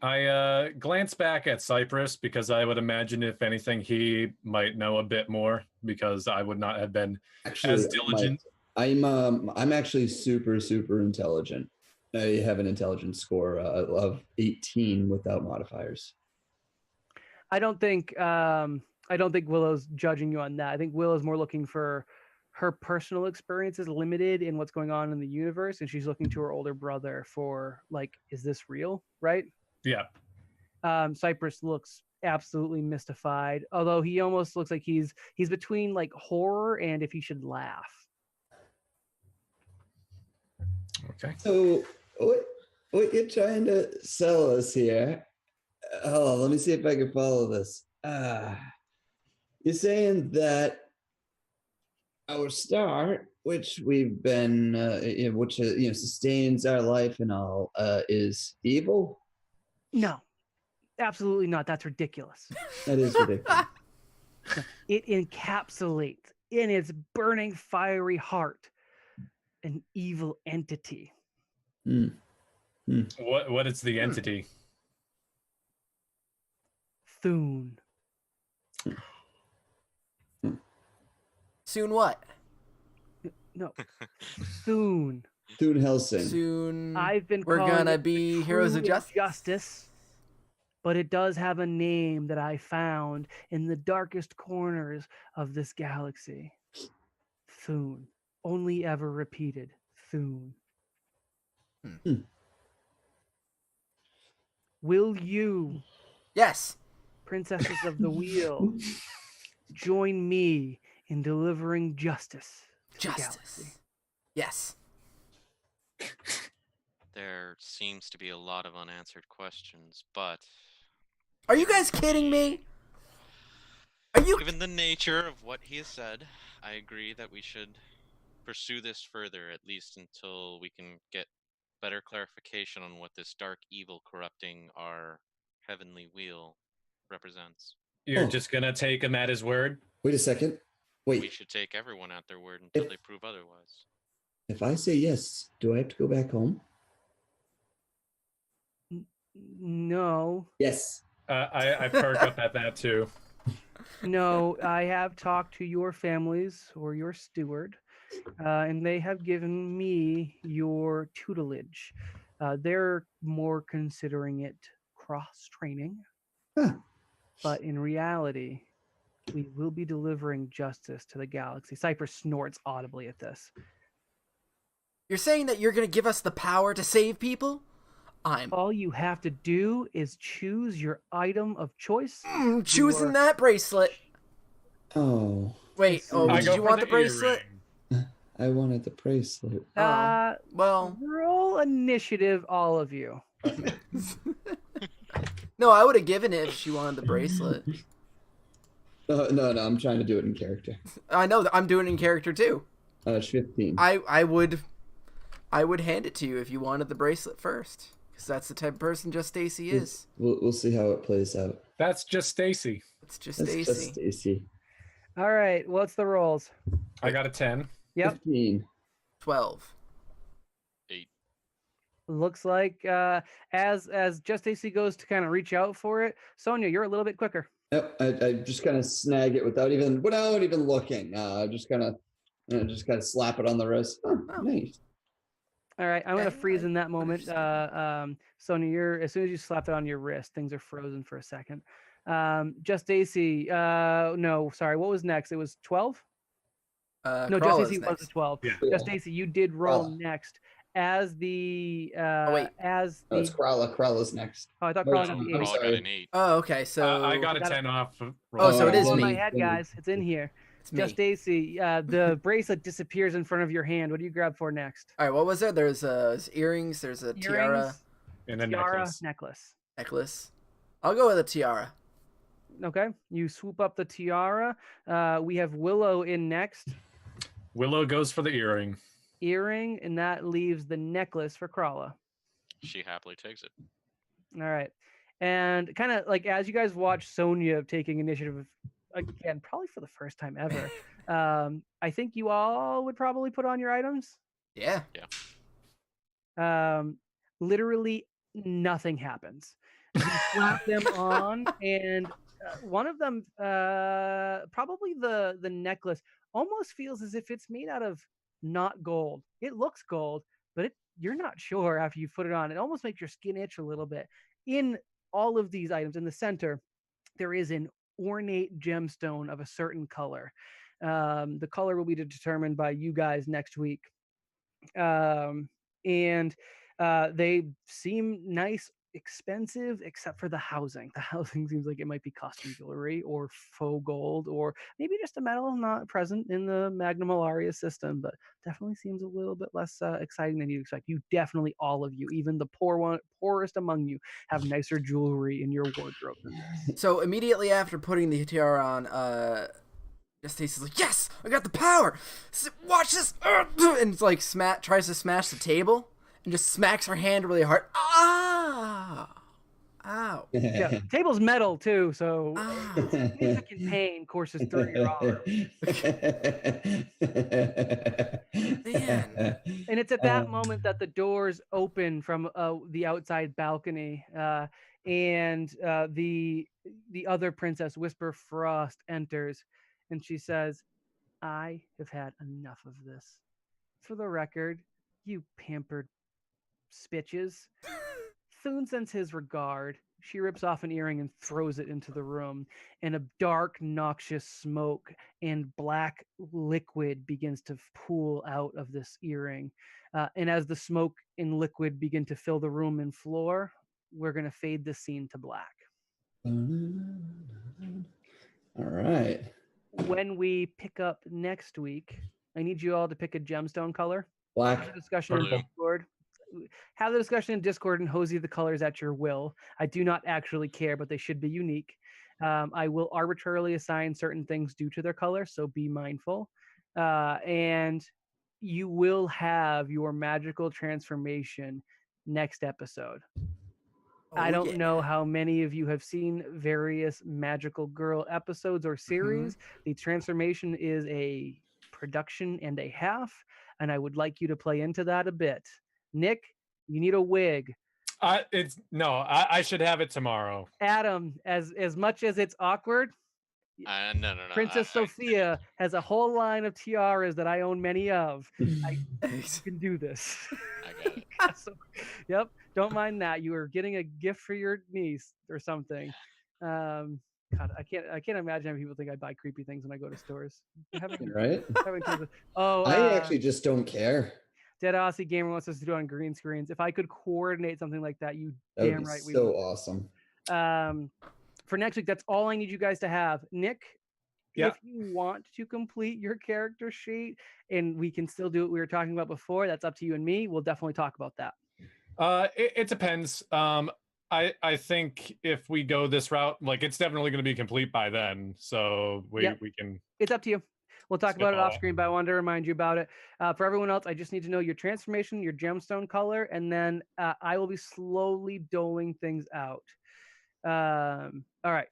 I glance back at Cypress because I would imagine, if anything, he might know a bit more because I would not have been as diligent. I'm actually super intelligent. I have an intelligence score of 18 without modifiers. I don't think Willow's judging you on that. I think Willow's more looking for her personal experience is limited in what's going on in the universe, and she's looking to her older brother for, like, is this real? Right? Yeah. Cypress looks absolutely mystified, although he almost looks like he's between like horror and if he should laugh. Okay. So what you're trying to sell us here? Oh, let me see if I can follow this. You're saying that our star, which we've been, which sustains our life and all, is evil? No, absolutely not. That's ridiculous. That is ridiculous. It encapsulates in its burning, fiery heart an evil entity. What is the entity? Thune. Soon what? No. Thune. Thune Helsing. Soon I've been we're calling gonna it be the heroes of true justice. Justice, but it does have a name that I found in the darkest corners of this galaxy. Thune. Only ever repeated. Thune. Will you, Yes. princesses of the wheel, join me in delivering justice to the galaxy. Justice. Yes. There seems to be a lot of unanswered questions, but Are you guys kidding me? Are you? given the nature of what he has said, I agree that we should pursue this further, at least until we can get better clarification on what this dark evil corrupting our heavenly wheel represents. You're Oh. just gonna take him at his word? Wait a second. We Wait, should take everyone at their word until If- they prove otherwise. if I say yes, do I have to go back home? No, Yes. I perk up at that too. no, I have talked to your families or your steward, and they have given me your tutelage. They're more considering it cross training, Huh. but in reality, we will be delivering justice to the galaxy. Cypher snorts audibly at this. You're saying that you're gonna give us the power to save people? I'm All you have to do is choose your item of choice. choosing Your- that bracelet. Oh, Wait, oh, I did go you for want the bracelet? earring. I wanted the bracelet. Well, Roll initiative, all of you. no, I would have given it if she wanted the bracelet. No, I'm trying to do it in character. I know that I'm doing it in character too. It's 15. I would hand it to you if you wanted the bracelet first, because that's the type of person just Stacy is. We'll see how it plays out. That's just Stacy. It's just That's Stacy. just Stacy. All right, what's the rolls? I got a 10. Yep, 15. 12. 8. looks like as Just AC goes to kind of reach out for it, Sonia, you're a little bit quicker. Yep, I just kind of snag it without even looking. Just kind of slap it on the wrist. Oh, nice. All right, I'm gonna Okay, freeze I in that moment. understand. Sonia, you're as soon as you slap it on your wrist, things are frozen for a second. Just AC, no, sorry, what was next? It was 12. No, Just Crawla's AC was next. the 12. Yeah. Just AC, you did roll Krala. next. As the wait. as Oh, the it's Krala. Krala's next. I thought No, Krala it's got not. the I'm eight. Crawl got sorry. an 8. Oh, okay. So I got a Got it. 10 off. Oh, so it is Roll in me. my head, guys. It's in here. it's me. Just AC, the bracelet disappears in front of your hand. What do you grab for next? All right, what was there? There's earrings. There's a tiara, Earrings, And a tiara, necklace. necklace. necklace. I'll go with a tiara. Okay, you swoop up the tiara. We have Willow in next. Willow goes for the earring. Earring, and that leaves the necklace for Krala. She happily takes it. All right. And kind of like as you guys watch Sonia taking initiative again, probably for the first time ever, I think you all would probably put on your items. Yeah. Literally nothing happens. You slap them on, and one of them, probably the necklace, almost feels as if it's made out of not gold. It looks gold, but you're not sure after you put it on. It almost makes your skin itch a little bit. In all of these items, in the center, there is an ornate gemstone of a certain color. The color will be determined by you guys next week. And they seem nice, expensive, except for the housing. The housing seems like it might be costume jewelry or faux gold, or maybe just a metal not present in the Magna Malaria system, but definitely seems a little bit less exciting than you'd expect. You definitely, all of you, even the poorest among you, have nicer jewelry in your wardrobe than this. So immediately after putting the tiara on, just Stacy's like, "Yes, I got the power. Watch this!" And it's like tries to smash the table and just smacks her hand really hard. Ah, ow, Yeah, table's metal too, so ah. significant pain courses through your arm. Man. And it's at that moment that the doors open from the outside balcony, and the other princess, Whisper Frost, enters, and she says, "I have had enough of this. For the record, you pampered spitches." Thune sends his regard. She rips off an earring and throws it into the room, and a dark, noxious smoke and black liquid begins to pool out of this earring. And as the smoke and liquid begin to fill the room and floor, we're going to fade the scene to black. All right. when we pick up next week, I need you all to pick a gemstone color. Black. Have the discussion in Blue. Discord. Have the discussion in Discord and hose you the colors at your will. I do not actually care, but they should be unique. I will arbitrarily assign certain things due to their color, so be mindful. And you will have your magical transformation next episode. I don't know how many of you have seen various Magical Girl episodes or series. The transformation is a production and a half, and I would like you to play into that a bit. Nick, you need a wig. I should have it tomorrow. Adam, as much as it's awkward, No. Princess Sophia has a whole line of tiaras that I own many of. You can do this. I got it. So, yep, don't mind that. You are getting a gift for your niece or something. God, I can't imagine how people think I buy creepy things when I go to stores. Right? I actually just don't care. Dead Aussie Gamer wants us to do it on green screens. If I could coordinate something like that, That would damn be right we so would. awesome. For next week, that's all I need you guys to have. Nick, Yep. if you want to complete your character sheet and we can still do what we were talking about before, that's up to you and me. We'll definitely talk about that. It depends. I think if we go this route, like it's definitely going to be complete by then. So we can. It's up to you. We'll talk about it off screen, but I wanted to remind you about it. For everyone else, I just need to know your transformation, your gemstone color, and then I will be slowly doling things out. All right.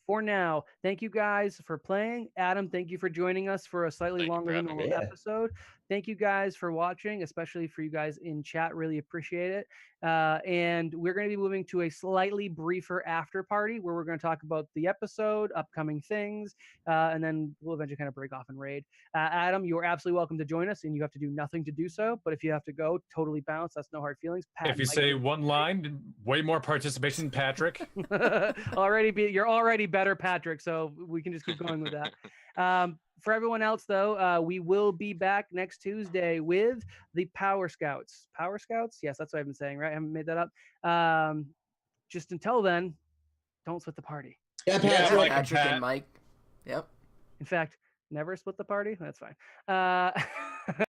For now, thank you guys for playing. Adam, thank you for joining us for a slightly longer than normal episode. Thank you guys for watching, especially for you guys in chat. Really appreciate it. And we're going to be moving to a slightly briefer after party where we're going to talk about the episode, upcoming things, and then we'll eventually kind of break off and raid. Adam, you're absolutely welcome to join us, and you have to do nothing to do so. But if you have to go, totally bounce. That's no hard feelings. Pat, if you say one line, way more participation, Patrick. You're already better, Patrick. So we can just keep going with that. For everyone else, though, we will be back next Tuesday with the Power Scouts. Power Scouts? Yes, that's what I've been saying, right? I haven't made that up. Just until then, don't split the party. Yeah, Patrick. Patrick and Mike. Yep. In fact, never split the party. That's fine.